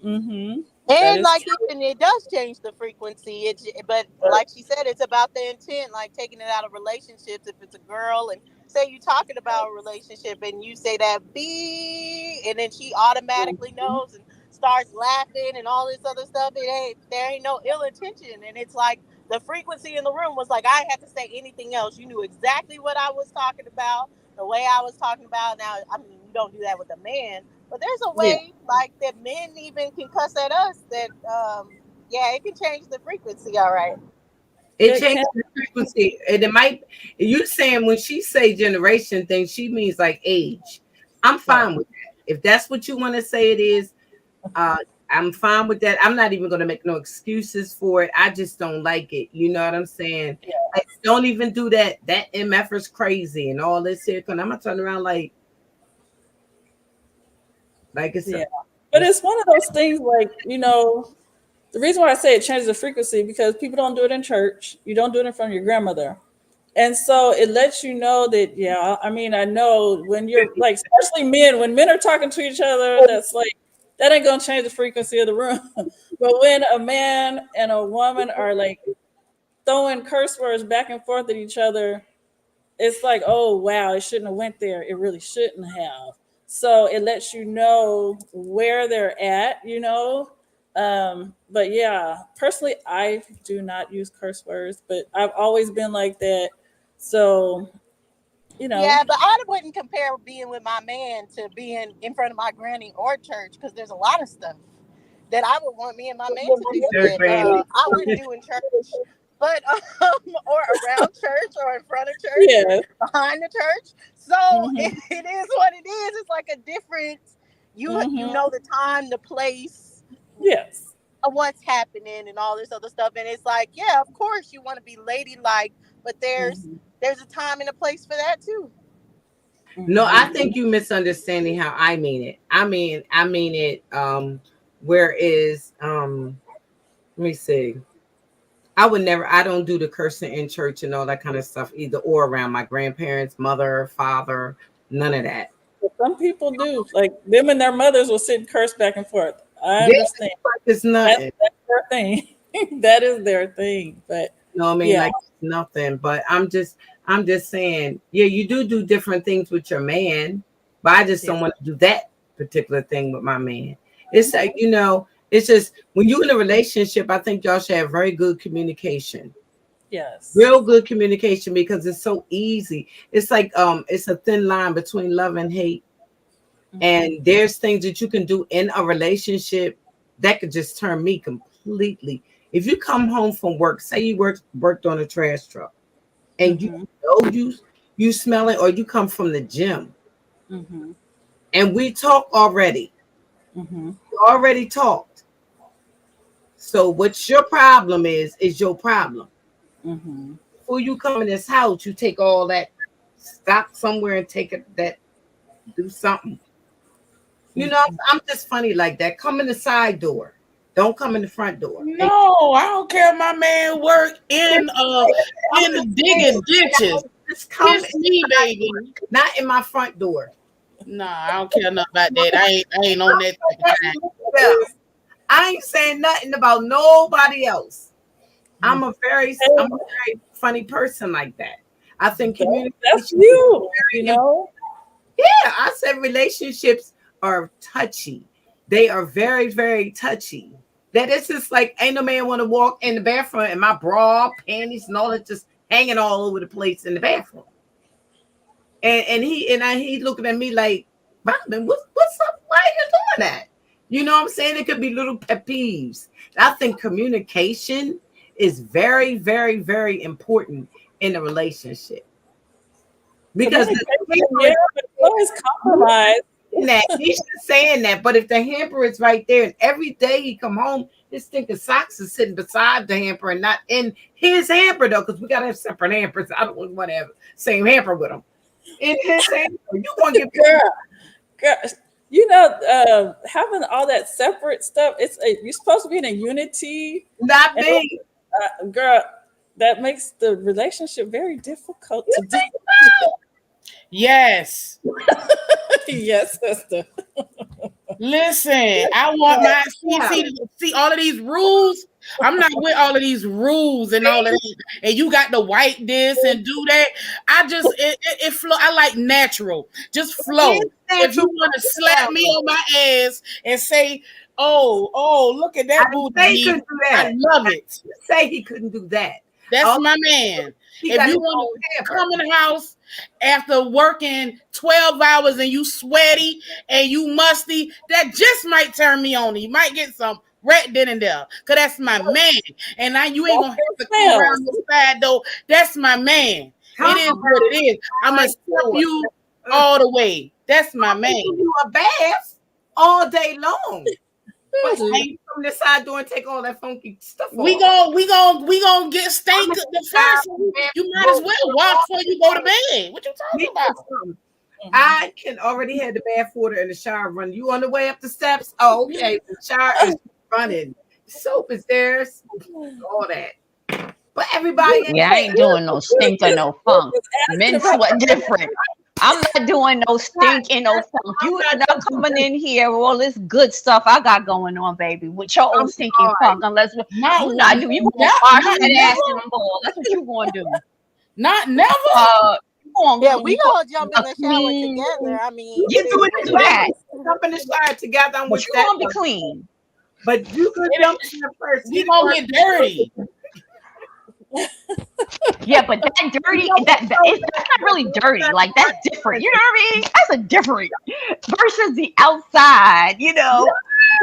mm-hmm, that And is like true. even it does change the frequency. But like she said, it's about the intent, like taking it out of relationships. If it's a girl and say you talking about a relationship and you say that B, and then she automatically knows and starts laughing and all this other stuff. There ain't no ill intention, and it's like the frequency in the room was like I had to say anything else. You knew exactly what I was talking about, the way I was talking about. Now, I mean, you don't do that with a man, but there's a Yeah, way like that men even can cuss at us that yeah, it can change the frequency, all right. it it changes can. the frequency. And it might, you saying when she say generation thing, she means like age. I'm Right. fine with that. If that's what you want to say it is, uh I'm fine with that. I'm not even gonna make no excuses for it. I just don't like it. You know what I'm saying? Like, don't even do that. That MF is crazy and all this here. Cause I'm gonna turn around like it's Yeah. a But it's one of those things like, the reason why I say it changes the frequency because people don't do it in church. You don't do it in front of your grandmother. And so it lets you know that, yeah, I mean, I know when you're like, especially men, when men are talking to each other, that's like, that ain't going to change the frequency of the room. But when a man and a woman are like throwing curse words back and forth at each other, it's like, oh wow, it shouldn't have went there. It really shouldn't have. So it lets you know where they're at. But yeah, personally, I do not use curse words, but I've always been like that. So, you know, Yeah, but I wouldn't compare being with my man to being in front of my granny or church because there's a lot of stuff that I would want me and my man to do third that granny. I wouldn't do in church, but or around church or in front of church or yeah. behind the church. So Hmm. it is what it is. It's like a different. You Hmm. know the time, the place, Yes. of what's happening and all this other stuff, and it's like, yeah, of course you want to be ladylike, but there's Hmm. there's a time and a place for that too. No, Hmm. I think you misunderstanding how I mean it. I mean it where is let me see. I would never. I don't do the cursing in church and all that kind of stuff either, or around my grandparents, mother, father, none of that. But some people do. Like them and their mothers will sit and curse back and forth. I Yeah, understand. it's nothing. That's their thing. That is their thing. But You know what I mean? yeah, Like nothing. But I'm just saying, yeah, you do different things with your man, but I just don't want to do that particular thing with my man. It's like, it's just when you're in a relationship, I think y'all should have very good communication. yes. Real good communication, because it's so easy. It's like it's a thin line between love and hate. And there's things that you can do in a relationship that could just turn me completely. If you come home from work, say you worked on a trash truck, and you smell it, or you come from the gym, and we talk already. We already talked. So what your problem is your problem. Before you come in this house, you take all that, stop somewhere and take it, do something. I'm just funny like that. Come in the side door. Don't come in the front door. No, I don't care if my man work in the digging ditches. Just come Kiss me, baby. Not in my front door. Nah, I don't care nothing about that. I ain't on that type of time. Yeah. I ain't saying nothing about nobody else. I'm a very funny person like that. I think communication. That's you. You know. Yeah, I said relationships are touchy. They are very, very touchy. That it's just like ain't no man want to walk in the bathroom and my bra, panties, and all that just hanging all over the place in the bathroom. And he looking at me like, Robin, what's up? Why are you doing that? You know what I'm saying? It could be little pet peeves. I think communication is very, very, very important in a relationship. Because it's always compromise. He's just saying that, but if the hamper is right there, and every day he come home, his stinking socks is sitting beside the hamper and not in his hamper though, because we gotta have separate hampers. I don't want to have the same hamper with him. In his hamper, you gonna get girl. Having all that separate stuff, you're supposed to be in a unity. Not me, girl. That makes the relationship very difficult to do. Yes. Yes, sister. Listen, I want my see all of these rules. I'm not with all of these rules and all of that. And you got to wipe this and do that. I just it flow. I like natural. Just flow. If you want to slap me on my ass and say, oh, look at that booty, I love it. Say he couldn't do that. That's my man. If you want to come in the house after working 12 hours and you sweaty and you musty, that just might turn me on. You might get some rat then and there, because that's my man. And now you ain't going to have to come around the side though. That's my man. It is what it is. I'm going to stop you all the way. That's my man. You a bath all day long. Hang from the side door and take all that funky stuff off. We gonna get stank the first. You might as well wash before you go to bed. What you talking about? I can already have the bath water and the shower running. You on the way up the steps? Oh, okay. The shower is running. Soap is there. All that. But everybody. Yeah, I ain't doing no stink or no funk. Men sweat different. I'm not doing no stink and no funk. You are not coming in here with all this good stuff I got going on, baby, with your old stinking funk. Unless you not do, you gonna wash that ass in the bowl. That's what you gonna do. Not never. We gonna jump in the shower together. I mean, you do that. Jump in the shower together. But you gonna be clean. But you could jump in the first. You gonna get dirty. Yeah, but that dirty, that's not really dirty. Like that's different. You know what I mean? That's a different versus the outside. You know.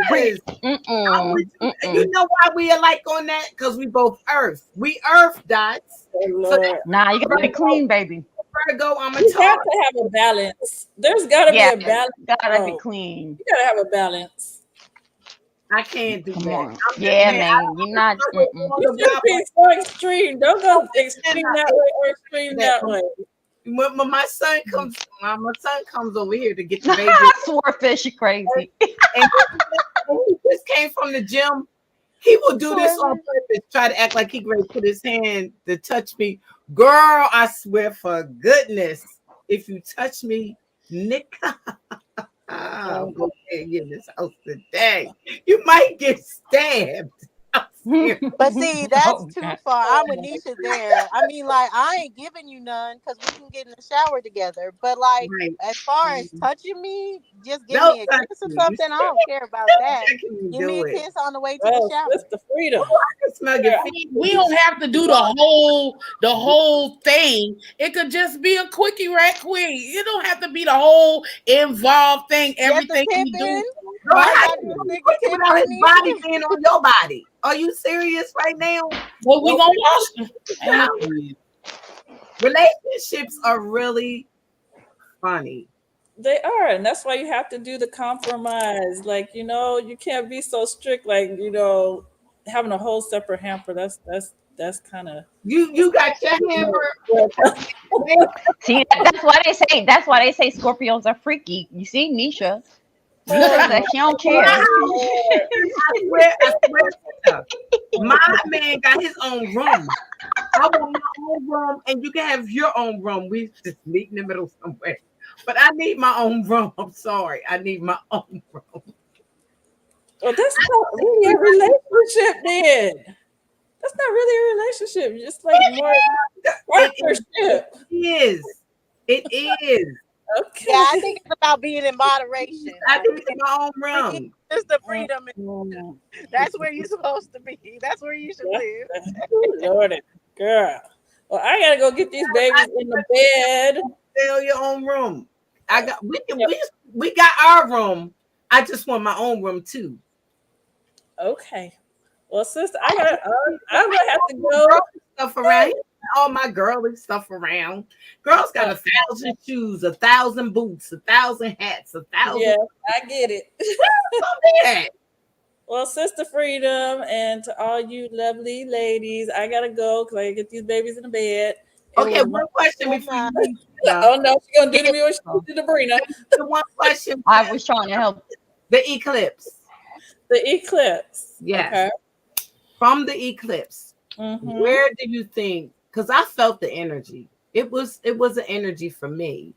Yes. You know why we alike on that? Because we both Earth. We Earth dots. So nah, you gotta be clean, baby. Virgo, I'm a You got to have a balance. There's gotta be a balance. Gotta be clean. You gotta have a balance. I can't do that. Yeah, man. You're not. You should be so extreme. Don't go extreme that way or extreme that way. When my son comes over here to get the baby. Swordfish, you crazy. And he just came from the gym. He will do this on purpose, try to act like he great, put his hand to touch me. Girl, I swear for goodness, if you touch me, Nick, I'm gonna get in this house today. You might get stabbed. But see, that's Oh, too God. far. I'm with Nisha there. I mean, like, I ain't giving you none because we can get in the shower together. But like, Right. as far as touching me, just give Don't me a touch kiss or me. something. I don't care about that. I can't even Give me do a it. kiss on the way to the Oh, shower. Sister Freedom. I can smell your I feet. mean, we don't have to do the whole thing. It could just be a quickie right quick. It don't have to be the whole involved thing. Just a Everything tip we do. in. Girl, All I how gotta you do is gonna stick a put tip without his in, body Nisha. being on your body? Are you serious right now? Well, we gonna wash them. Relationships are really funny. They are, and that's why you have to do the compromise. Like, you can't be so strict. Like, having a whole separate hamper. That's kind of. You got your hamper. See, that's why they say. That's why they say Scorpios are freaky. You see, Nisha. Nisha said she don't care. I swear to you, my man got his own room. I want my own room, and you can have your own room. We just meet in the middle somewhere. But I need my own room. I'm sorry. I need my own room. Well, that's not really a relationship, then. That's not really a relationship. Just like more partnership. It is. It is. Okay. Yeah, I think it's about being in moderation. I need my own room. It's the freedom. That's where you're supposed to be. That's where you should live. Lordy, girl. Well, I gotta go get these babies in the bed. Sell your own room. We got our room. I just want my own room too. Okay. Well, sister, I'm gonna have to go. Stuff around. All my girly stuff around. Girls got 1,000 shoes, 1,000 boots, 1,000 hats, 1,000. Yeah, I get it. Yeah. Well, Sister Freedom, and to all you lovely ladies, I gotta go because I gotta get these babies in the bed. Okay, one question before you leave. Oh no, she's gonna do to me what she did to Debrina. One question. I was trying to help. The eclipse. The eclipse. Yes. Okay. From the eclipse, where do you think? Because I felt the energy. It was an energy for me,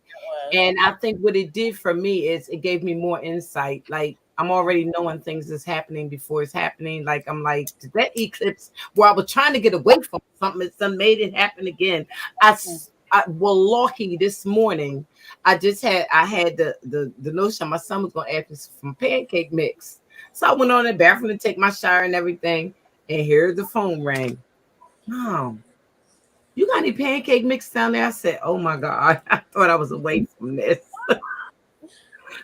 and I think what it did for me is it gave me more insight. Like I'm already knowing things is happening before it's happening. Like I'm like that eclipse where I was trying to get away from something. It made it happen again. Well, lucky this morning. I had the notion my son was gonna ask me some pancake mix. So I went on the bathroom to take my shower and everything, and here the phone rang. Mom, you got any pancake mix down there? I said, oh my God, I thought I was away from this.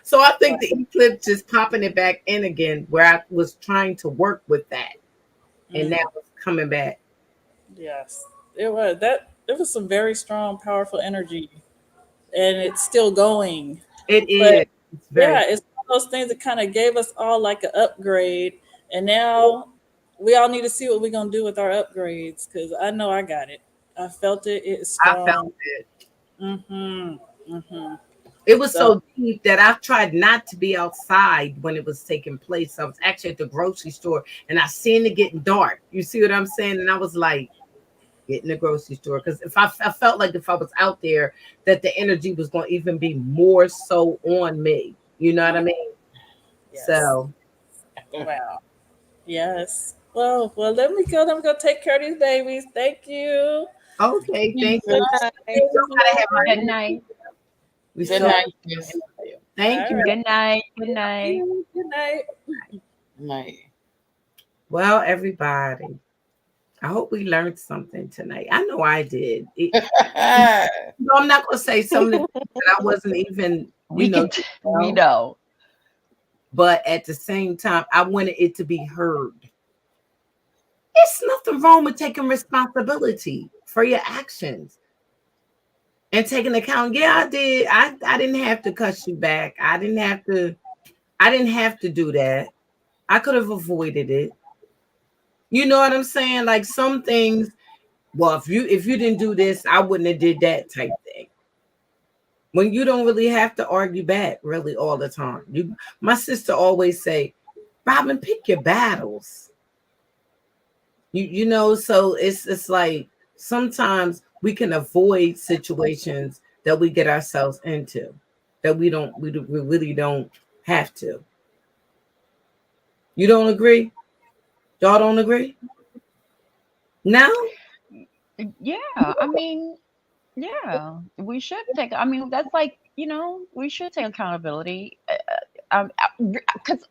So I think the eclipse is popping it back in again where I was trying to work with that. And now it's coming back. Yes, it was that. There was some very strong, powerful energy, and it's still going. It is. It's one of those things that kind of gave us all like an upgrade, and now we all need to see what we're gonna do with our upgrades. Because I know I got it. I felt it. It's strong. I felt it. It was so deep that I tried not to be outside when it was taking place. I was actually at the grocery store, and I seen it getting dark. You see what I'm saying? And I was like, get in the grocery store. Because if I felt like if I was out there, that the energy was going to even be more so on me. You know what I mean? Yes. So. Wow. Yes. Well, let me go. Let me go take care of these babies. Thank you. Okay. Thank you. Good night. Good night. Thank you. Good night. Good night. Good night. Night. Well, everybody, I hope we learned something tonight. I know I did. I'm not going to say something that I wasn't even, we know. But at the same time, I wanted it to be heard. It's nothing wrong with taking responsibility for your actions and taking account. Yeah, I did. I didn't have to cuss you back. I didn't have to do that. I could have avoided it. You know what I'm saying? Like some things, well, if you didn't do this, I wouldn't have did that type thing. When you don't really have to argue back really all the time. My sister always say, Robin, pick your battles. You know, so it's like sometimes we can avoid situations that we get ourselves into that we really don't have to. You don't agree? Y'all don't agree? No? Yeah, I mean, yeah, we should take. I mean, that's like, we should take accountability. Because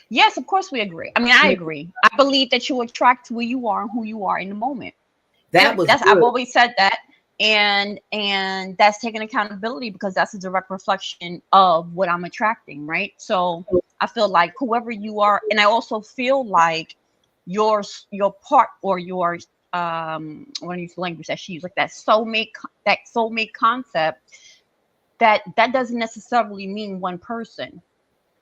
yes, of course we agree. I mean, I agree. I believe that you attract where you are and who you are in the moment. That Yep, was that's I've good. always said that, and that's taking accountability because that's a direct reflection of what I'm attracting, right? So I feel like whoever you are, and I also feel like your part or your one of these language that she used, like that soulmate concept, that doesn't necessarily mean one person,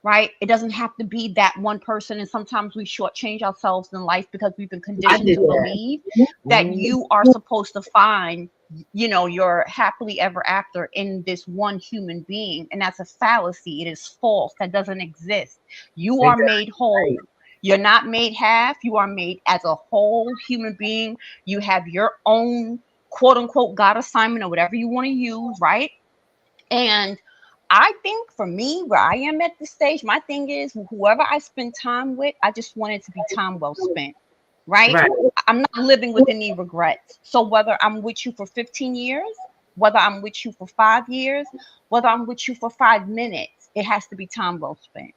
right? It doesn't have to be that one person. And sometimes we shortchange ourselves in life because we've been I conditioned did to that. believe that you are supposed to find, your happily ever after in this one human being. And that's a fallacy. It is false. That doesn't exist. You are made whole. You're not made half. You are made as a whole human being. You have your own quote unquote God assignment or whatever you want to use, right? And I think for me, where I am at this stage, my thing is whoever I spend time with, I just want it to be time well spent, right? Right. I'm not living with any regrets. So whether I'm with you for 15 years, whether I'm with you for 5 years, whether I'm with you for 5 minutes, it has to be time well spent.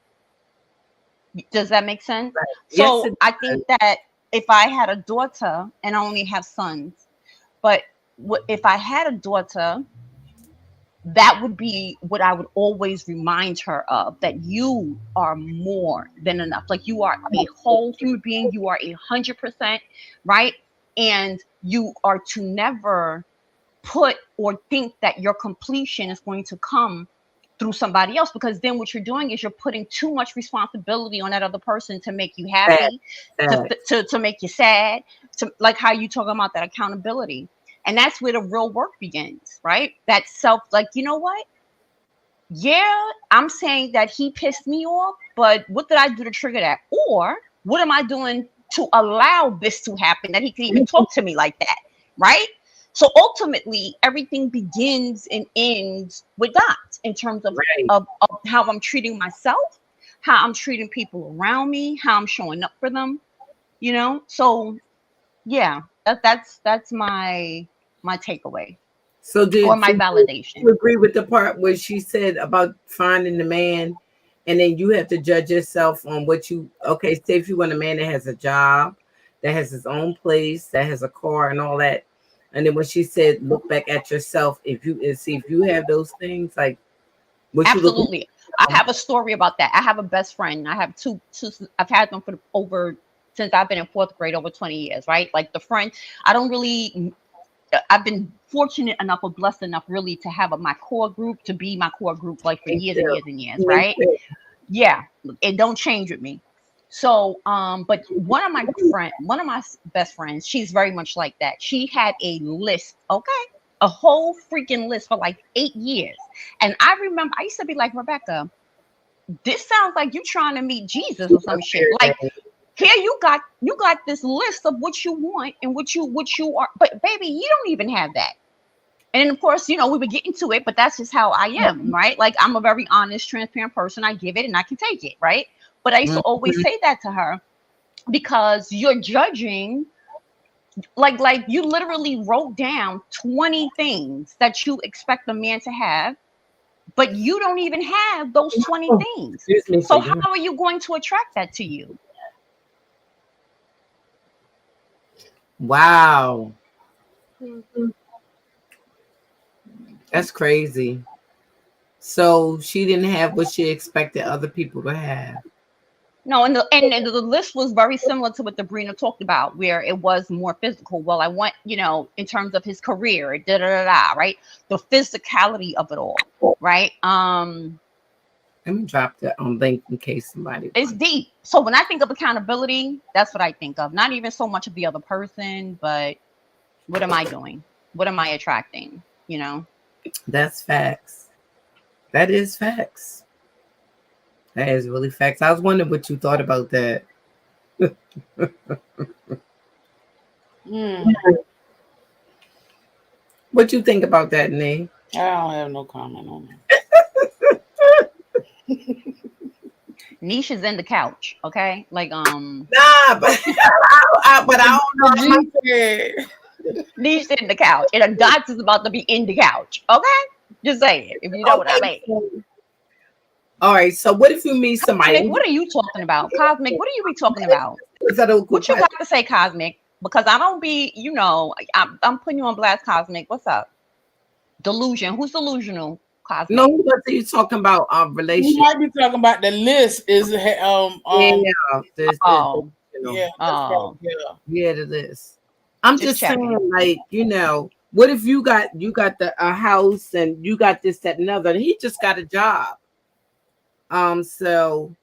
Does that make sense? Yes, So it I does. think that if I had a daughter, and I only have sons, but if I had a daughter, that would be what I would always remind her of, that you are more than enough. Like you are a whole human being. You are 100%, right? And you are to never put or think that your completion is going to come through somebody else, because then what you're doing is you're putting too much responsibility on that other person to make you That, happy, to make you sad, to like how you talking about that accountability. And that's where the real work begins, right? That self, like, you know what? Yeah, I'm saying that he pissed me off, but what did I do to trigger that? Or what am I doing to allow this to happen, that he can even talk to me like that, right? So ultimately, everything begins and ends with that in terms of, right. of how I'm treating myself, how I'm treating people around me, how I'm showing up for them, So yeah, that's my takeaway So or did my for you validation. agree with the part where she said about finding the man and then you have to judge yourself on what you okay, say if you want a man that has a job, that has his own place, that has a car and all that. And then when she said look back at yourself, if you and see if you have those things, like what you look Absolutely. I have a story about that. I have a best friend. I have two. I've had them for over since I've been in fourth grade, over 20 years, right? Like the friend, I don't really. I've been fortunate enough or blessed enough, really, to have my core group to be my core group, like for me years and too. years and years, Me right? too. Yeah, it don't change with me. So, but one of my best friends, she's very much like that. She had a list, okay, a whole freaking list for like 8 years. And I remember I used to be like, Rebecca, this sounds like you trying to meet Jesus or some shit. Like here you got this list of what you want and what you are, but baby, you don't even have that. And of course, we would get into it, but that's just how I am, right? Like I'm a very honest, transparent person. I give it and I can take it, right? But I used to always Mhm. say that to her because you're judging, like you literally wrote down 20 things that you expect a man to have, but you don't even have those 20 Oh, things. excuse me for So how you. are you going to attract that to you? Wow. Mhm. That's crazy. So she didn't have what she expected other people to have. No, and the list was very similar to what Debrina talked about, where it was more physical. Well, I want, in terms of his career, da da da da, right? The physicality of it all, right? Let me drop the link in case somebody It's wants. deep. So when I think of accountability, that's what I think of. Not even so much of the other person, but what am I doing? What am I attracting? That's facts. That is facts. That is really facts. I was wondering what you thought about that. Mm, What you think about that, Nee? I don't have no comment on Niche is in the couch, okay? Like Nah, but but I don't know. that. G said. Niche in the couch, and a dots is about to be in the couch, okay? Just say it if you know what I Okay. mean. All right. So what if you meet somebody? Cosmic, what are you talking about? Cosmic, what are you be talking about? Is that a good What you question? got to say, Cosmic? Because I don't be, I'm putting you on blast, Cosmic. What's up? Delusion. Who's delusional, No, Cosmic? what are you talking about? We Relationship. might be talking about the list. Is Yeah, this, Oh, yeah, that's right. oh, Yeah. yeah, it is. I'm just just saying, checking. like, what if you got a house and you got this, that, and another, and he just got a job. So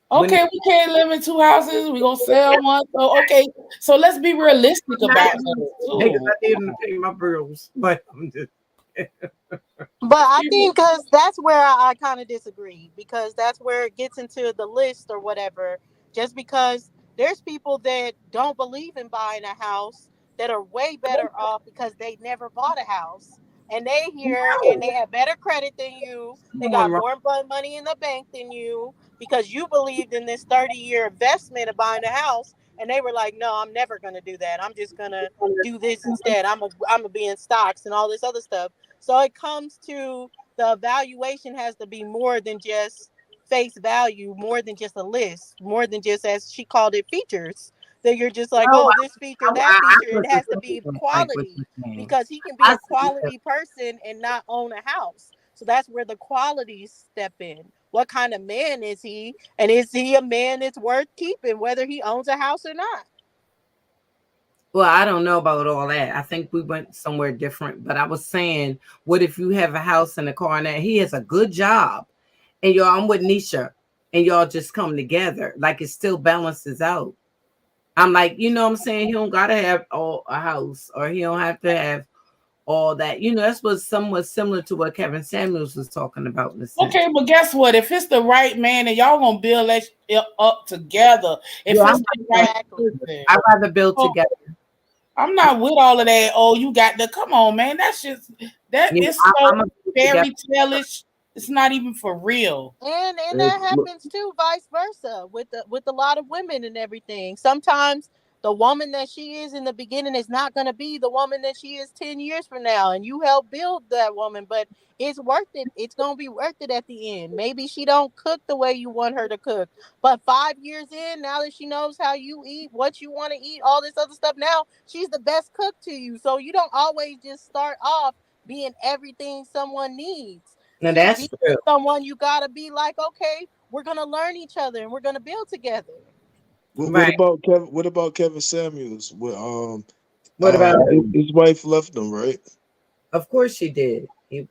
when Okay, we can't live in two houses. We gonna sell one. So okay, so let's be realistic about this because too. I need him to pay my bills, but I'm just But I think because that's where I kind of disagree, because that's where it gets into the list or whatever. Just because there's people that don't believe in buying a house that are way better off because they never bought a house. And they here and they have better credit than you. They going got wrong. more money in the bank than you because you believed in this 30-year investment of buying a house. And they were like, no, I'm never going to do that. I'm just going to do this instead. I'm gonna be in stocks and all this other stuff. So it comes to the evaluation has to be more than just face value, more than just a list, more than just, as she called it, features. That you're just like, No, oh, this feature, that I feature. It wasn't has to be saying like what quality you're saying. because he can be I a said that, quality person and not own a house. So that's where the qualities step in. What kind of man is he? And is he a man that's worth keeping, whether he owns a house or not? well, I don't know about all that. I think we went somewhere different. But I was saying, what if you have a house and a car and that he has a good job, and I'm with Nisha, and y'all just come together, like it still balances out. I'm like, what I'm saying? He don't gotta have all a house, or he don't have to have all that. That's what somewhat similar to what Kevin Samuels was talking about in a sense. Okay, but guess what? If it's the right man and y'all gonna build that up together, if Yeah, it's the right Exactly. person, I'd rather build so together. I'm not with all of that. Oh, you got the come on, man. That's just that You know, is so I'm a build together. fairy tale-ish. It's not even for real. And Hey, that look, happens too, vice versa, with a lot of women and everything. Sometimes the woman that she is in the beginning is not going to be the woman that she is 10 years from now, and you help build that woman, but it's worth it. It's going to be worth it at the end. Maybe she don't cook the way you want her to cook, but 5 years in, now that she knows how you eat, what you want to eat, all this other stuff, now she's the best cook to you. So you don't always just start off being everything someone needs. Now To that's be true. someone, you gotta be like, okay, we're gonna learn each other and we're gonna build together. what Right. about Kevin? What about Kevin Samuels? What about His wife left him, right? Of course she did.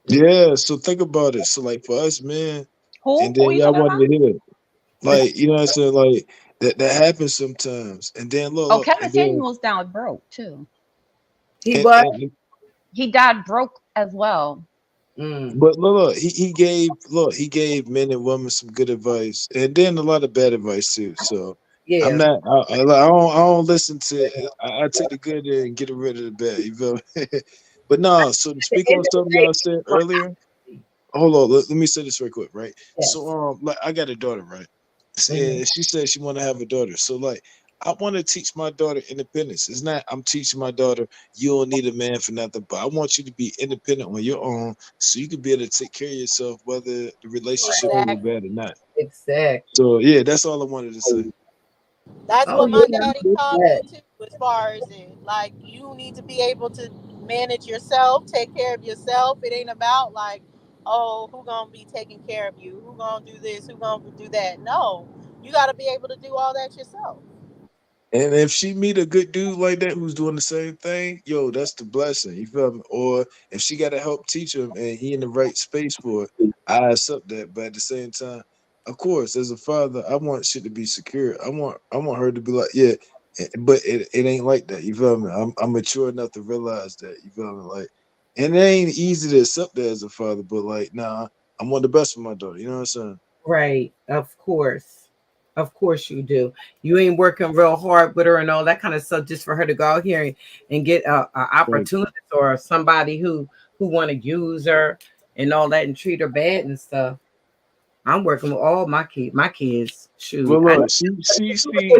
Yeah. So think about it. So like for us men, Who? and Who are then you y'all talking wanted about? to hear it. Like you know what I'm saying? Like that happens sometimes. And then Oh, look, Kevin and then Samuels down broke too. He and, was. and He died broke as well. Mm, but look, he gave men and women some good advice, and then a lot of bad advice too. So I'm yeah. not, I don't listen to. I take the good and get rid of the bad. You feel me? But no. So to At the speak end on of the something day, y'all said people are earlier, happy. hold on. Let me say this real quick, right? So Yes. like I got a daughter, right? Hmm. And she said she want to have a daughter. So like I want to teach my daughter independence. It's not I'm teaching my daughter you don't need a man for nothing, but I want you to be independent on your own, so you can be able to take care of yourself, whether the relationship go Exactly. bad or not. Exactly. So yeah, that's all I wanted to say. That's Oh what yeah, my I daddy get taught me that. too, as far as it. Like, you need to be able to manage yourself, take care of yourself. It ain't about like, oh, who gonna be taking care of you? Who gonna do this? Who gonna do that? No. You gotta be able to do all that yourself. And if she meet a good dude like that who's doing the same thing, yo, that's the blessing. You feel me? Or if she got to help teach him and he in the right space for it, I accept that. But at the same time, of course, as a father, I want shit to be secure. I want her to be like, yeah, but it ain't like that. You feel me? I'm mature enough to realize that. You feel me? Like, and it ain't easy to accept that as a father. But like, nah, I want the best for my daughter. You know what I'm saying? Right. Of course. Of course you do. You ain't working real hard with her and all that kind of stuff just for her to go out here and get a Right. opportunity or somebody who want to use her and all that and treat her bad and stuff. I'm working with all my kids. Shoot, Well, I know look, what they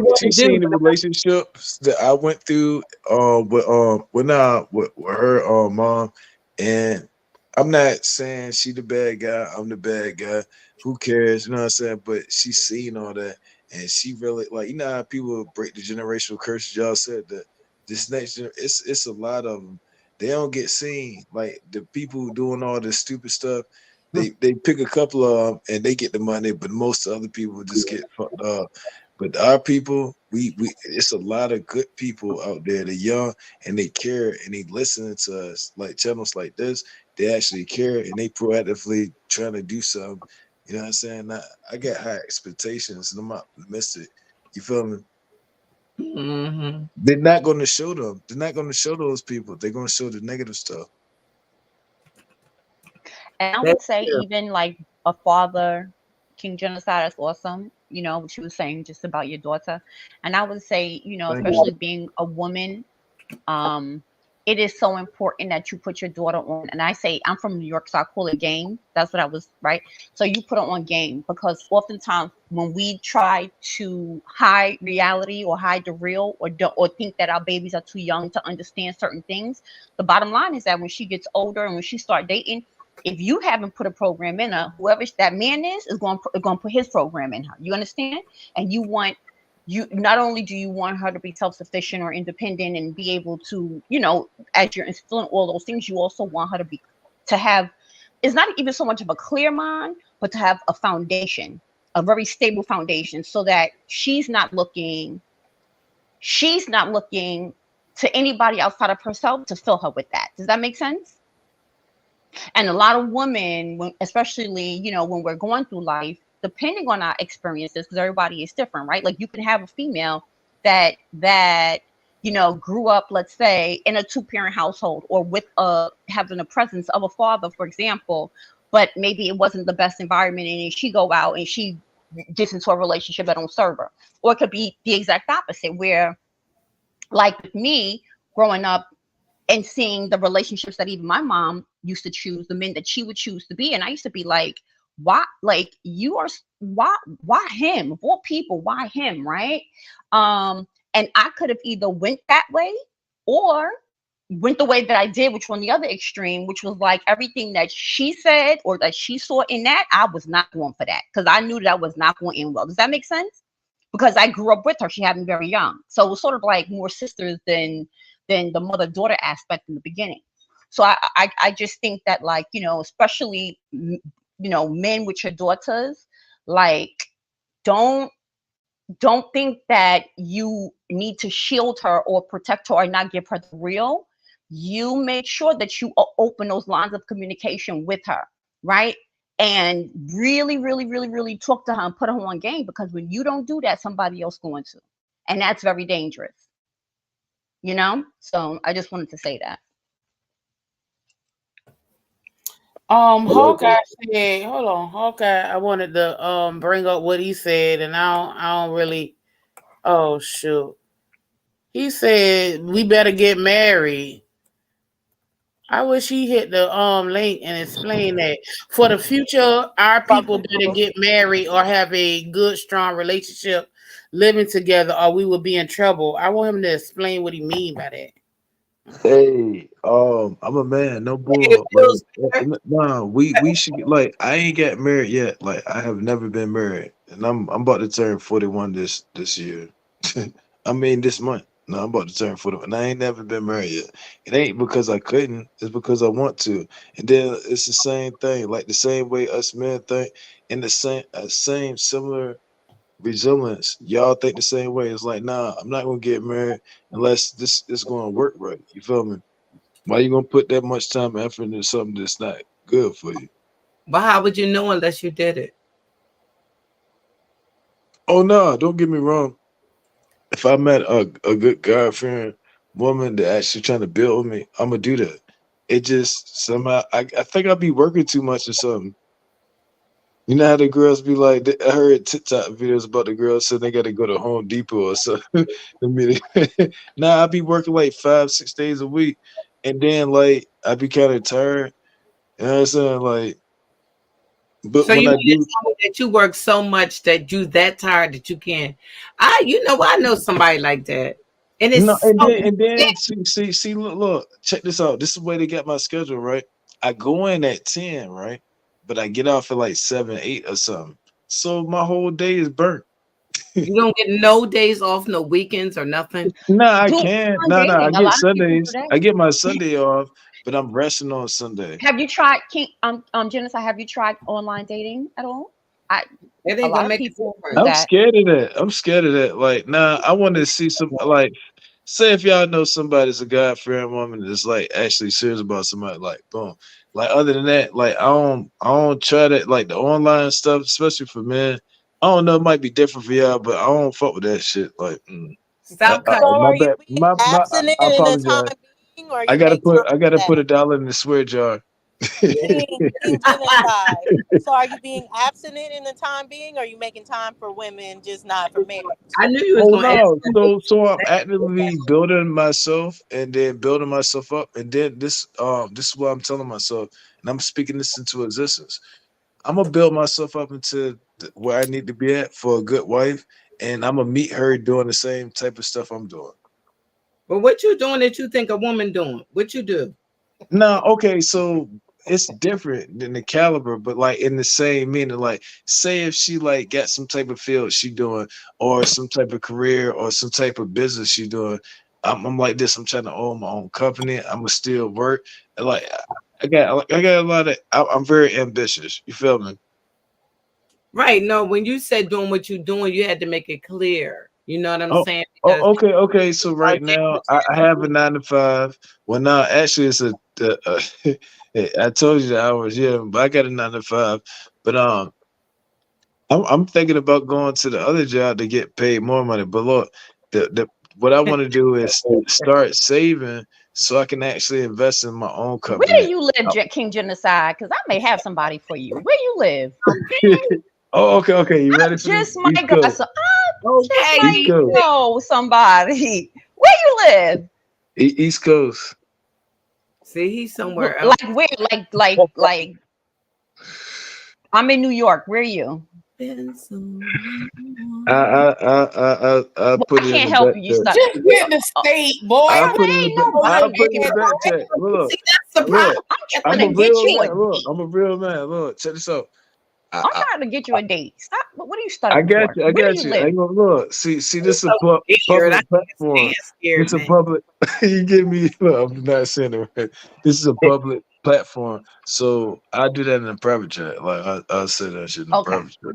want she to do. seen the relationships that I went through with her mom, and I'm not saying she the bad guy, I'm the bad guy. Who cares? You know what I'm saying? But she's seen all that, and she really like, you know how people break the generational curses. Y'all said that this it's a lot of them. They don't get seen. Like the people doing all this stupid stuff, they pick a couple of them and they get the money, but most other people just get fucked up. But our people, we it's a lot of good people out there. They're young and they care and they listening to us. Like channels like this, they actually care and they proactively trying to do something. You know what I'm saying? I got high expectations and I'm optimistic. You feel me? Mm-hmm. They're not going to show them. They're not going to show those people. They're going to show the negative stuff. And I would That's say true. even like a father, King Genocide is awesome. You know, what you were saying just about your daughter. And I would say, you know, Thank you. especially being a woman, um, it is so important that you put your daughter on. And I say, I'm from New York, so I call it game. That's what I was, right? So you put her on game because oftentimes when we try to hide reality or hide the real or think that our babies are too young to understand certain things, the bottom line is that when she gets older and when she start dating, if you haven't put a program in her, whoever that man is going to put his program in her. You understand? And you not only do you want her to be self-sufficient or independent and be able to, you know, as you're instilling all those things, you also want her to have, it's not even so much of a clear mind, but to have a foundation, a very stable foundation, so that she's not looking to anybody outside of herself to fill her with that. Does that make sense? And a lot of women, especially, you know, when we're going through life, depending on our experiences, because everybody is different, right? Like you can have a female that you know grew up, let's say, in a two-parent household or with having a presence of a father, for example, but maybe it wasn't the best environment, and then she go out and she gets into a relationship that don't serve her. Or it could be the exact opposite, where like with me growing up and seeing the relationships that even my mom used to choose, the men that she would choose to be. And I used to be like, why? Like why him? Of all people, why him? Right? And I could have either went that way or went the way that I did, which was on the other extreme, which was like everything that she said or that she saw in that, I was not going for that because I knew that I was not going in well. Does that make sense? Because I grew up with her. She had me very young. So it was sort of like more sisters than the mother-daughter aspect in the beginning. So I just think that, like, you know, especially, you know, men with your daughters, like, don't think that you need to shield her or protect her or not give her the real. You make sure that you open those lines of communication with her, right? And really, really, really, really talk to her and put her on game, because when you don't do that, somebody else going to, and that's very dangerous, you know. So I just wanted to say that. Hawkeye said, hold on, Hawkeye. I wanted to bring up what he said, and I don't really. Oh shoot, he said we better get married. I wish he hit the link and explain that for the future, our people better get married or have a good, strong relationship, living together, or we will be in trouble. I want him to explain what he mean by that. Hey, I'm a man, no It bull. feels Like, better. nah, we should like. I ain't got married yet. Like, I have never been married, and I'm about to turn 41 this year. I mean, this month. No, I'm about to turn 41, and I ain't never been married yet. It ain't because I couldn't. It's because I want to. And then it's the same thing, like the same way us men think, and the same similar resilience. Y'all think the same way. It's like, nah, I'm not gonna get married unless this is gonna work right. You feel me? Why you gonna put that much time and effort into something that's not good for you? But how would you know unless you did it? Oh no, don't get me wrong. If I met a good God fearing woman that actually trying to build with me, I'm gonna do that. It just somehow I think I'll be working too much or something. You know how the girls be like, I heard TikTok videos about the girls saying they got to go to Home Depot or something. Nah, I be working like 5, 6 days a week. And then like I be kind of tired. You know what I'm saying? Like, but So when you I mean to do, tell me that you work so much that you that tired that you can't? I know somebody like that, and it's no, and so then see, look, check this out. This is the way they got my schedule, right? I go in at 10, right? But I get off at like 7, 8 or something. So my whole day is burnt. you don't get no days off, no weekends or nothing. No, I Do can't. online No, I dating. A get lot of people do Sundays. that. I get my Sunday off, but I'm resting on Sunday. Have you tried Genesis, have you tried online dating at all? I It A ain't lot gonna of make a people do difference. I'm that. scared of that. I'm scared of that. Like, nah, I want to see some like say if y'all know somebody's a God fearing woman that's like actually serious about somebody, like boom. Like other than that, like I don't try that like the online stuff, especially for men. I don't know, it might be different for y'all, but I don't fuck with that shit. Like Stop So cutting. my are you bad. being abstinent I in the time apologize. being, or you make time I for gotta put that? $1 in the swear jar. King Genocide. So are you being abstinent in the time being, or are you making time for women, just not for marriage? I knew you was Oh gonna ask no! me. So I'm actively building myself and then building myself up, and then this is what I'm telling myself, and I'm speaking this into existence. I'm gonna build myself up into where I need to be at for a good wife, and I'm gonna meet her doing the same type of stuff I'm doing. But what you doing that you think a woman doing? What you do? No, okay, so it's different than the caliber, but like in the same meaning, like say if she like got some type of field she doing, or some type of career, or some type of business she doing. I'm like this. I'm trying to own my own company. I'm gonna still work. And like I got a lot of. I'm very ambitious. You feel me? Right. No, when you said doing what you doing, you had to make it clear. You know what I'm Oh, saying? Because okay. So right now I have a 9 to 5. Well, now actually it's I told you the hours, yeah, but I got a 9 to 5. But I'm thinking about going to the other job to get paid more money. But look, the what I want to do is start saving so I can actually invest in my own Where company. do you live, King Genocide? Because I may have somebody for you. Where you live? Oh, okay. You ready for this? Just East might Coast. just okay, East might Coast. know somebody. Where you live? East Coast. see, he's somewhere else. Like where? Like I'm in New York. Where are you? Been so I Well, put I it in can't the help back you. You chat. stuck. Just get in the state, boy. I Brother, put it in the ain't back. I nobody put it in the getting back chat. Look, See, that's the look. problem. I'm I'm trying a to get real you a man. Look, date. I'm a real man. Look, check this out. I, I'm I, trying to get you a date. Stop. What are you I studying got for? you. I Where do got you you. I live? ain't gonna look. See, this It's is a so weird. I public can't stand platform. scared This a man. public. You give me. Look, I'm not saying it right. This is a public platform, so I do that in a private chat. Like I say that shit in a Okay. private chat.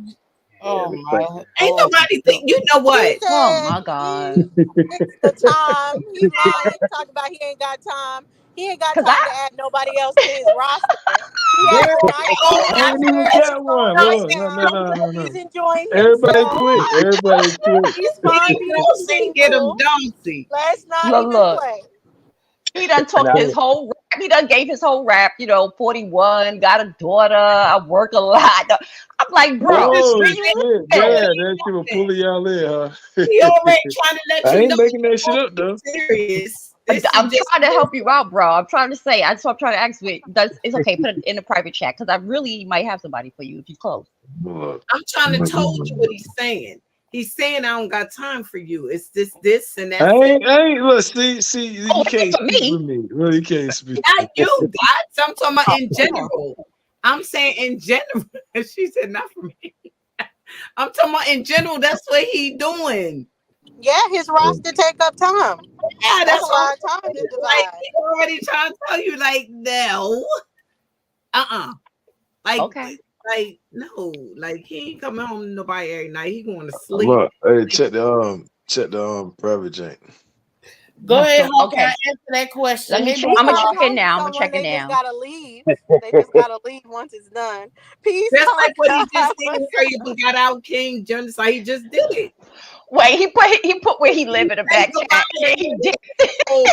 Oh my. Ain't Oh, nobody think. You know He what? Oh said my God. he fixed the time. He lying, talking about he ain't got time. He ain't got Cause I time to add nobody else to his roster. He has a nice Everybody little on I got ain't career even that space. he's got going one. right Look, now. no. He's enjoying Everybody himself. quit. Everybody quit. He's He fine being don't get him, single. don't see. Let's not look, even look. play. He done talked Nah, his whole rap. He done gave his whole rap. 41, got a daughter. I work a lot. I'm like, He bro, just oh where trying to you let shit, you know live? what damn, he that shit will doing. pull y'all in, huh? He already trying to let I you ain't know making that shit he's up though. serious. This is I'm just trying to help you out, bro. I'm trying to say. That's what I'm trying to ask you. It's okay. Put it in a private chat because I really might have somebody for you if you close. Look, I'm trying to told you what he's saying. He's saying I don't got time for you. It's this, and that's it. I ain't look, see, Oh, you it ain't can't for speak for me. me. Well, you can't speak. Not you, God. I'm talking about Oh, in general. I'm saying in general. She said not for me. I'm talking about in general. That's what he doing. Yeah, his roster take up time. Yeah, That's a that's what lot of I'm time to saying. Like divide. he already trying to tell you, like, no, like, okay. no, like he ain't coming home to nobody every night. He going to sleep. Look, hey, Like, check the private jank. go ahead, Hawk. Okay. I answer that question. Let me Hey, check. He I'm gonna coming check it home to now. I'm gonna someone. check it They just now. gotta leave. They just gotta leave once it's done. Peace, just like what he just Hawk. did. Where you got out King Genocide. He just did it. Wait, he put where he live in the Say back goodbye, chat. Yeah, he did. oh,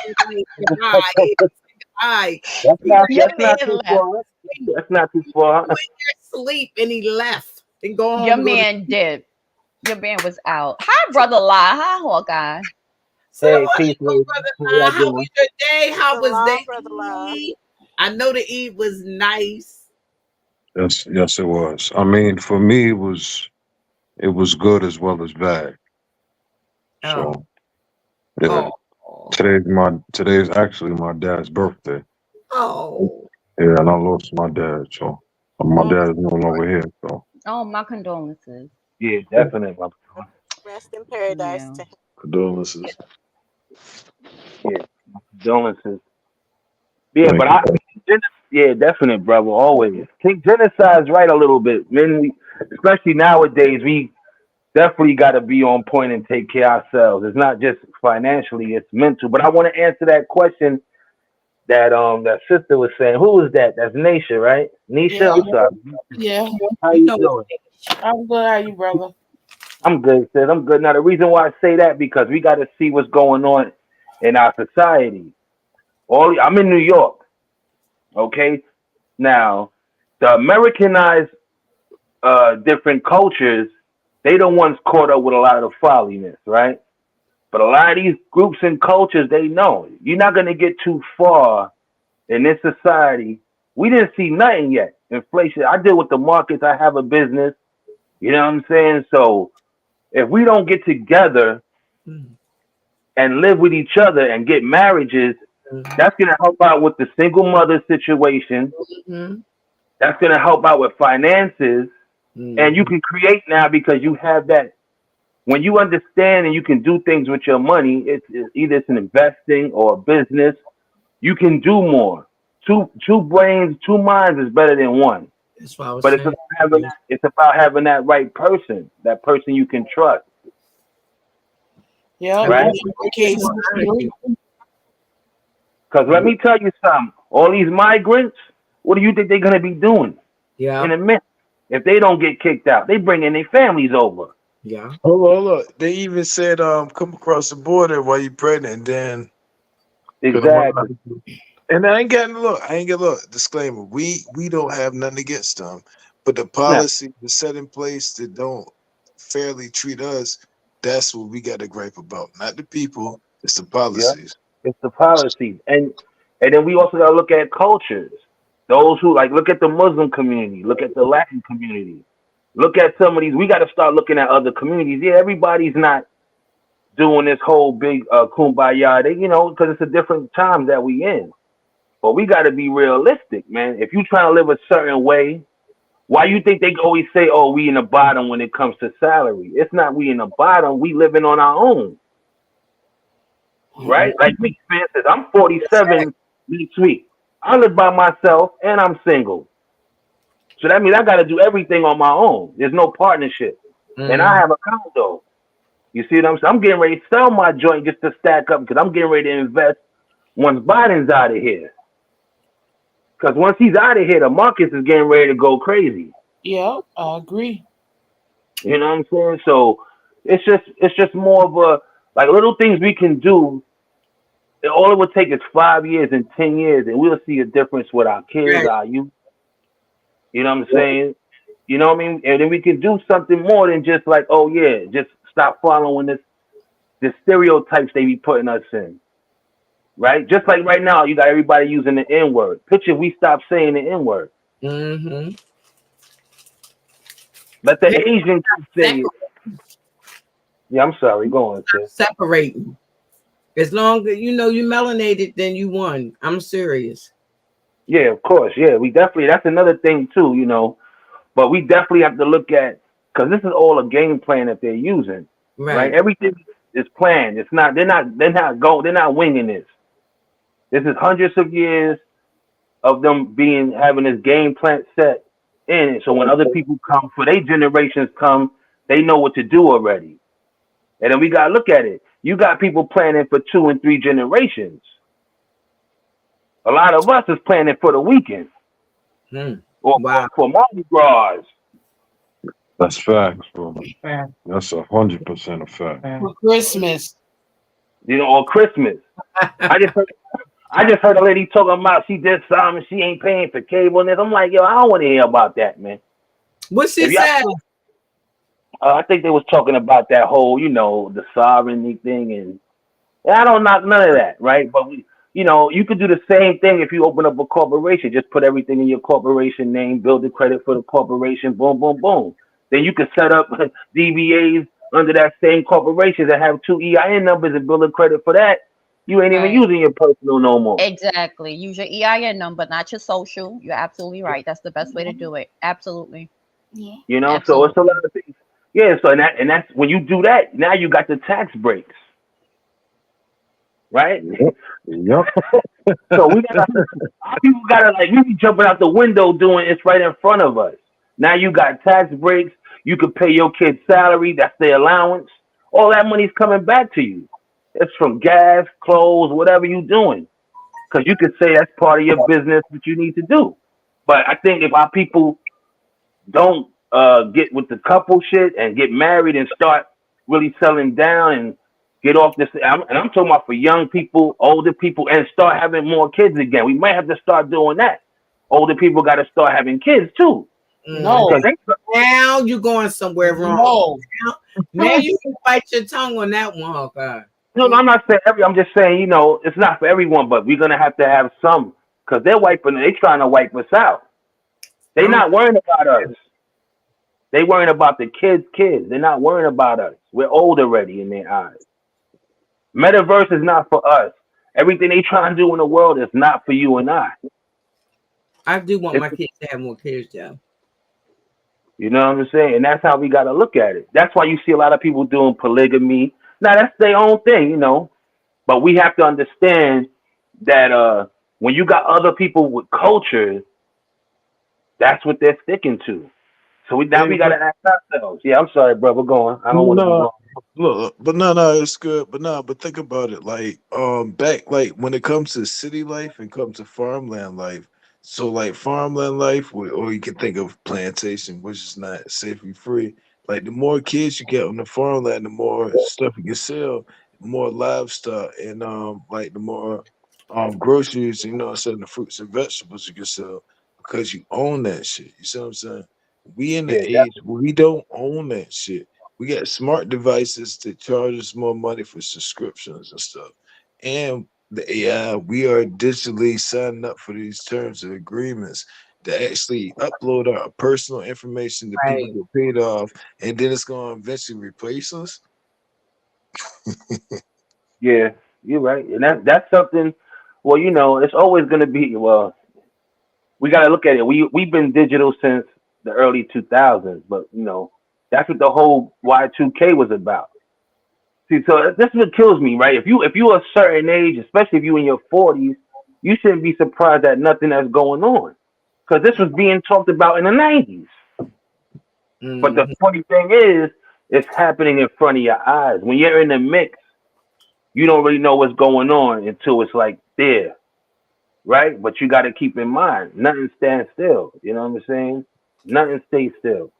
goodbye. That's He not really too left. far. That's not too far. Sleep and he left and go home. Your to go to man did. Your man was out. Hi, brother Lie. Hi, Hawkeye. Hey, Salaam peace, alaikum, lady. brother. How y'all How was doing? your day? How was Salam, the brother love. Eid? I know the Eid was nice. Yes, it was. I mean, for me, it was good as well as bad. Oh, So yeah, oh, today's actually my dad's birthday. oh. Yeah, and I lost my dad. So my Oh, dad is no longer here. So Oh, my condolences. Yeah, definitely. Rest in paradise Yeah. to him. Condolences. Yeah, condolences. Yeah, thank but you. yeah, definite, brother. Always. King Genocide's right a little bit. Men, especially nowadays, we definitely got to be on point and take care of ourselves. It's not just financially; it's mental. But I want to answer that question that sister was saying. Who was that? That's Nisha, right? Yeah, Nisha, I'm sorry. yeah. How you you know doing? I'm good. How you, brother? I'm good, sis. I'm good. Now the reason why I say that because we got to see what's going on in our society. I'm in New York. Okay, now the Americanized different cultures, they the ones caught up with a lot of the folliness, right? But a lot of these groups and cultures, they know you're not gonna get too far in this society. We didn't see nothing yet. Inflation. I deal with the markets. I have a business. You know what I'm saying? So if we don't get together Mhm, and live with each other and get marriages, mhm, that's gonna help out with the single mother situation. mhm, That's gonna help out with finances, and you mhm. can create now because you have that. When you understand and you can do things with your money, it's either it's an investing or a business. You can do more. Two brains, two minds is better than one. That's what I was But it's saying. about having that right person, that person you can trust, Yep. I right? In mean, my it's case, more honesty. Because let me tell you something. All these migrants, what do you think they're gonna be doing Yeah, in a minute? If they don't get kicked out, they bringing their families over. yeah. Hold on. They even said, come across the border while you pregnant, and then could have went. Exactly. And I ain't getting look. Disclaimer: we don't have nothing against them, but the No. policy that's set in place that don't fairly treat us, that's what we got to gripe about. Not the people, it's the Yeah. policies. It's the policies, and then we also gotta look at cultures. Those who like look at the Muslim community, look at the Latin community, look at some of these. We got to start looking at other communities. Yeah, everybody's not doing this whole big kumbaya. They, because it's a different time that we in. But we got to be realistic, man. If you trying to live a certain way, why you think they always say, "Oh, we in the bottom" when it comes to salary? It's not we in the bottom. We living on our own, right? Like me, for instance, I'm 47 next week. I live by myself and I'm single. So that means I got to do everything on my own. There's no partnership. And I Mm. have a condo. You see what I'm saying? I'm getting ready to sell my joint just to stack up because I'm getting ready to invest once Biden's out of here. Because once he's out of here, the markets is getting ready to go crazy. yep, I agree. You know what I'm saying? So it's just more of a like little things we can do. All it would take is 5 years and 10 years, and we'll see a difference with our kids, Right. our youth. You know what I'm saying? You know what I mean? And then we can do something more than just like, oh yeah, just stop following the stereotypes they be putting us in. Right? Just like right now, you got everybody using the N word. Picture if we stop saying the N word. Mm-hmm. Let the Asian kids say it. Stop Yeah, I'm sorry. Go on, sis. separating. As long as you know you melanated, then you won. I'm serious. Yeah, of course. Yeah, we definitely. That's another thing too. But we definitely have to look at because this is all a game plan that they're using. Right? Right. Everything is planned. It's not. They're not winging this. This is hundreds of years of them having this game plan set in it. So when other people come, for their generations come, they know what to do already. And then we gotta look at it. You got people planning for 2 and 3 generations. A lot of us is planning for the weekend Mm. or Wow. for Mardi Gras. That's facts, bro. Yeah. That's 100% a fact. For Christmas. Or Christmas. I just I just heard a lady talking about she did something, she ain't paying for cable and this. I'm like, yo, I don't want to hear about that, man. What she If y'all, said? I think they was talking about that whole, the sovereignty thing, and I don't knock none of that, right? But you could do the same thing if you open up a corporation. Just put everything in your corporation name, build the credit for the corporation, boom, boom, boom. Then you could set up DBAs under that same corporation that have two EIN numbers and build a credit for that. You ain't even Right. using your personal no more. Exactly. Use your EIN number, not your social. You're absolutely right. That's the best way to do it. Absolutely. Yeah. So it's a Absolutely. lot of things. Yeah, so that's when you do that, now you got the tax breaks, right? Yep. Yep. So our people gotta like we be jumping out the window doing it's right in front of us. Now you got tax breaks, you could pay your kid's salary, that's their allowance. All that money's coming back to you. It's from gas, clothes, whatever you doing. Because you could say that's part of your business that you need to do. But I think if our people don't get with the couple shit and get married and start really settling down and get off this. And I'm talking about for young people, older people, and start having more kids again. We might have to start doing that. Older people got to start having kids too. No, Because Now you're going somewhere wrong. no. Now you can bite your tongue on that one, Hawkeye. no, I'm not saying I'm just saying, it's not for everyone, but we're going to have some. Because they're trying to wipe us out. They're not worrying about us. They worrying about the kids. They're not worrying about us. We're old already in their eyes. Metaverse is not for us. Everything they trying to do in the world is not for you and I. I do want my kids to have more kids, though. You know what I'm saying? And that's how we got to look at it. That's why you see a lot of people doing polygamy. Now, that's their own thing, But we have to understand that when you got other people with cultures, that's what they're sticking to. So we got to ask ourselves. Yeah, I'm sorry, bro. We're going. I don't want to be long. Look, but no, it's good. But think about it. Like, back like when it comes to city life and comes to farmland life. So like farmland life, or you can think of plantation, which is not safety free. Like the more kids you get on the farmland, the more stuff you can sell, the more livestock, and like the more groceries, instead of the fruits and vegetables you can sell because you own that shit. You see what I'm saying? We in the Yeah, age where we don't own that shit. We got smart devices that charge us more money for subscriptions and stuff. And the AI, we are digitally signing up for these terms and agreements to actually upload our personal information that people Right. get paid off, and then it's going to eventually replace us. yeah, you're right. And that's something. Well, it's always going to be. Well, we got to look at it. We've been digital since the early 2000s, but that's what the whole Y2K was about. See, so this is what kills me, right? If you a certain age, especially if you in your 40s, you shouldn't be surprised at nothing that's going on, because this was being talked about in the 90s. But the funny thing is, it's happening in front of your eyes. When you're in the mix, you don't really know what's going on until it's like there, right? But you got to keep in mind, nothing stands still. You know what I'm saying? Nothing stays still.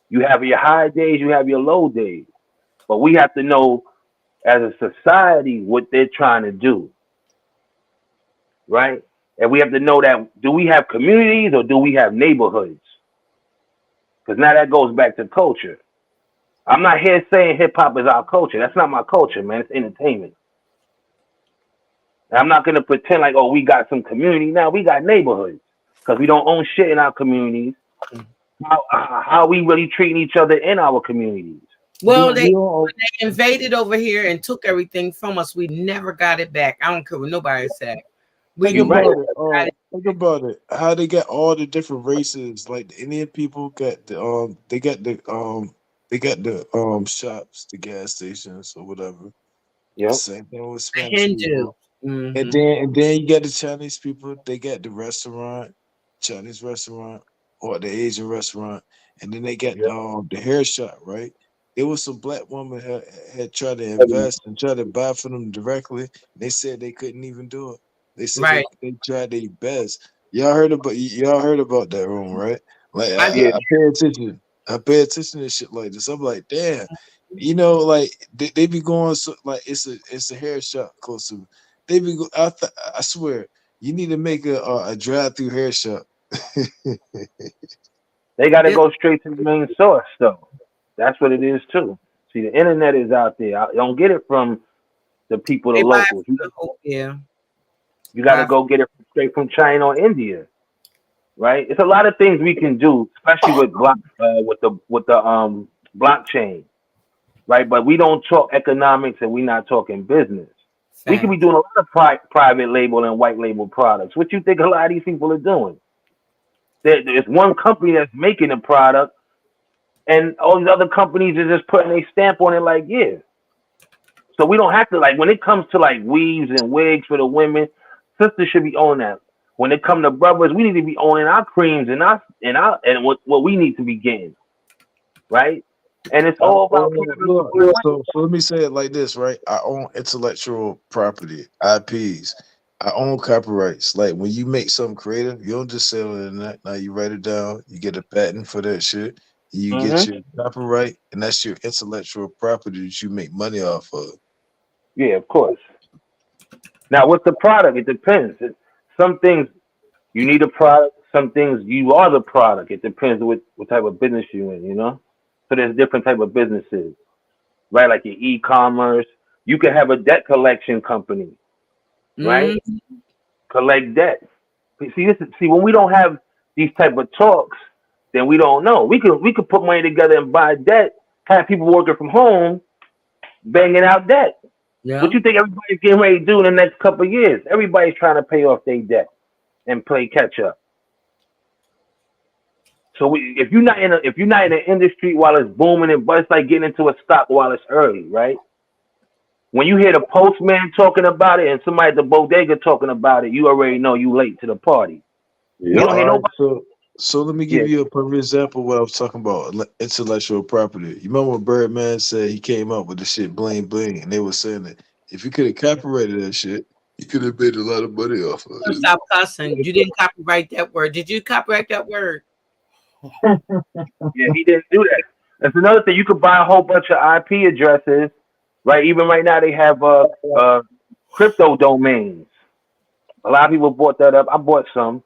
You have your high days, you have your low days. But we have to know as a society what they're trying to do, right? And we have to know that, do we have communities or do we have neighborhoods? Because now that goes back to culture. I'm not here saying hip hop is our culture. That's not my culture, man. It's entertainment. And I'm not going to pretend like, oh, we got some community. Now we got neighborhoods because we don't own shit in our communities. How we really treating each other in our communities? Well, they invaded over here and took everything from us. We never got it back. I don't care what nobody said. Think about it. How they got all the different races. Like the Indian people got they got the shops, the gas stations or whatever. Yeah. Same thing with Spanish people. And then you got the Chinese people. They got the restaurant, Chinese restaurant or the Asian restaurant, and then they got the hair shop, right? There was some black woman had tried to invest and try to buy from them directly. They said they couldn't even do it. They said they tried their best. Y'all heard about that room, right? Like I pay attention. I pay attention to shit like this. I'm like, damn, like they be going so like it's a hair shop close to They be. I swear, you need to make a drive-through hair shop. They got to Yeah. go straight to the main source, though. That's what it is too. See, the internet is out there. I don't get it from the people, the They buy it locals. from the whole, yeah. You got to Buy go get it straight from China or India, right? It's a lot of things we can do, especially with the blockchain, right? But we don't talk economics and we're not talking business. We could be facts. doing a lot of private label and white label products. What you think a lot of these people are doing? There's one company that's making the product, and all these other companies are just putting a stamp on it, like, yeah. So we don't have to, like, when it comes to like weaves and wigs for the women, sisters should be owning that. When it come to brothers, we need to be owning our creams and what we need to be getting, right? And it's all about Look, so let me say it like this, right? I own intellectual property, IPs. I own copyrights. Like when you make something creative, you don't just sell it in that. Now you write it down, you get a patent for that shit, you get Mm-hmm. your copyright, and that's your intellectual property that you make money off of. Yeah, of course. Now, what's the product? It depends. Some things you need a product. Some things you are the product. It depends what type of business you in. So there's different type of businesses, right? Like your e-commerce. You can have a debt collection company, right? Mm, Collect debt. See, when we don't have these type of talks, then we don't know. We could put money together and buy debt. Have people working from home, banging out debt. yeah. What you think everybody's getting ready to do in the next couple of years? Everybody's trying to pay off their debt and play catch up. So if you're not in an industry while it's booming and but it's like getting into a stock while it's early, right? When you hear the postman talking about it and somebody at the bodega talking about it, you already know you late to the party. You Yep. don't hear All right, nobody. so let me Yeah. give you a perfect example of what I was talking about, intellectual property. You remember when Birdman said he came up with the shit bling bling, and they were saying that if you could have copyrighted that shit, you could have made a lot of money off of it. Stop cussing. You didn't copyright that word. Did you copyright that word? Yeah, he didn't do that. That's another thing. You could buy a whole bunch of IP addresses, right? Even right now they have crypto domains. A lot of people bought that up. I bought some.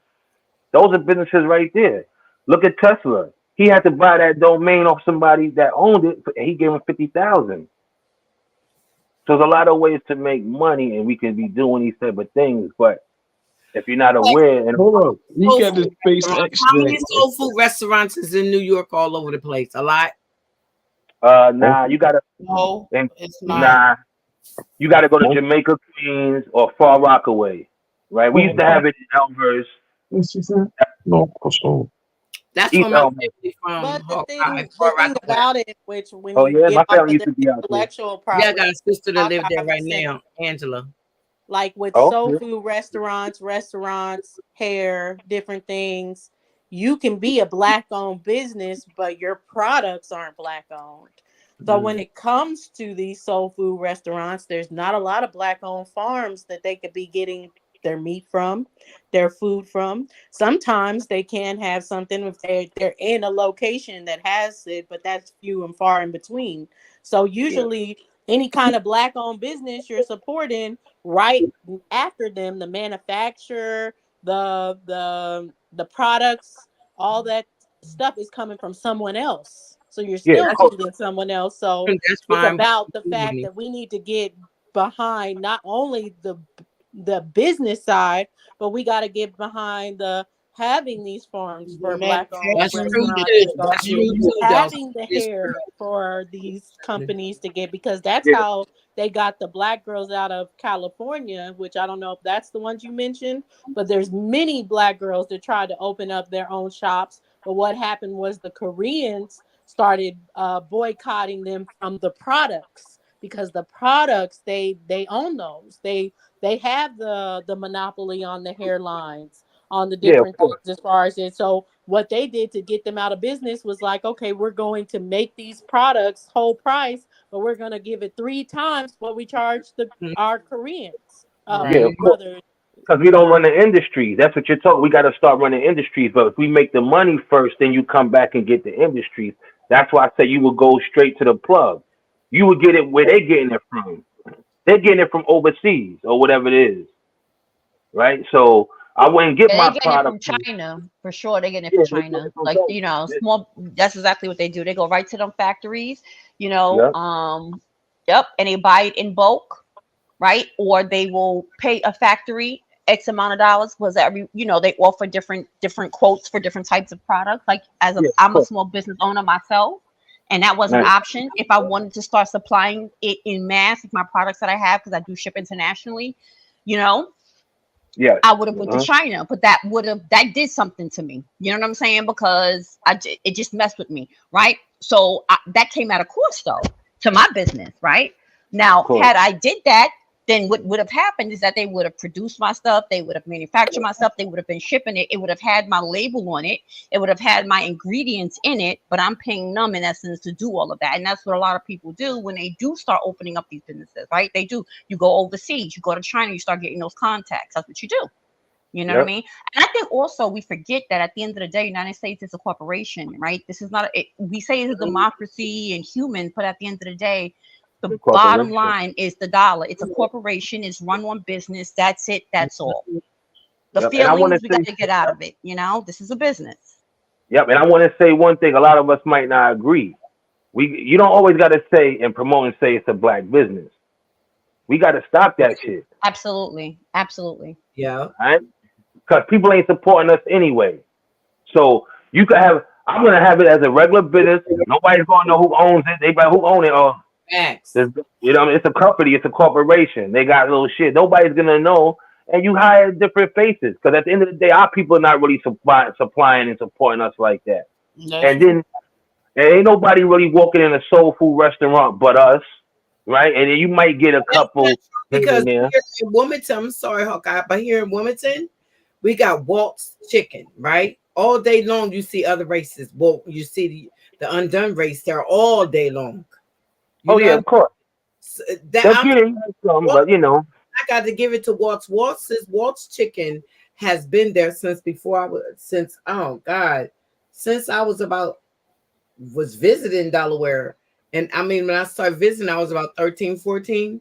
Those are businesses right there. Look at Tesla. He had to buy that domain off somebody that owned it. And he gave him 50,000. So there's a lot of ways to make money, and we can be doing these type of things. But if you're not aware, and Hold on, you Soul got the food SpaceX restaurants. How many thing. soul food restaurants is in New York all over the place? A lot. nah, you gotta, No, and it's Yeah. not. nah, you gotta go to Jamaica, Queens, or Far Rockaway, right? We used to have it in Elmhurst, No, so That's East where my Elmhurst. family from. But the Hawkeye, thing, the Far thing Rockaway. about it, which when Oh you yeah, get my off family of used the to be out there. intellectual Yeah, I got property, a sister that lived there I right was saying, now, Angela. like with Oh, soul yeah. food restaurants, hair, different things, you can be a black owned business, but your products aren't black owned. So when it comes to these soul food restaurants, there's not a lot of black owned farms that they could be getting their meat from, their food from. Sometimes they can have something if they're in a location that has it, but that's few and far in between. So Yeah. usually any kind of black owned business you're supporting right after them, the manufacturer, the products, all that stuff is coming from someone else. So you're Yeah, of still course. feeding someone else. So That's it's fine. about the fact that we need to get behind not only the business side, but we got to get behind the having these farms The for black owned That's true manufacturing restaurants too. and is stuff, That's key. true too, though. having the It's hair for these companies to get, because that's Yeah. how they got the black girls out of California, which I don't know if that's the ones you mentioned, but there's many black girls that tried to open up their own shops. But what happened was the Koreans started boycotting them from the products, because the products they own those. They have the monopoly on the hairlines, on the Yeah, of different course. things as far as it. So what they did to get them out of business was like, okay, we're going to make these products whole price, but we're going to give it 3 times what we charge our Koreans Yeah, Right. of course. brothers. Because we don't run the industries. That's what you're talking. We got to start running industries. But if we make the money first, then you come back and get the industries. That's why I say you would go straight to the plug. You would get it where they getting it from. They're getting it from overseas or whatever it is, right? So I wouldn't get Yeah, my they getting it product from from, China for sure. They getting it yeah, from they get it China. from Like, China. small. That's exactly what they do. They go right to them factories. You know, Yeah, yep, and they buy it in bulk, right? Or they will pay a factory X amount of dollars because every, they offer different quotes for different types of products. Like, yeah, of I'm a course. small business owner myself, and that was an Nice. option if I wanted to start supplying it in mass with my products that I have because I do ship internationally. You know, Yes. I would have went to Uh-huh. China, but that did something to me. You know what I'm saying? Because it just messed with me, right? So that came at a cost though to my business, right? Of Now, course. had I did that, then what would have happened is that they would have produced my stuff, they would have manufactured my stuff, they would have been shipping it, it would have had my label on it, it would have had my ingredients in it, but I'm paying them in essence to do all of that. And that's what a lot of people do when they do start opening up these businesses, right? They do. You go overseas, you go to China, you start getting those contacts. That's what you do. You know what I Yep. mean? And I think also we forget that at the end of the day, United States is a corporation, right? This is not we say it's a democracy and humans, but at the end of the day, the The bottom corporation. line is the dollar. It's a corporation, it's run on business. That's it, that's all. The Yep. And I want to feelings we got say, to get out of it, This is a business. yep. And I want to say one thing. A lot of us might not agree. You don't always got to say and promote and say it's a black business. We got to stop that shit, Absolutely. Absolutely. Yeah. right? Because people ain't supporting us anyway. So you could have. I'm gonna have it as a regular business. Nobody's gonna know who owns it. They who own it. Or Facts. it's a company. It's a corporation. They got little shit. Nobody's gonna know. And you hire different faces because at the end of the day, our people are not really supplying and supporting us like that. That's And true. then there ain't nobody really walking in a soul food restaurant but us, right? And then you might get a That's not couple true here because and there. here in Wilmington, I'm sorry, Hawkeye, but here in Wilmington, we got Walt's chicken, right? All day long, you see other races. Well, you see the undone race there all day long. You Oh know yeah, what of course. that They'll I'm get it some, but I got to give it to Walt's. Walt's chicken has been there since before I was oh God, since I was visiting Delaware. And I mean when I started visiting, I was about 13, 14.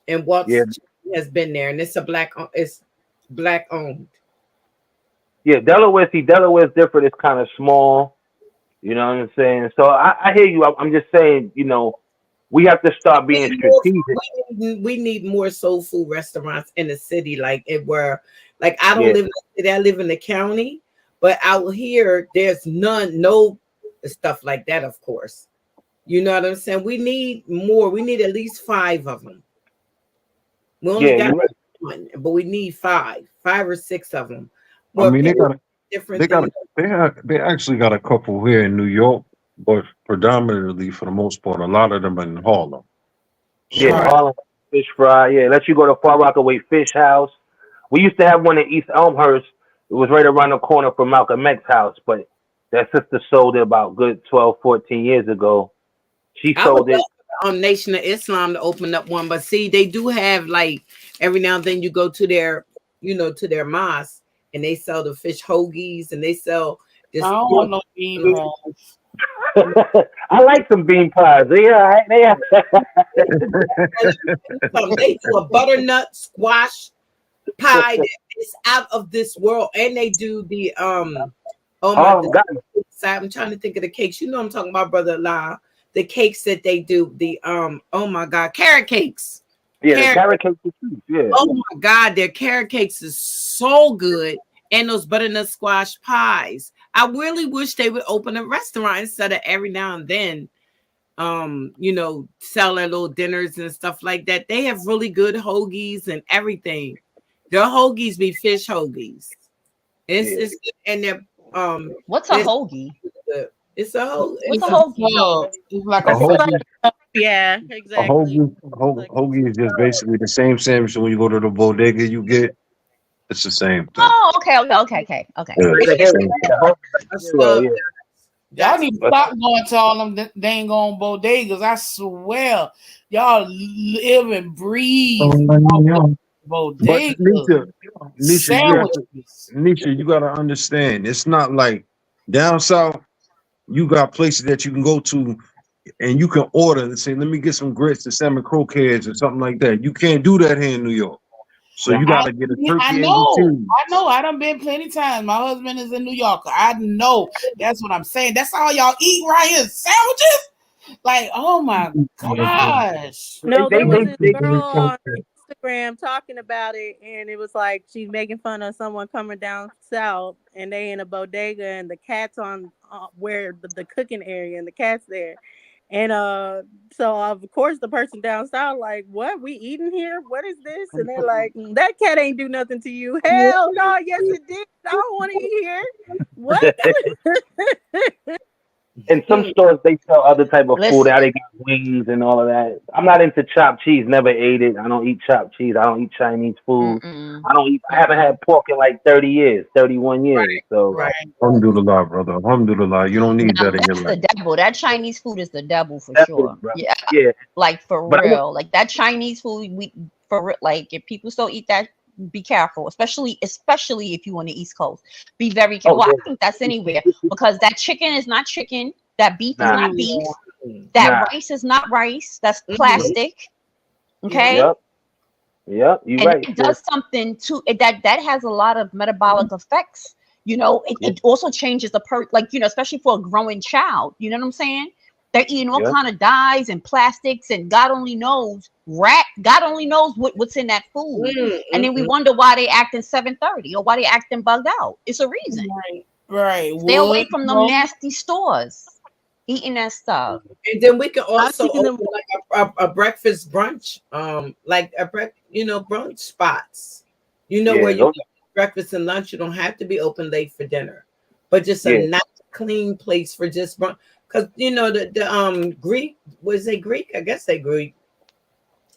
And yeah, Walt's chicken has been there, and it's black owned. yeah. Delaware's different. It's kind of small. You know what I'm saying? So I hear you. I'm just saying, we have to start We being need more, strategic. we need more soul food restaurants in the city, like it where like I don't Yeah, live in the city, I live in the county, but out here there's no stuff like that, of course. You know what I'm saying? We need more. We need at least 5 of them. We only yeah. got You're right. one, but we need five or six of them. I Where mean, people different things. they actually got a couple here in New York, but predominantly for the most part, a lot of them in Harlem. Yeah, So Right. Harlem Fish Fry. Yeah, let you go to Far Rockaway Fish House. We used to have one in East Elmhurst. It was right around the corner from Malcolm X's house, but that sister sold it about good 12, 14 years ago. She I would sold it. love Nation of Islam to open up one, but see, they do have like every now and then you go to their, to their mosque and they sell the fish hoagies and they sell I this. don't want no bean pies. I like some bean pies. They They do a butternut squash pie that is out of this world, and they do the oh my, Oh, God. I'm trying to think of the cakes. You know, I'm talking about brother La. The cakes that they do, the oh my God, carrot cakes. Yeah, the Carrot, carrot cake with cheese. Yeah. oh my God, their carrot cakes is so good, and those butternut squash pies. I really wish they would open a restaurant instead of every now and then, sell their little dinners and stuff like that. They have really good hoagies and everything. Their hoagies be fish hoagies. Yeah. It's and they're What's a it's hoagie? it's a whole What's a It's it's a hoagie? plug. It's like a a It's fat. hoagie, yeah, a exactly. hoagie, hoagie is just basically the same sandwich when you go to the bodega. You get it's the same thing. Oh, okay. Yeah, It's it's a the hero. same thing. I Hero, love yeah. Y'all that's need to But stop going to all them dang on bodegas. I swear, y'all live and breathe off of But bodegas sandwiches. Nisha, you gotta understand. It's not like down south. You got places that you can go to and you can order and say, let me get some grits and salmon croquettes or something like that. You can't do that here in New York. So you got to get a I turkey and know. cheese. I know. I done been plenty times. My husband is a New Yorker. I know. That's what I'm saying. That's all y'all eat right here. Sandwiches? Like, oh my gosh. No, They there was this they girl on Instagram talking about it, and it was like she's making fun of someone coming down south, and they in a bodega, and the cat's on where the cooking area, and the cat's there, and so of course the person down south like, what we eating here? What is this? And they're like, that cat ain't do nothing to you. Hell no, yes it did. I don't want to eat here. What? in some stores they sell other type of food. How they got wings and all of that. I'm not into chopped cheese. Never ate it. I don't eat chopped cheese. I don't eat Chinese food. Mm-mm. I haven't had pork in like 30 years, 31 years. So Right. Alhamdulillah, brother. Alhamdulillah. You don't need Now that in your that's the life. devil. That Chinese food is the devil for that's sure. it, bro. Yeah, Yeah. like for But real. Like that Chinese food, like if people still eat that, be careful. Especially if you on the East Coast, be very careful. Well, I think that's anywhere because that chicken is not chicken. That beef is not beef. That rice is not rice. That's plastic. Okay. Yep. You're And right. it does something to it that has a lot of metabolic effects. You know, it also changes the especially for a growing child. You know what I'm saying? They're eating all kind of dyes and plastics, and God only knows what's in that food. And then we wonder why they acting 730 or why they acting bugged out. It's a reason. Right. Stay away from them nasty stores. Eating that stuff. And then we can also thinking open like a breakfast brunch, like brunch spots. Where you get breakfast and lunch. You don't have to be open late for dinner, but just a nice clean place for just brunch. Because the Greek, was they Greek? I guess they Greek.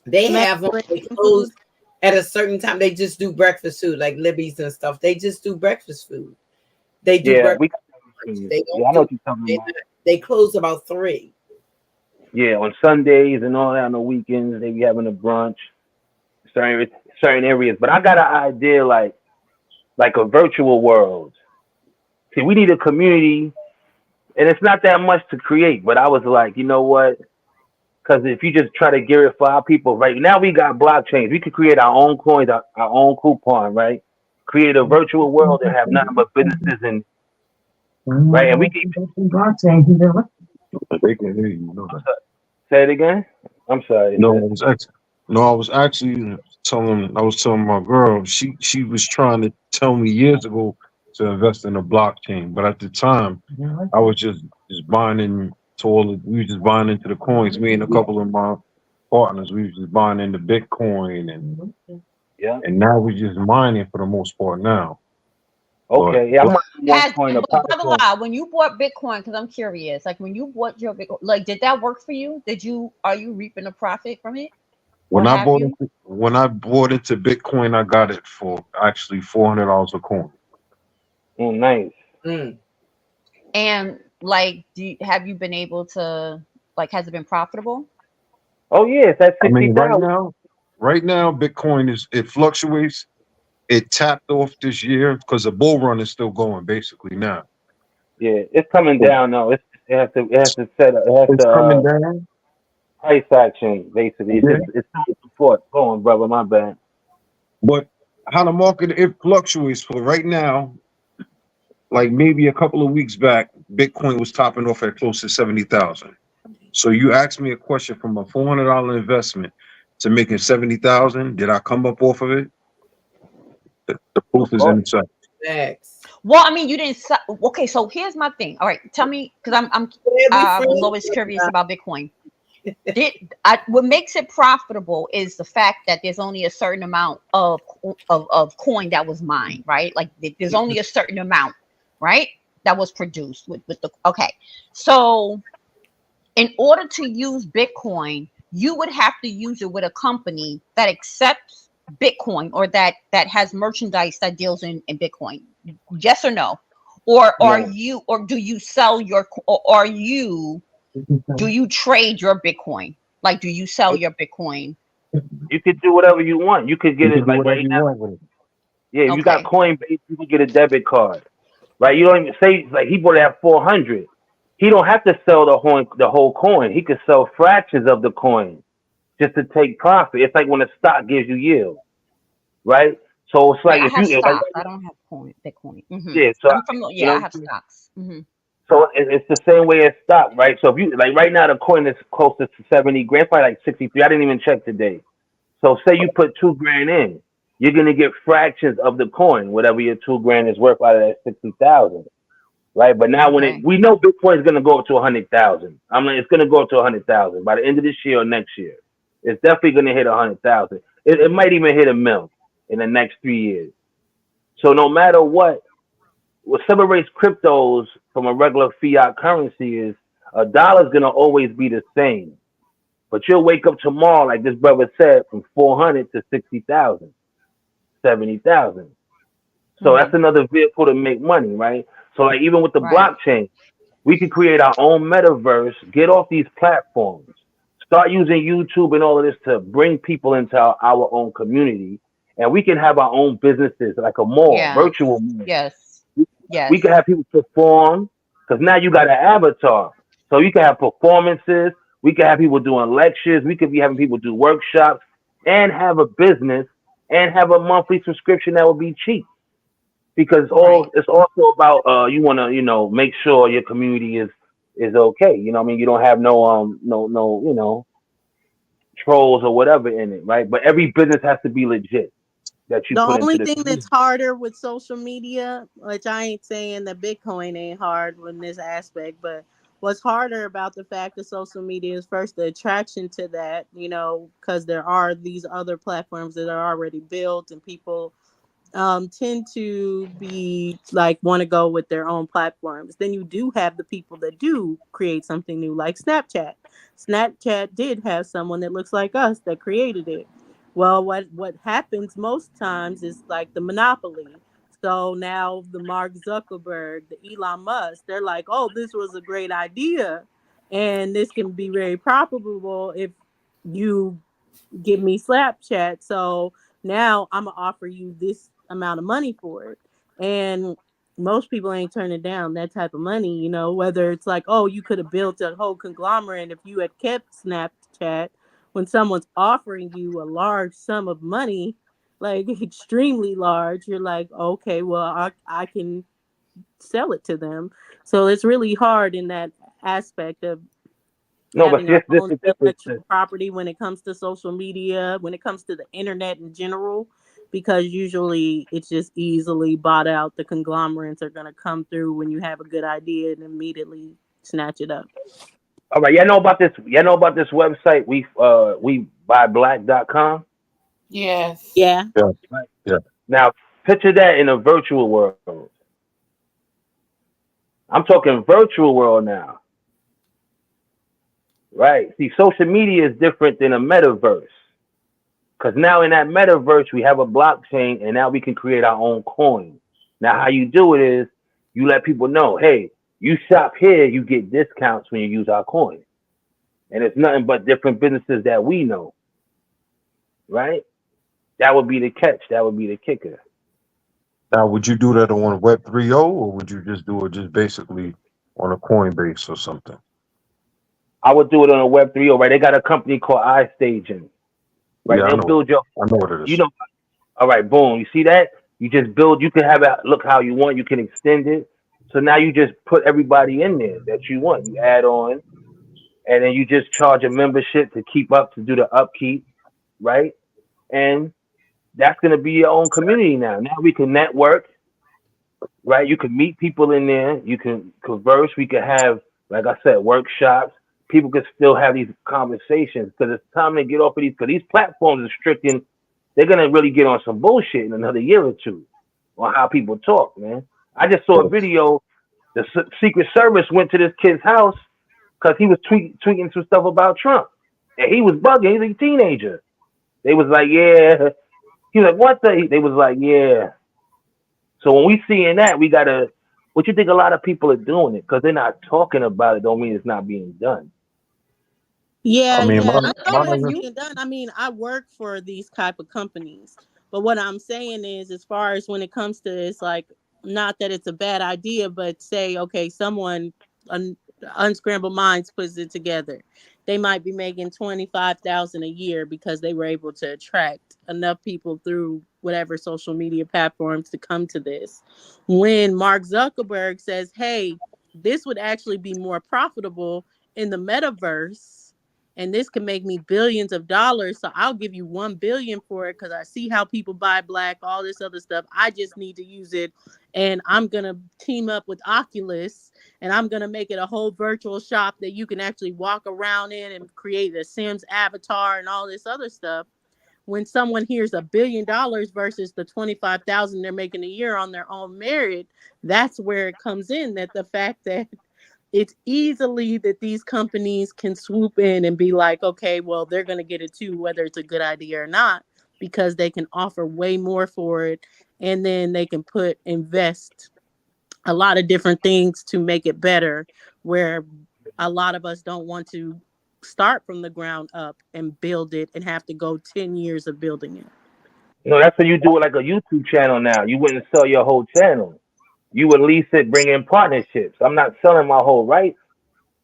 They have them. They close at a certain time. They just do breakfast food, like Libby's and stuff. They just do breakfast food. They do breakfast. They don't I know what you're talking about. They close about 3. Yeah, on Sundays and all that on the weekends, they be having a brunch, certain areas. But I got an idea like a virtual world. See, we need a community, and it's not that much to create. But I was like, you know what? Because if you just try to gear it for our people, right now we got blockchains. We could create our own coins, our own coupon, right? Create a virtual world and have nothing but businesses and right, and we can. They can hear you. Know that. Say it again. I'm sorry. No, I was actually telling my girl she was trying to tell me years ago to invest in a blockchain, but at the time I was just buying into we were just buying into the coins. Me and a couple of my partners, we were just buying into Bitcoin and now we're just mining for the most part now. Okay, I'm brother, when you bought Bitcoin, because I'm curious, like when you bought your Bitcoin, like did that work for you? Are you reaping a profit from it? When I bought into Bitcoin, I got it for actually $400 a coin. Oh, nice. And like, have you been able to has it been profitable? Oh yes, that's 60,000. Right now, Bitcoin it fluctuates. It tapped off this year because the bull run is still going basically now. Yeah, it's coming down now. It has to set up. It's coming down. Price action basically. It's support. Go on, brother. My bad. But how the market it fluctuates for right now. Like maybe a couple of weeks back, Bitcoin was topping off at close to 70,000. So you asked me a question from a $400 investment to making 70,000. Did I come up off of it? The proof is inside. Well, I mean, you didn't. Okay, so here's my thing. All right, tell me, because I'm always curious about Bitcoin. What makes it profitable is the fact that there's only a certain amount of coin that was mined, right? Like there's only a certain amount, right, that was produced with the. Okay, so in order to use Bitcoin, you would have to use it with a company that accepts Bitcoin or that has merchandise that deals in Bitcoin. Yes or no? Or do you sell your do you trade your Bitcoin? Like, do you sell your Bitcoin? You could do whatever you want. You could get it like right now. Yeah, if you got Coinbase, you can get a debit card. Right? You don't even say like he bought it at 400. He don't have to sell the whole coin. He could sell fractions of the coin just to take profit. It's like when a stock gives you yield, right? So it's Right. like I if have you like, stocks. I don't have Bitcoin. yeah. So I'm familiar. you Yeah, know I what I'm have saying? stocks. So it's the same way as stock, right? So if you like right now the coin is close to 70 grand, probably like 63. I didn't even check today. So say you put 2 grand in, you're gonna get fractions of the coin, whatever your 2 grand is worth out of that 60,000, right? But now when Okay. we know Bitcoin is gonna go up to 100,000. I'm like, it's gonna go up to 100,000 by the end of this year or next year. It's definitely gonna hit 100,000. It might even hit a mil in the next 3 years. So no matter what separates cryptos from a regular fiat currency is a dollar's gonna always be the same. But you'll wake up tomorrow, like this brother said, from 400 to 60,000, 70,000. So that's another vehicle to make money, right? So like even with the Right. blockchain, we can create our own metaverse, get off these platforms, start using YouTube and all of this to bring people into our own community, and we can have our own businesses like a mall, Yes. virtual mall. Yes. We can Yes. have people perform because now you got an avatar. So you can have performances. We can have people doing lectures. We could be having people do workshops and have a business and have a monthly subscription that will be cheap because Right. it's also about you want to make sure your community is okay. You know what I mean, you don't have no trolls or whatever in it, right? But every business has to be legit that you The put into only the thing that's community. harder with social media, which I ain't saying that Bitcoin ain't hard in this aspect, but what's harder about the fact of social media is first the attraction to that, because there are these other platforms that are already built and people tend to be like want to go with their own platforms. Then you do have the people that do create something new, like Snapchat. Snapchat did have someone that looks like us that created it. Well, what happens most times is like the monopoly. So now the Mark Zuckerberg, the Elon Musk, they're like, oh, this was a great idea, and this can be very profitable if you give me Snapchat. So now I'm gonna offer you this amount of money for it. And most people ain't turning down that type of money, whether it's like, oh, you could have built a whole conglomerate if you had kept Snapchat. When someone's offering you a large sum of money, like extremely large, you're like, okay, well, I can sell it to them. So it's really hard in that aspect of No, but having our this own is intellectual property when it comes to social media, when it comes to the internet in general, because usually it's just easily bought out. The conglomerates are going to come through when you have a good idea and immediately snatch it up. all right. Y'all know about this? Y'all know about this website? We buyblack.com. Yes. Yeah. Yeah, Right. yeah. Now picture that in a virtual world. I'm talking virtual world now, right? See, social media is different than a metaverse because now in that metaverse we have a blockchain, and now we can create our own coin. Now, how you do it is you let people know, hey, you shop here, you get discounts when you use our coin, and it's nothing but different businesses that we know, right? That would be the catch. That would be the kicker. Now, would you do that on Web 3.0 or would you just do it just basically on a Coinbase or something? I would do it on a Web 3.0, right? They got a company called iStaging, right? Yeah, They'll build your, I know what it you is. know, all right, boom. You see that? You just build. You can have it look how you want. You can extend it. So now you just put everybody in there that you want. You add on, and then you just charge a membership to keep up to do the upkeep, right? And that's gonna be your own community now. Now we can network, right? You can meet people in there. You can converse. We can have, like I said, workshops. People can still have these conversations because it's time to get off of these. Because these platforms are restricting. They're gonna really get on some bullshit in another year or two on how people talk, man. I just saw a video. The Secret Service went to this kid's house because he was tweeting some stuff about Trump, and he was bugging. He's a teenager. They was like, yeah. He was like, what the? They was like, yeah. So when we seeing that, we gotta. What you think? A lot of people are doing it because they're not talking about it. Don't mean it's not being done. I Yeah, mean, yeah. I know it's my being done. I mean, I work for these type of companies. But what I'm saying is, as far as when it comes to, it's like, not that it's a bad idea, but say, okay, someone Unscrambled Minds puts it together. They might be making 25,000 a year because they were able to attract enough people through whatever social media platforms to come to this. When Mark Zuckerberg says, "Hey, this would actually be more profitable in the metaverse, and this can make me billions of dollars, so I'll give you 1 billion for it because I see how people buy black, all this other stuff. I just need to use it, and I'm gonna team up with Oculus, and I'm gonna make it a whole virtual shop that you can actually walk around in and create a Sims avatar and all this other stuff." When someone hears $1 billion versus the 25,000 they're making a year on their own merit, that's where it comes in, that the fact that it's easily that these companies can swoop in and be like, okay, well, they're going to get it too, whether it's a good idea or not, because they can offer way more for it. And then they can invest a lot of different things to make it better, where a lot of us don't want to start from the ground up and build it and have to go 10 years of building it. That's when you do it like a YouTube channel now. You wouldn't sell your whole channel. You would lease it, bring in partnerships. I'm not selling my whole rights.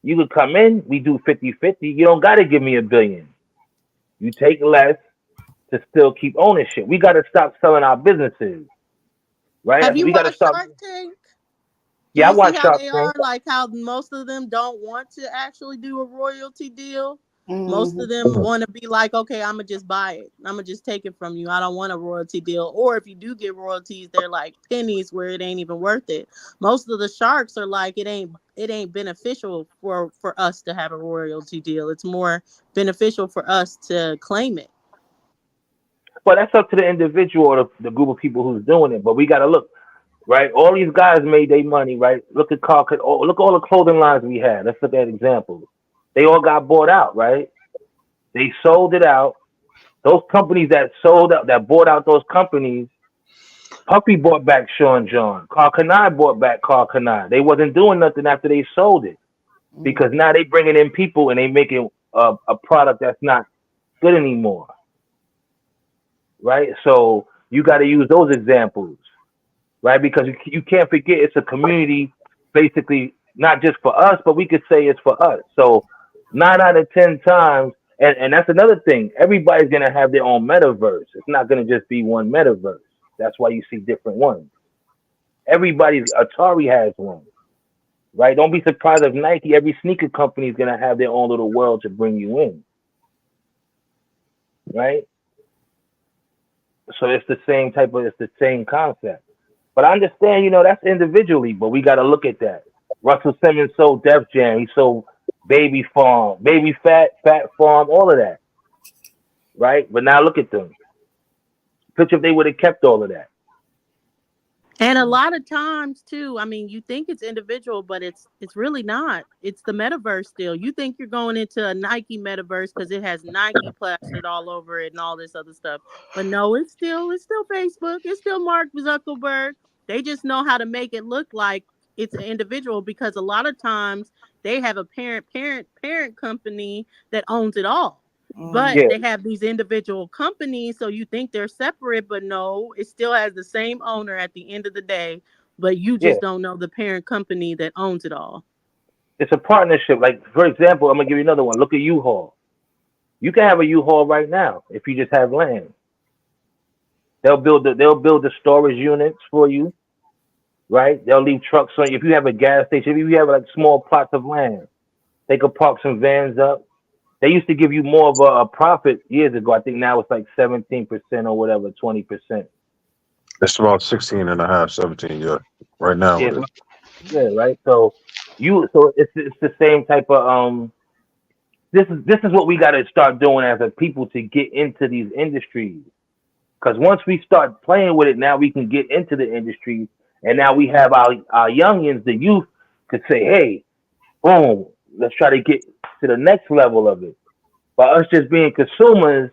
You could come in, we do 50-50. You don't got to give me $1 billion. You take less to still keep ownership. We got to stop selling our businesses, right? Have you We got to watched stop. Shark Tank? Yeah, I You see watch how Shark they Tank. are, like how most of them don't want to actually do a royalty deal. Most Mhm. of them want to be like, okay, I'm gonna just buy it. I'm gonna just take it from you. I don't want a royalty deal. Or if you do get royalties, they're like pennies where it ain't even worth it. Most of the sharks are like, it ain't beneficial for us to have a royalty deal. It's more beneficial for us to claim it. But that's up to the individual or the group of people who's doing it. But we got to look, right? All these guys made their money, right? Look at look at all the clothing lines we had. Let's look at examples. They all got bought out, right? They sold it out. Those companies that sold out, that bought out those companies, Puppy bought back Sean John. Carl Kanai bought back Carl Kanai. They wasn't doing nothing after they sold it because now they bringing in people and they making a product that's not good anymore, right? So you got to use those examples, right? Because you can't forget it's a community, basically not just for us, but we could say it's for us. So 9 out of 10 times, and that's another thing. Everybody's gonna have their own metaverse. It's not gonna just be one metaverse. That's why you see different ones. Atari has one, right? Don't be surprised if Nike, every sneaker company is gonna have their own little world to bring you in, right? So it's the same concept. But I understand, that's individually, but we got to look at that. Russell Simmons sold Def Jam. He sold Baby Farm, Baby Fat Farm, all of that, right? But now look at them. Picture if they would have kept all of that. And a lot of times too, I mean, you think it's individual, but it's really not. It's the metaverse still. You think you're going into a Nike metaverse because it has Nike plastered all over it and all this other stuff. But no, it's still Facebook. It's still Mark Zuckerberg. They just know how to make it look like it's an individual because a lot of times they have a parent company that owns it all. But Yeah, they have these individual companies, so you think they're separate, but no, it still has the same owner at the end of the day, but you yeah. just don't know the parent company that owns it all. It's a partnership. Like, for example, I'm going to give you another one. Look at U-Haul. You can have a U-Haul right now if you just have land. They'll build the storage units for you, right? They'll leave trucks on you. If you have a gas station, if you have like small plots of land, they could park some vans up. They used to give you more of a profit years ago. I think now it's like 17% or whatever, 20%. It's about 16 and a half, 17, yeah. Right now Yeah, it is. yeah, right. So it's the same type of This is what we got to start doing as a people to get into these industries. Because once we start playing with it, now we can get into the industry, and now we have our youngins, the youth, could say, "Hey, boom, let's try to get to the next level of it." By us just being consumers,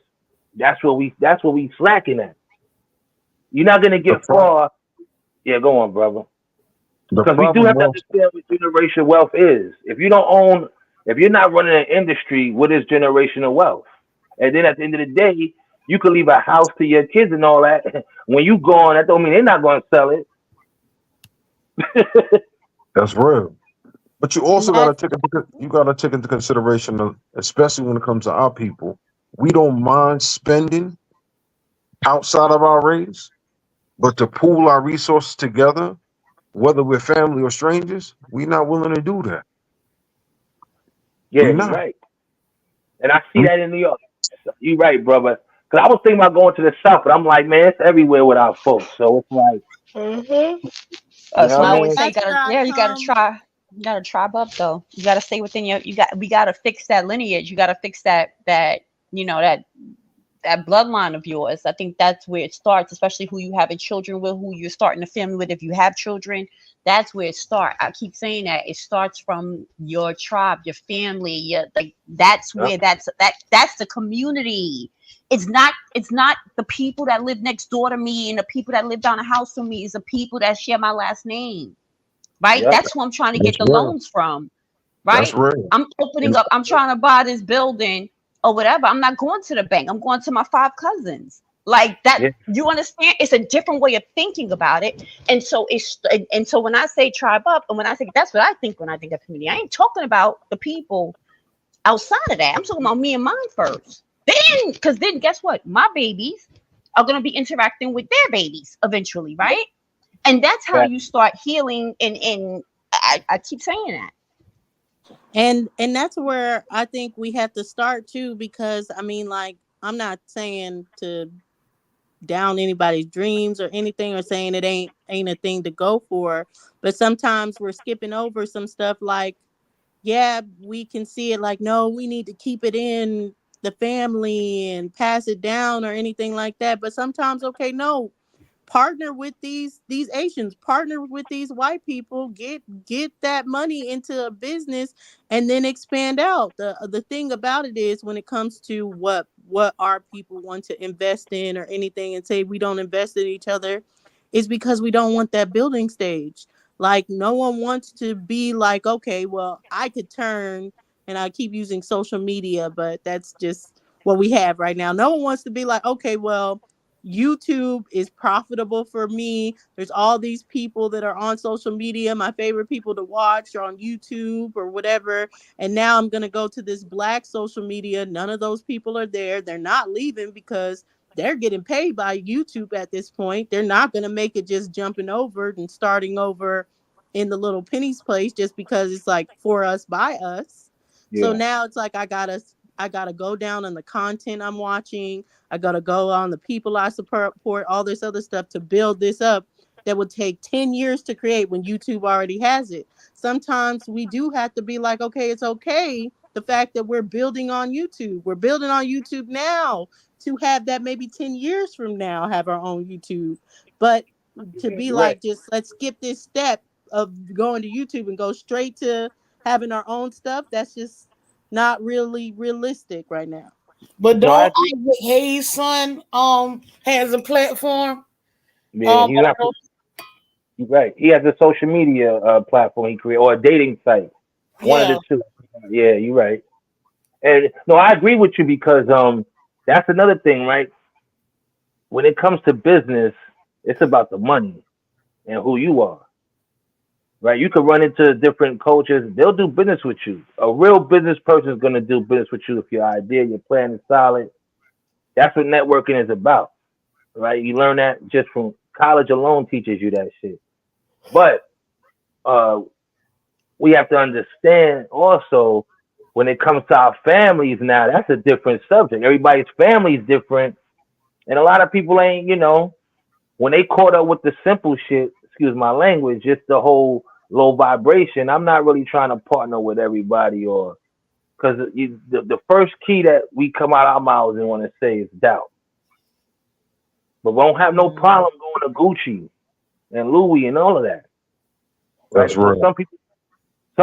that's what we slacking at. You're not gonna The, get pro- far. Yeah, go on, brother. the Because we do problem have to was, understand what generational wealth is. If you're not running an industry, what is generational wealth? And then at the end of the day, you could leave a house to your kids and all that. When you gone, that don't mean they're not going to sell it. that's real. But you And also got to that's take into consideration, especially when it comes to our people, we don't mind spending outside of our race, but to pool our resources together, whether we're family or strangers, we're not willing to do that. Yeah, We're you're not. right. And I see that in New York. You're right, brother. Because I was thinking about going to the South, but I'm like, man, it's everywhere with our folks. So it's like, you know So what I I but always mean? say, that's where I you gotta come. try, you gotta tribe up though. You gotta stay within we gotta fix that lineage. You gotta fix that, that bloodline of yours. I think that's where it starts, especially who you having children with, who you're starting a family with. If you have children, that's where it starts. I keep saying that it starts from your tribe, your family. Like that's Yep. where that's the community. It's not the people that live next door to me and the people that live down the house from me. It's the people that share my last name, right? Yep. That's who I'm trying to get That's the real. loans from, That's right? real. I'm opening And up, I'm trying to buy this building or whatever. I'm not going to the bank. I'm going to my 5 cousins. Like that, Yeah. you understand? It's a different way of thinking about it. And so when I say tribe up, and when I say that's what I think when I think of community, I ain't talking about the people outside of that. I'm talking about me and mine first. Because then guess what? My babies are gonna be interacting with their babies eventually, right? And that's how That, you start healing. And I keep saying that. And that's where I think we have to start too, because I mean, like, I'm not saying to down anybody's dreams or anything, or saying it ain't a thing to go for, but sometimes we're skipping over some stuff. Like, yeah, we can see it like, no, we need to keep it in the family and pass it down or anything like that. But sometimes, okay, no, partner with these Asians, partner with these white people, get that money into a business and then expand out. The thing about it is, when it comes to what our people want to invest in or anything, and say we don't invest in each other, is because we don't want that building stage. Like, no one wants to be like, okay, well, I could turn, and I keep using social media, but that's just what we have right now. No one wants to be like, okay, well, YouTube is profitable for me. There's all these people that are on social media. My favorite people to watch are on YouTube or whatever. And now I'm going to go to this black social media. None of those people are there. They're not leaving because they're getting paid by YouTube at this point. They're not going to make it just jumping over and starting over in the little pennies place just because it's like for us by us. So yeah. now it's like I gotta go down on the content I'm watching. I gotta go on the people I support, all this other stuff to build this up that would take 10 years to create when YouTube already has it. Sometimes we do have to be like, okay, it's okay. The fact that we're building on YouTube. We're building on YouTube now to have that maybe 10 years from now have our own YouTube. But to be You're right. like, just let's skip this step of going to YouTube and go straight to having our own stuff, that's just not really realistic right now. But No, I don't agree. Isaac Hayes' son has a platform? Yeah, he's One not. of You're right. He has a social media platform he created, or a dating site. those, One of yeah. the two. Yeah, you're right. And no, I agree with you because that's another thing, right? When it comes to business, it's about the money and who you are, right? You can run into different cultures; they'll do business with you. A real business person is going to do business with you if your idea, your plan is solid. That's what networking is about, right? You learn that just from college alone teaches you that shit. But uh, we have to understand also when it comes to our families now, that's a different subject. Everybody's family is different. And a lot of people ain't, when they caught up with the simple shit, excuse my language, just the whole low vibration, I'm not really trying to partner with everybody or because the first key that we come out our mouths and want to say is doubt. But we don't have no Mm. problem going to Gucci and Louis and all of that, right? that's So real. some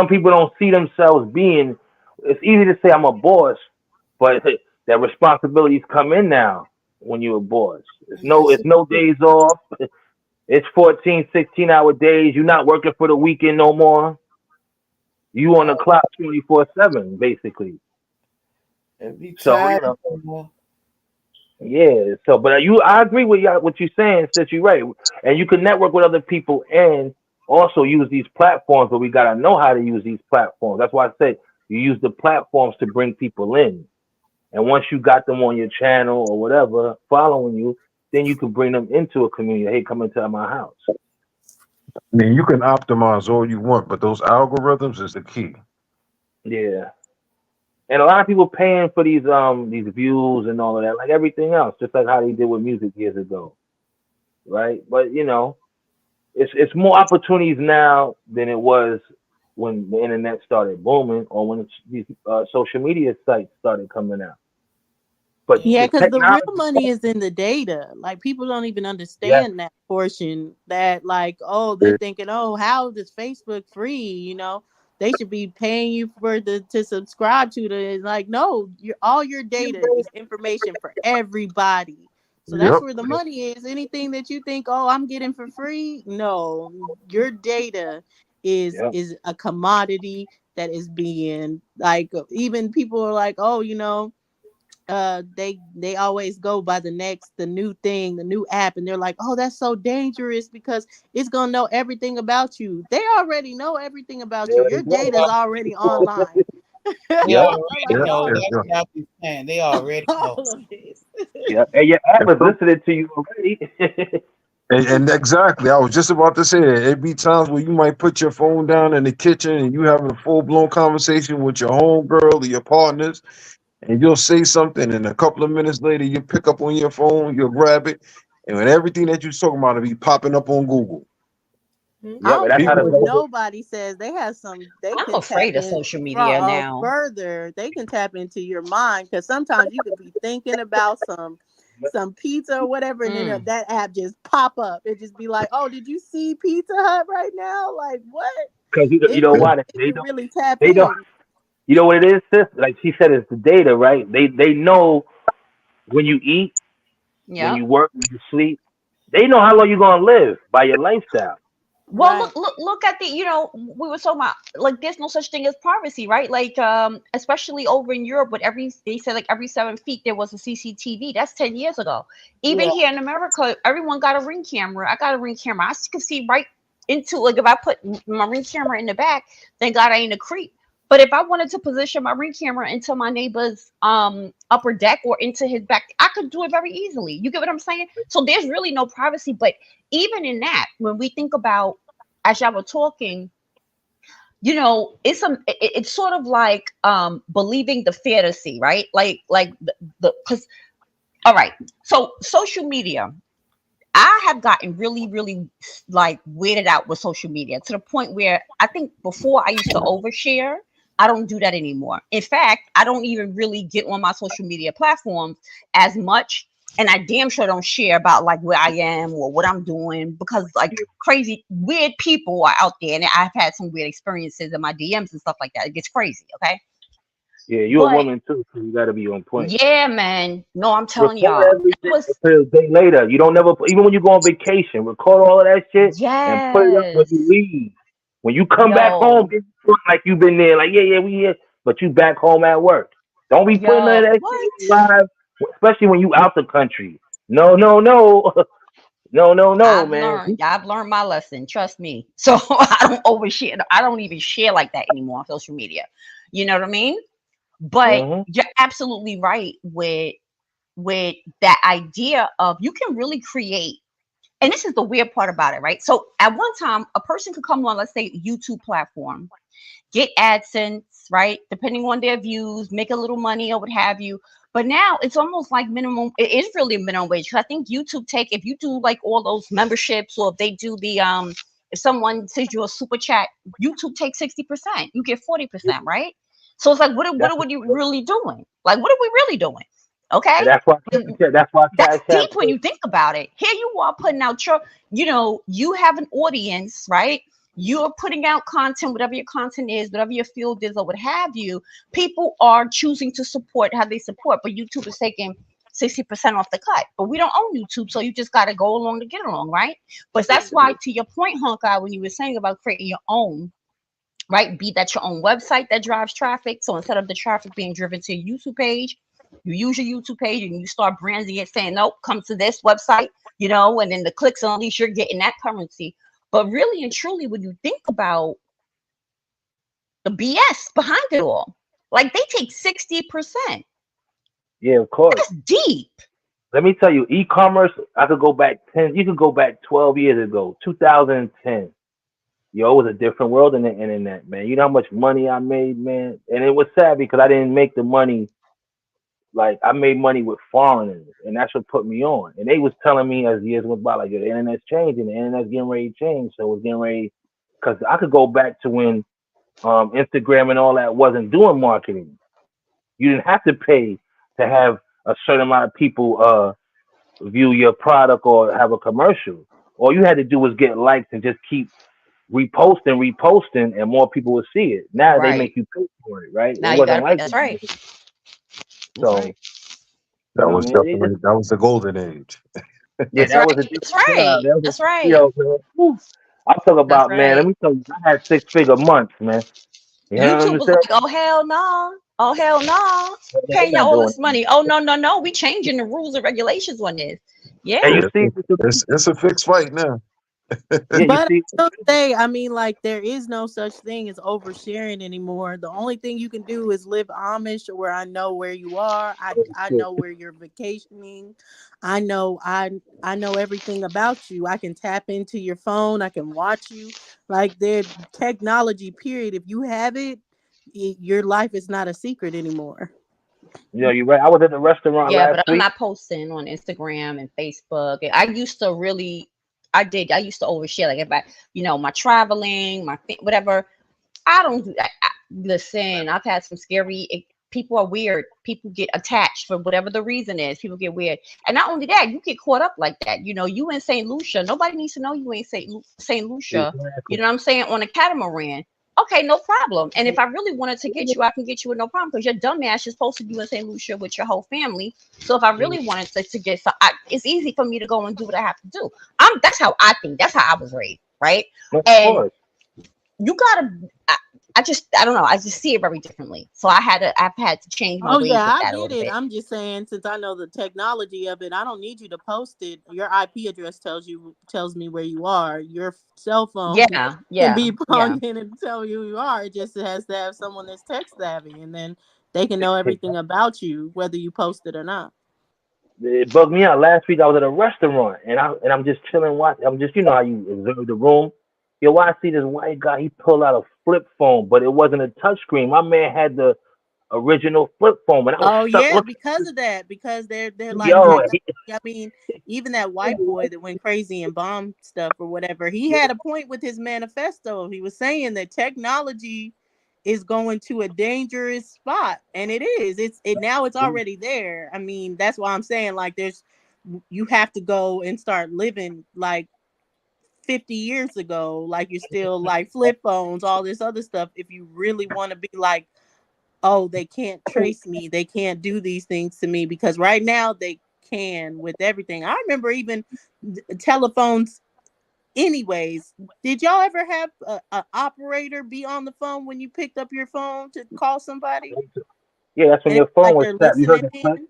people don't see themselves being. It's easy to say I'm a boss, but that responsibilities come in now when you're a boss. Yes. It's no days off. It's 14, 16-hour days. You're not working for the weekend no more. You on the Uh, clock 24/7, basically. and be So tired. yeah. So, but I agree with you what you're saying. Since you're right, and you can network with other people and also use these platforms, but we gotta know how to use these platforms. That's why I said you use the platforms to bring people in. And once you got them on your channel or whatever, following you, then you can bring them into a community. Hey, come into my house. I mean, you can optimize all you want, but those algorithms is the key. Yeah. And a lot of people paying for these views and all of that, like everything else, just like how they did with music years ago. Right? But it's more opportunities now than it was when the internet started booming or when these social media sites started coming out. But Yeah, the because the real technology, money is in the data. Like people don't even yes, understand that portion. That like, oh, they're thinking, oh, how is Facebook free? They should be paying you for to subscribe to the. It's like, no, all your data is information for everybody. So that's Yep. where the money is. Anything that you think, oh, I'm getting for free, no, your data yeah, is a commodity that is being like. Even people are like, oh, they always go by the new thing, the new app, and they're like, oh, that's so dangerous because it's gonna know everything about you. They already know everything they about you. already Your know data is about already online. They yeah, I'm already like, Yep. know. y'all Yep. That's Yep. know what I be saying. They already know. all of this. yeah. And your app And, is some, listening to you already. and exactly, I was just about to say that. It be times where you might put your phone down in the kitchen and you having a full blown conversation with your homegirl or your partners, and you'll say something, and a couple of minutes later, you pick up on your phone, you'll grab it, and when everything that you're talking about will be popping up on Google. I Yep, and don't that's how care the what People, government. nobody says. They have some. They I'm can tap afraid of in social media now. further. They can tap into your mind because sometimes you could be thinking about some pizza or whatever, and then Mm. that app just pop up. It just be like, oh, did you see Pizza Hut right now? Like what? Because you It know it, why it can really tap they don't in. you know what it is, sis? Like she said, it's the data, right? They know when you eat, when Yep. you work, when you sleep. They know how long you're gonna live by your lifestyle. Well, Right. look at the, we were talking about like there's no such thing as privacy, right? Like, especially over in Europe, with they said like every 7 feet there was a CCTV. That's 10 years ago. Even Yeah. here in America, everyone got a Ring camera. I got a Ring camera. I can see right into, like, if I put my Ring camera in the back, thank God I ain't a creep. But if I wanted to position my Ring camera into my neighbor's upper deck or into his back, I could do it very easily. You get what I'm saying? So there's really no privacy. But even in that, when we think about, as y'all were talking, it's sort of like believing the fantasy, right? Like the because all right, so social media, I have gotten really, really like weirded out with social media to the point where I think before I used to overshare. I don't do that anymore. In fact, I don't even really get on my social media platforms as much. And I damn sure don't share about like where I am or what I'm doing, because like crazy, weird people are out there. And I've had some weird experiences in my DMs and stuff like that. It gets crazy. Okay. Yeah, you're a But woman too, so you gotta be on point. yeah, man. No, I'm telling Record y'all. That everything was, until a day later. You don't never even when you go on vacation, record all of that shit and put it up when you yes. leave. When you come back home, Yo, it look like you've been there, like yeah, we here, but you back home at work. Don't be putting none of that what? shit live, especially when you out the country. No, no, no, no, no, no, man. I've learned my lesson. Trust me. So I don't overshare. I don't even share like that anymore on social media. You know what I mean? But Mm-hmm. you're absolutely right with that idea of you can really create. And this is the weird part about it, right? So at one time, a person could come on, let's say, YouTube platform, get AdSense, right? Depending on their views, make a little money or what have you. But now it's almost like minimum. It is really a minimum wage. 'Cause I think YouTube if you do like all those memberships, or if they do if someone sends you a super chat, YouTube takes 60%. You get 40%, right? So it's like, what That's are you really doing? Like, what are we really doing? Okay. and that's why that's why That's Cash App. deep when you think about it. Here you are putting out you have an audience, right? You're putting out content, whatever your content is, whatever your field is, or what have you. People are choosing to support how they support, but YouTube is taking 60% off the cut. But we don't own YouTube, so you just got to go along to get along, right? But that's why, to your point, Honkai, when you were saying about creating your own, right? Be that your own website that drives traffic. So instead of the traffic being driven to your YouTube page, you use your YouTube page and you start branding it, saying, nope, come to this website, and then the clicks, and at least you're getting that currency. But really and truly, when you think about the BS behind it all, like they take 60%. Yeah, of course. That's deep. Let me tell you, e-commerce. I could go back 10. You could go back 12 years ago, 2010. Yo, it was a different world in the internet, man. You know how much money I made, man, and it was sad because I didn't make the money. Like I made money with foreigners, and that's what put me on. And they was telling me as years went by, like, yo, the internet's changing, the internet's getting ready to change. So it's getting ready, because I could go back to when Instagram and all that wasn't doing marketing. You didn't have to pay to have a certain amount of people view your product or have a commercial. All you had to do was get likes and just keep reposting, and more people would see it. Now they Right. make you pay for it, right? Now It you wasn't gotta. like That's that. right. That's So, right. That you know was what I mean? definitely that was the golden age. Yeah, That's that right. was a different That's time. right. That was That's a, right. man. Whew. I'm talking That's about, man. Let right. me tell you, I had 6-figure months, man. You know what YouTube I'm was saying? like, oh hell no, oh hell no, They're paying y'all not all doing this money. Oh no no no, we changing the rules and regulations on this. Yeah. it. And you Yeah, see, it's a fixed fight now. yeah, you But see, I will say, I mean, like, there is no such thing as oversharing anymore. The only thing you can do is live Amish, where I know where you are. I know where you're vacationing. I know everything about you. I can tap into your phone. I can watch you. Like, their technology. Period. If you have it, your life is not a secret anymore. you're right. I was at the restaurant Yeah, last but I'm week. not posting on Instagram and Facebook. And I used to really, I did. I used to overshare. Like if I, my traveling, whatever. I don't do that. Listen, I've had some people are weird. People get attached for whatever the reason is. People get weird. And not only that, you get caught up like that. You in St. Lucia. Nobody needs to know you in St. Lucia. You Exactly. know what I'm saying? On a catamaran. Okay, no problem. And if I really wanted to get you, I can get you with no problem because your dumb ass is supposed to be in St. Lucia with your whole family. So if I really wanted to get it's easy for me to go and do what I have to do. That's how I think. That's how I was raised, right? Of And course. you gotta I don't know, I just see it very differently, so I've had to change my Oh yeah, ways with I that a get little it. bit. I'm just saying, since I know the technology of it, I don't need you to post it. Your IP address tells me where you are. Your cell phone Yeah, can yeah, be yeah. plugged in and tell you who you are. It just has to have someone that's tech savvy, and then they can know everything about you, whether you post it or not. It bugged me out. Last week I was at a restaurant, and I'm just chilling, watching. I'm just, how you observe the room. Yo, I see this white guy. He pulled out a flip phone, but it wasn't a touchscreen. My man had the original flip phone, and I was Oh stuck yeah, looking. because of that, because they're like Yo, technology. I mean, even that white boy that went crazy and bombed stuff or whatever, he had a point with his manifesto. He was saying that technology is going to a dangerous spot, and it is. It's already there. I mean, that's why I'm saying, like, you have to go and start living like 50 years ago, like you're still like flip phones, all this other stuff, if you really want to be like, oh, they can't trace me, they can't do these things to me, because right now they can with everything. I remember even telephones. Anyways, did y'all ever have a operator be on the phone when you picked up your phone to call somebody, yeah, that's when and your it's phone like was they're tapped. You heard listening the click. in?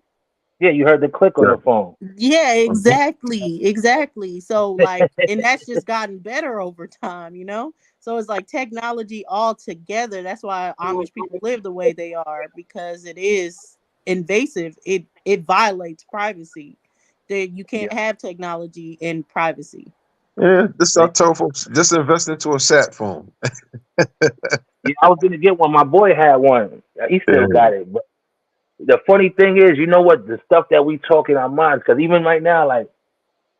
Yeah, you heard the click on Yeah. the phone. Yeah, Mhm. exactly. So like, and that's just gotten better over time, So it's like technology all together. That's why Amish people live the way they are, because it is invasive. It violates privacy. You Yeah, can't have technology in privacy. Yeah, this I man. tell folks, just invest into a sat phone. Yeah, I was gonna get one. My boy had one. He still Yeah. got it. But the funny thing is, you know what? The stuff that we talk in our minds, because even right now, like,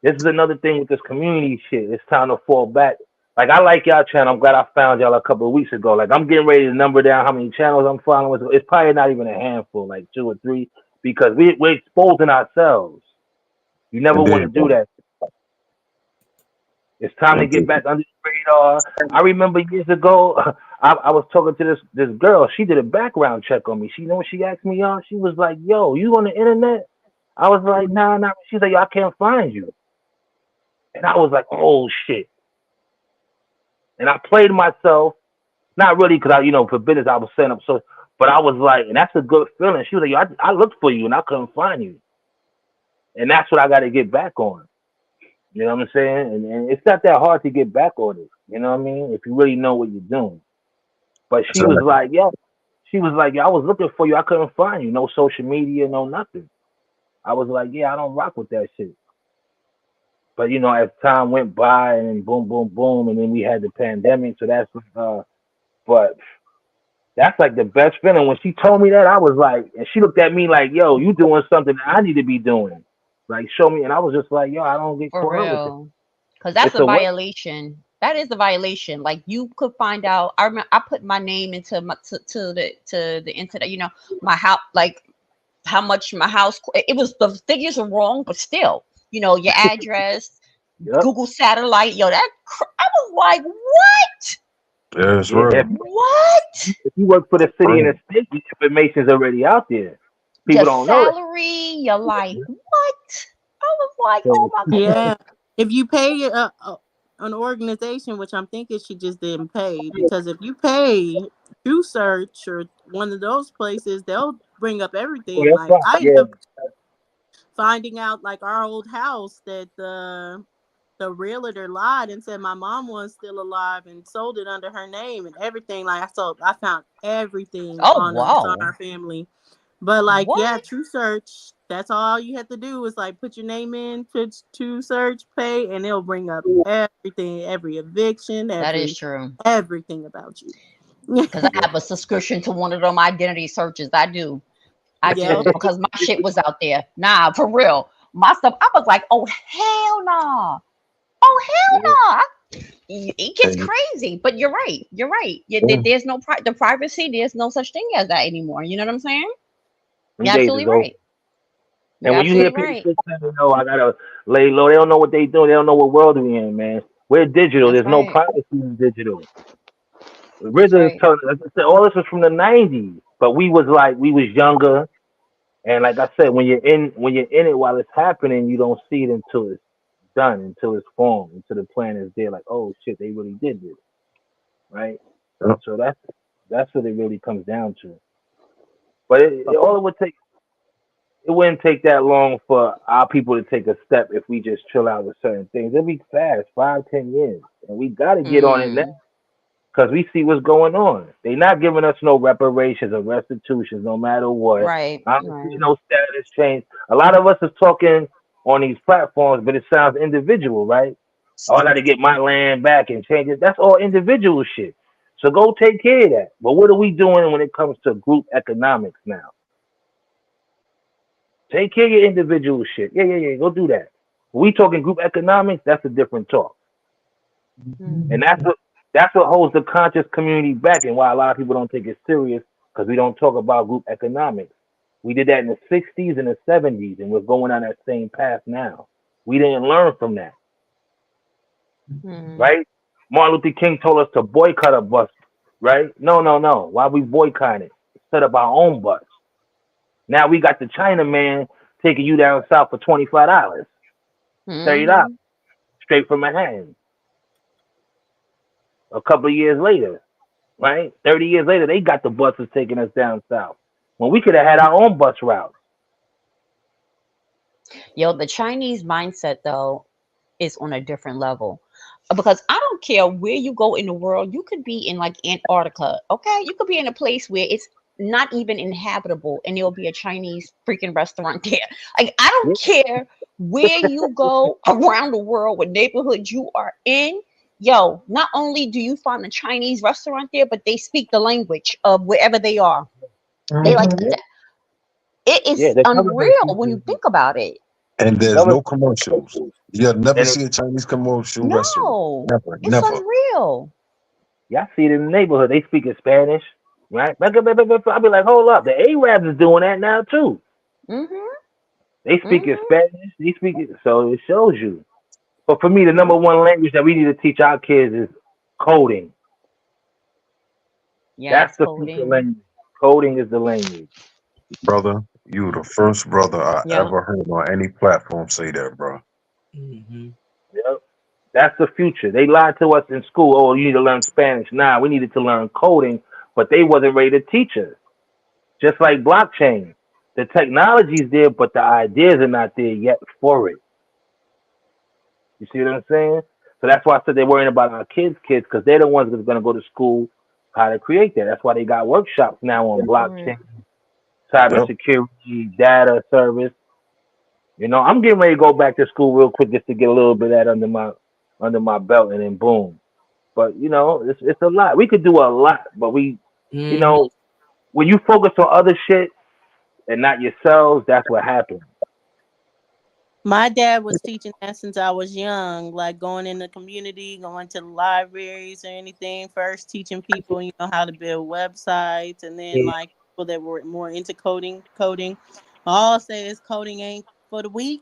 this is another thing with this community shit. It's time to fall back. Like, I like y'all channel. I'm glad I found y'all a couple of weeks ago. Like, I'm getting ready to number down how many channels I'm following. It's probably not even a handful, like 2 or 3, because we're exposing ourselves. You never want to Indeed, do brother. that. It's time to get Indeed. back under the radar. I remember years ago, I was talking to this girl. She did a background check on me. She, what she asked me on? She was like, "Yo, you on the internet?" I was like, "Nah, nah." She's like, "Yo, I can't find you." And I was like, "Oh shit." And I played myself, not really, because for business I was setting up. So, but I was like, and that's a good feeling. She was like, "Yo, I looked for you and I couldn't find you." And that's what I got to get back on. You know what I'm saying? And it's not that hard to get back on it. You know what I mean? If you really know what you're doing. But she was Exactly. like, yo, I was looking for you. I couldn't find you. No social media, no nothing. I was like, yeah, I don't rock with that shit. But as time went by and then boom, boom, boom, and then we had the pandemic. So but that's like the best feeling. When she told me that, I was like, and she looked at me like, yo, you doing something that I need to be doing. Like, show me. And I was just like, yo, I don't get For caught up with it. real. Because that's It's a a way. violation. That is a violation. Like you could find out. I remember I put my name into to the internet. My house, like how much my house. It was the figures are wrong, but still, your address, Yep. Google satellite. Yo, I was like, what? Yeah, it's Yeah. real. What? If you work for the city and Real. the state, the information's already out there. Your People don't know that. salary. You're like, what? I was like, oh So my goodness. Yeah. If you pay an organization, which I'm thinking she just didn't pay, because if you pay True Search or one of those places, they'll bring up everything. that's Like fine. I ended Yeah. up finding out, like our old house, that the realtor lied and said my mom was still alive and sold it under her name and everything. Like I found everything Oh on us, on wow. our family. But like, yeah, What? True Search. That's all you have to do is like put your name in, put True Search, pay, and it'll bring up everything, every eviction, That is true. everything about you. Because I have a subscription to one of them identity searches. I do. I Yep. do because my shit was out there. Nah, for real. My stuff. I was like, oh hell no. Oh hell Yeah. no. It gets And crazy. But you're right. You're right. yeah, There's no the privacy. There's no such thing as that anymore. You know what I'm saying? Them You're days is absolutely over. right. You're And when you hear absolutely people right. say, I gotta lay low, they don't know what they doing. They don't know what world we in, man. We're digital. That's There's no right. privacy in digital. That's RZA is right. telling us, all this was from the '90s, but we was younger. And like I said, when you're in it while it's happening, you don't see it until it's done, until it's formed, until the plan is there. Like, oh shit, they really did this, right? yeah. So that's what it really comes down to. But all it would take, it wouldn't take that long for our people to take a step if we just chill out with certain things. It'll be fast, 5, 10 years, and we got to get on it now Mm, because we see what's going on. They not giving us no reparations or restitutions, no matter what. right. I don't see Right. no status change. A lot of us is talking on these platforms, but it sounds individual, right? Oh, I got to get my land back and change it. That's all individual shit. So go take care of that. But what are we doing when it comes to group economics now? Take care of your individual shit. Yeah, yeah, yeah. Go do that. When we talking group economics, that's a different talk. Mm, And that's what holds the conscious community back and why a lot of people don't take it serious because we don't talk about group economics. We did that in the 60s and the 70s, and we're going on that same path now. We didn't learn from that, mm. right? Martin Luther King told us to boycott a bus, right? No, no, no. Why we boycotting? Set up our own bus. Now we got the China man taking you down south for $25, $30, Mm-hmm. straight from Manhattan. A couple of years later, right? 30 years later, they got the buses taking us down south. When we could have had our own bus route. Yo, the Chinese mindset though is on a different level. Because I don't care where you go in the world, you could be in like Antarctica, okay? You could be in a place where it's not even inhabitable and there'll be a Chinese freaking restaurant there. Like, I don't care where you go around the world, what neighborhood you are in. Yo, not only do you find a Chinese restaurant there, but they speak the language of wherever they are. They like Yeah, it yeah, is the government unreal when you teaches, think about it. And the there's government, no commercials. You'll never and see a Chinese commercial restaurant. No, Never, it's never. unreal. y'all see it in the neighborhood. They speak in Spanish, right? I'll be like, hold up, the Arabs is doing that now too. Mm-hmm. They speak in Mm-hmm. Spanish. They speak it, so it shows you. But for me, the number one language that we need to teach our kids is coding. That's Yes, the future coding. language. Coding is the language. Brother, you the first brother I Yeah. ever heard on any platform say that, bro. Mm-hmm. Yep. That's the future. They lied to us in school. Oh, you need to learn Spanish. Nah, we needed to learn coding, but they wasn't ready to teach us. Just like blockchain. The technology's there, but the ideas are not there yet for it. You see what I'm saying? So that's why I said they're worrying about our kids, because they're the ones that's going to go to school how to create that. That's why they got workshops now on blockchain, Yep. cybersecurity, data service. You know, I'm getting ready to go back to school real quick just to get a little bit of that under my belt, and then boom. But you know, it's a lot. We could do a lot, but you Hmm. know, when you focus on other shit and not yourselves, that's what happens. My dad was teaching that since I was young, like going in the community, going to the libraries or anything. First, teaching people, how to build websites, and then Yeah. like people that were more into coding. Coding, all I'll say is coding ain't for the weak.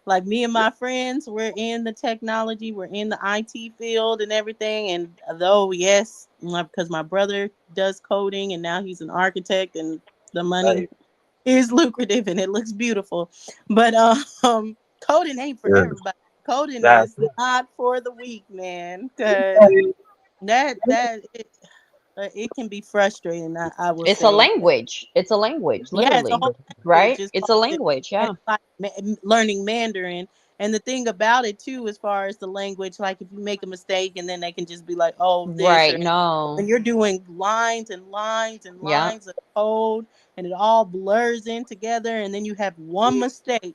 Like me and my friends, we're in the technology, we're in the IT field and everything. And though yes, because my brother does coding and now he's an architect, and the money Right. is lucrative and it looks beautiful. But coding ain't for Yeah. everybody. Coding That's is not for the weak, man. Cause it can be frustrating. I will It's a say. language. It's a language, Yeah, it's a literally. whole language. Right? It's It's called a language. and Yeah. it's like learning Mandarin. And the thing about it too, as far as the language, like if you make a mistake and then they can just be like, "Oh, this," Right. or No. when you're doing lines and lines and Yeah. lines of code and it all blurs in together, and then you have one mistake.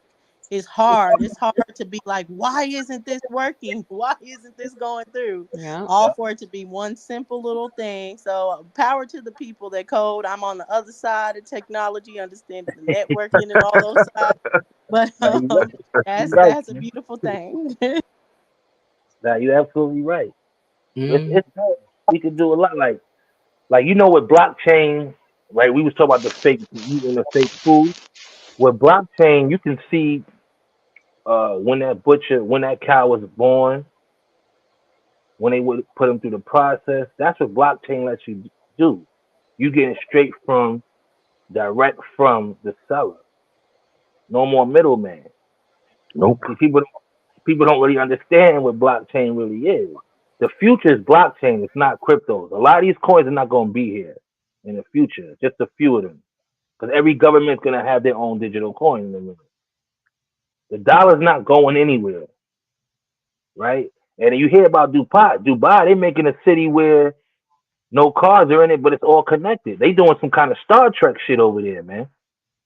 It's hard. It's hard to be like, why isn't this working? Why isn't this going through? Yeah. All for it to be one simple little thing. So power to the people that code. I'm on the other side of technology, understanding the networking and all those sides. But now you right. You that's right. that's a beautiful thing. Now you're absolutely right. It's Hmm. it's we could do a lot. Like with blockchain, right? We was talking about the fake eating the fake food. With blockchain, you can see when that cow was born, when they would put them through the process. That's what blockchain lets you do. You getting straight from direct from the seller. No more middleman. Nope. See, people don't really understand what blockchain really is. The future is blockchain. It's not cryptos. A lot of these coins are not going to be here in the future. Just a few of them, because every government's going to have their own digital coin in a minute. The dollar's not going anywhere, right? And you hear about Dubai. Dubai, they're making a city where no cars are in it, but it's all connected. They doing some kind of Star Trek shit over there, man.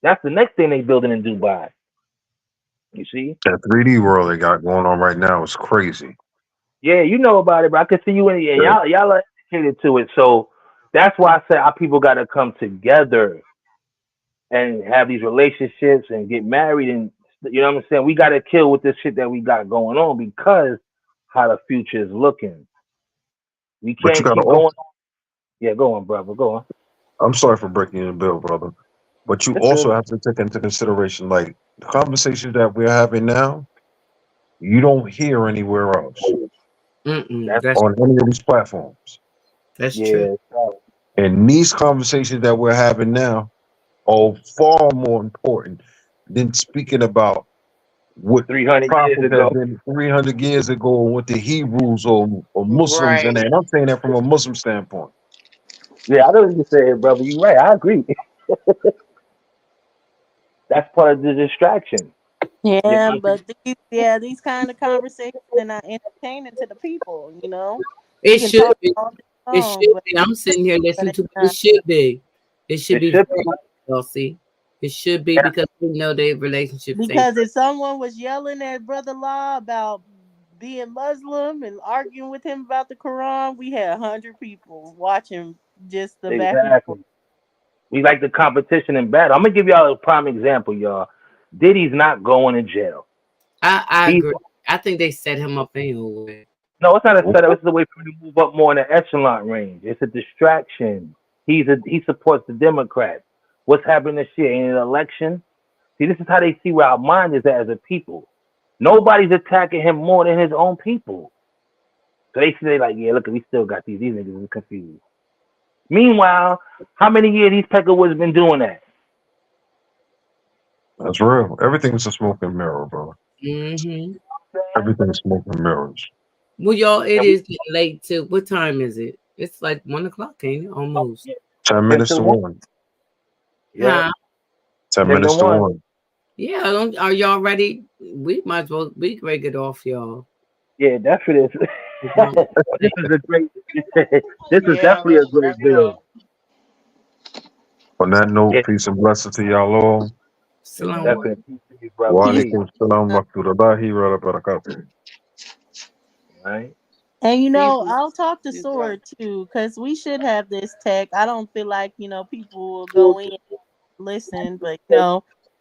That's the next thing they building in Dubai. You see? That 3D world they got going on right now is crazy. Yeah, you know about it, but I can see you in it, and Yeah. y'all are educated to it. So that's why I say our people got to come together and have these relationships and get married, and you know what I'm saying. We got to kill with this shit that we got going on because how the future is looking. We But you can't gotta keep also, going. Yeah, go on, brother. Go on. I'm sorry for breaking your bill, brother. But you It's good. also have to take into consideration like the conversations that we're having now, you don't hear anywhere else Mm-mm. That's That's on any of these platforms. that's true. yeah. And these conversations that we're having now are far more important than speaking about what 300 years prophets ago. have been 300 years ago, and what the Hebrews or Muslims, Right. and I'm saying that from a Muslim standpoint. Yeah, I know what you said, brother. You're right. I agree. That's part of the distraction. You Yeah, know? but these kind of conversations are not entertaining to the people. You It can should talk be. all day It long, should but be. I'm sitting here but listening it's to it. It not. should be. It should It be should very healthy. It should be be. because we know their relationships ain't Because if someone was yelling at Brother Law about being Muslim and arguing with him about the Quran, we had 100 people watching just the back and forth. Exactly. We like the competition in battle. I'm gonna give y'all a prime example, y'all. Diddy's not going to jail. I He's agree. I think they set him up anyway. no, it's not a setup. It's a way for him to move up more in the echelon range. It's a distraction. He supports the Democrats. What's happening this year in an election? See, this is how they see where our mind is at as a people. Nobody's attacking him more than his own people. So they say like, yeah, look, we still got these niggas are confused. Meanwhile, how many years these Peckerwoods been doing that? That's real. Everything's a smoke and mirror, bro. Mm-hmm. Everything's smoke and mirrors. Well, y'all, it And we is getting late too. What time is it? It's like 1 o'clock, ain't it? Almost. yeah, 10 10 minutes to to 1. one. Yeah, Huh? 10 10 to minutes to 1. one. Yeah. Are y'all ready? we might as well we break it off, y'all. Yeah, that's what it is. Um, This is a great. This is Yeah, definitely a let's wrap great it bill. up. On that note, Yeah, peace and blessings to y'all all. Salam. definitely. Peace to you, brother. Wa Peace. Peace. alaikum salam wa rahmatullahi wa barakatuh. Right. And Peace. I'll talk to Peace, brother. Sword too, because we should have this tech. I don't feel like, people will go in listen, but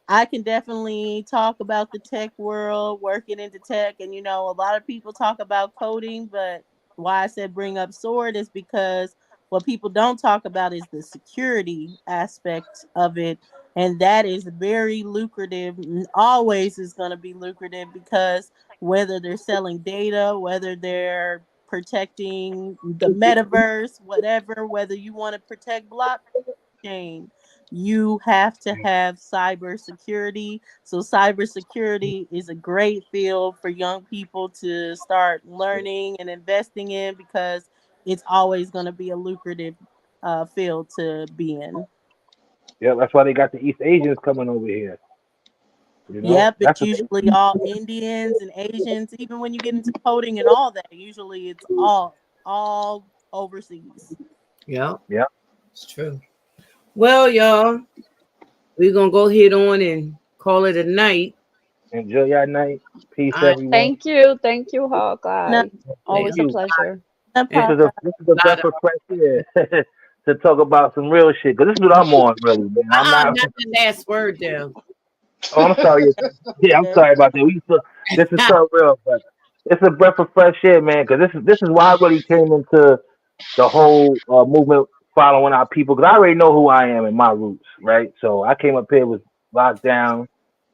I can definitely talk about the tech world, working into tech, and a lot of people talk about coding, but why I said bring up Sword is because what people don't talk about is the security aspect of it, and that is very lucrative. Always is going to be lucrative because whether they're selling data, whether they're protecting the metaverse, whatever, whether you want to protect blockchain, you have to have cybersecurity. So cybersecurity is a great field for young people to start learning and investing in because it's always going to be a lucrative field to be in. Yeah, that's why they got the East Asians coming over here. Yep, That's it's what usually all Indians and Asians. Even when you get into coding and all that, usually it's all overseas. Yep, Yeah. it's true. Well, y'all, we're gonna go ahead on and call it a night. Enjoy your night. Peace, I everyone. Thank you, No, Hawkeye. thank Thank Always a you. pleasure. no This is problem. a this is a lot breath of of fresh air to talk about some real shit. Cause this is what I'm on, really, man. I'm not. not the last word though. Oh, I'm sorry. Yeah, I'm Yeah. sorry about that. This is so real, but it's a breath of fresh air, man. Because this is why I really came into the whole movement, following our people. Because I already know who I am and my roots, right? So I came up here was locked down.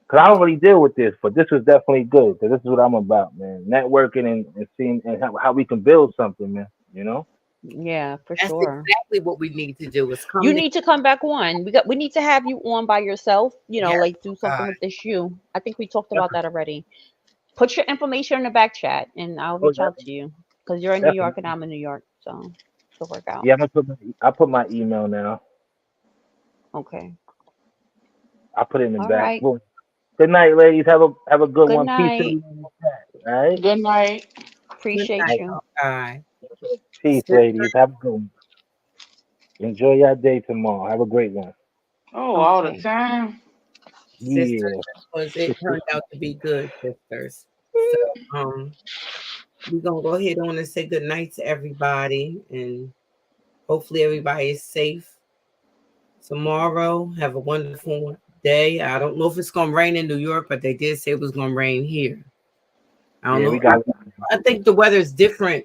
Because I don't really deal with this, but this was definitely good. Because this is what I'm about, man. Networking and seeing and how we can build something, man. You know. Yeah, for That's sure. exactly what we need to do is You come need to come back on. We need to have you on by yourself, together. like do something with this shoe. I think we talked about that already. Put your information in the back chat and I'll Oh, reach out to you because you're in New York and definitely. I'm in New York. So it'll work out. Yeah, I put my email now. Okay. I put it in the All back. right. Boom. Good night, ladies. Have a good Good one. Peace night. everyone. All right. Good night. Good Appreciate night, you. Hawkeye. Peace, ladies. Have a good one. Enjoy your day tomorrow. Have a great one. Oh, all the Okay. time. Sisters, Yeah. it turned out to be good, sisters. So we're gonna go ahead on and say good night to everybody and hopefully everybody is safe tomorrow. Have a wonderful day. I don't know if it's gonna rain in New York, but they did say it was gonna rain here. I don't Yeah, we know. got. I think the weather's different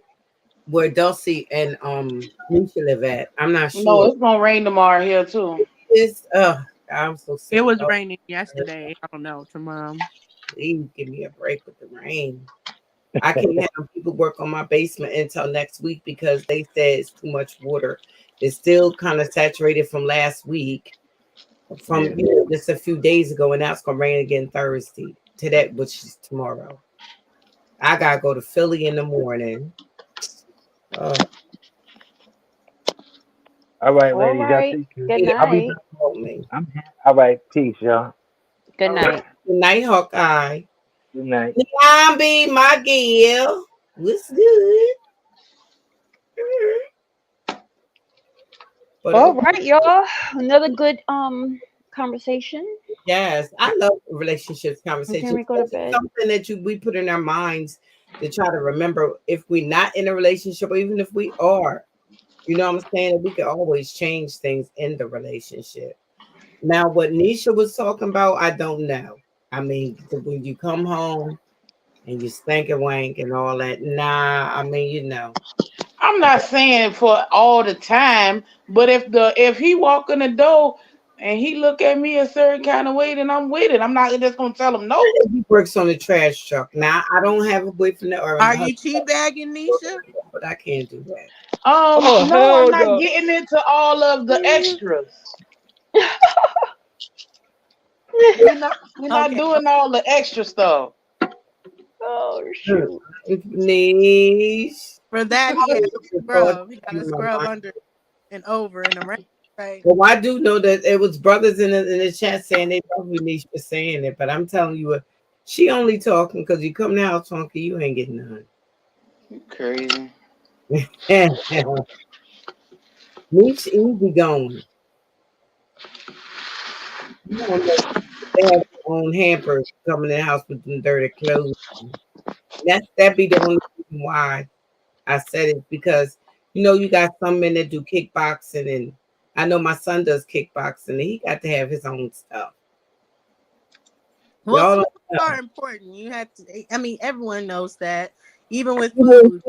where Dulcie and Nisha live at. I'm not No, sure. it's gonna rain tomorrow here too. It's I'm so It sick. was Oh, raining yesterday. I don't know tomorrow. please give me a break with the rain. I can't have people work on my basement until next week because they said it's too much water. It's still kind of saturated from last week, from Yeah. just a few days ago, and now it's gonna rain again Thursday. Today, which is tomorrow. I gotta go to Philly in the morning. Oh, All right, All ladies. Y'all right. take care. Good I'll be night. back. told me. All right. Peace, y'all. Good All right. night. Good night, Hawkeye. Good night. Nyambi, my girl. What's good? But All right, y'all. Another good conversation. yes, I love relationships And then conversations. we go to It's bed. something that we put in our minds to try to remember if we're not in a relationship, or even if we are. You know what I'm saying? We can always change things in the relationship. Now, what Nisha was talking about, I don't know. I mean, when you come home and you stank and wank and all that, nah, I mean, I'm not saying for all the time, but if he walk in the door and he look at me a certain kind of way, then I'm with it. I'm not just gonna tell him no. he works on the trash truck. Now, I don't have a boyfriend or a Are husband, you teabagging, Nisha? but I can't do that. Oh No, I'm hell not no. getting into all of the extras. We're not Okay, doing all the extra stuff. Oh shoot. Niche. for that he had to scrub. He got to scrub Well, under and over in the rain. Right? I do know that it was brothers in the chat saying they love me Niche for saying it, but I'm telling you, She only talking because you come now talking, you ain't getting none. You crazy. Meech easy going. You don't know they have their own hampers coming in the house with them dirty clothes. That be the only reason why I said it, because you got some men that do kickboxing, and I know my son does kickboxing, and he got to have his own stuff. Well, Y'all food don't are know. important. You have to. I mean, everyone knows that. Even with food,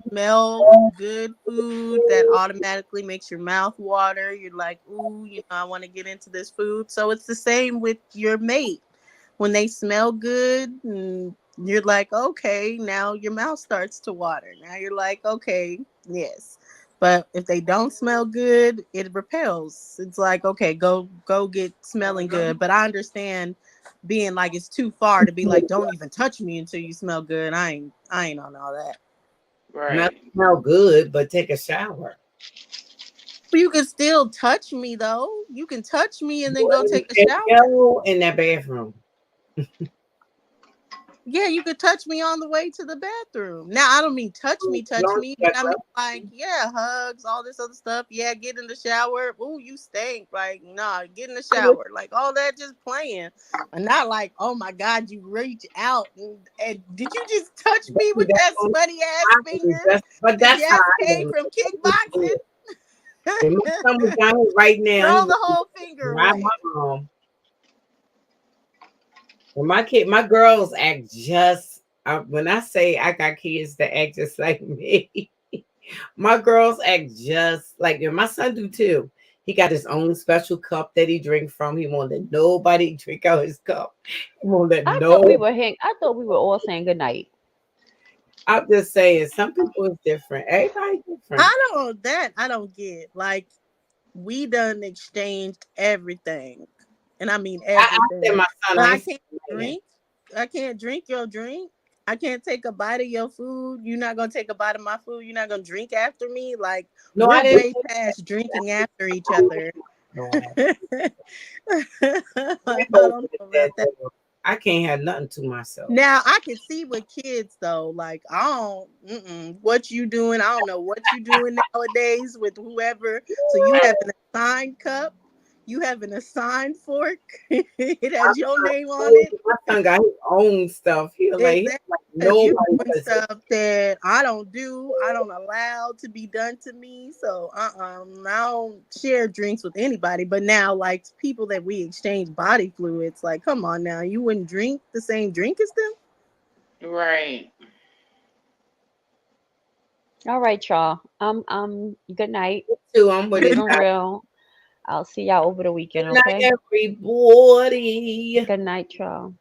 smell good food that automatically makes your mouth water. You're like, ooh, I want to get into this food. So it's the same with your mate. When they smell good, you're like, okay, now your mouth starts to water. Now you're like, okay, yes. But if they don't smell good, it repels. It's like, okay, go get smelling good. But I understand being like it's too far to be like, don't even touch me until you smell good. I ain't on all that. Not Right. smell good, but take a shower. But you can still touch me though. You can touch me and then go take a There shower. you go in that bathroom. Yeah, you could touch me on the way to the bathroom. Now I don't mean touch me, Don't but touch I mean her. like, yeah, hugs, all this other stuff. Yeah, get in the shower. Ooh, you stink. Like, nah, get in the shower. Like all that just playing. And not like, oh my God, you reach out and did you just touch me with that sweaty ass finger But that that's how just I came am. from kickboxing? And my son was down here right now. Throw He the was whole finger my away. mom. And my girls act just. When I say I got kids that act just like me, my girls act just like them. My son do too. He got his own special cup that he drink from. He won't let nobody drink out his cup. He won't let I thought we no. were I thought we were all saying good night. I'm just saying, some people is different. Everybody different. I don't get. Like, we done exchanged everything. And I mean I said everything. my son, But I I ain't can't saying drink. I can't drink your drink. I can't take a bite of your food. You're not gonna take a bite of my food. You're not gonna drink after me. Like, no, we're I didn't. way past drinking after each other. No, I don't know about that. I can't have nothing to myself. Now I can see with kids though, like I don't, what you doing? I don't know what you doing nowadays with whoever. So you have an assigned cup, you have an assigned fork. It has your name on it. My son got his own stuff. He like Exactly. Because you're nobody doing does it. stuff that I don't do, I don't allow to be done to me. So I don't share drinks with anybody. But now, like people that we exchange body fluids, like, come on now, you wouldn't drink the same drink as them? Right. All right, y'all. Good night. Too, I'm with Keep it. it real. I'll see y'all over the weekend, Good night, okay? everybody. Good night, y'all.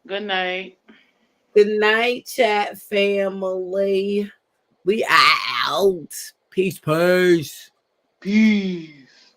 Good night. Good night, chat family. We out. Peace, peace. Peace.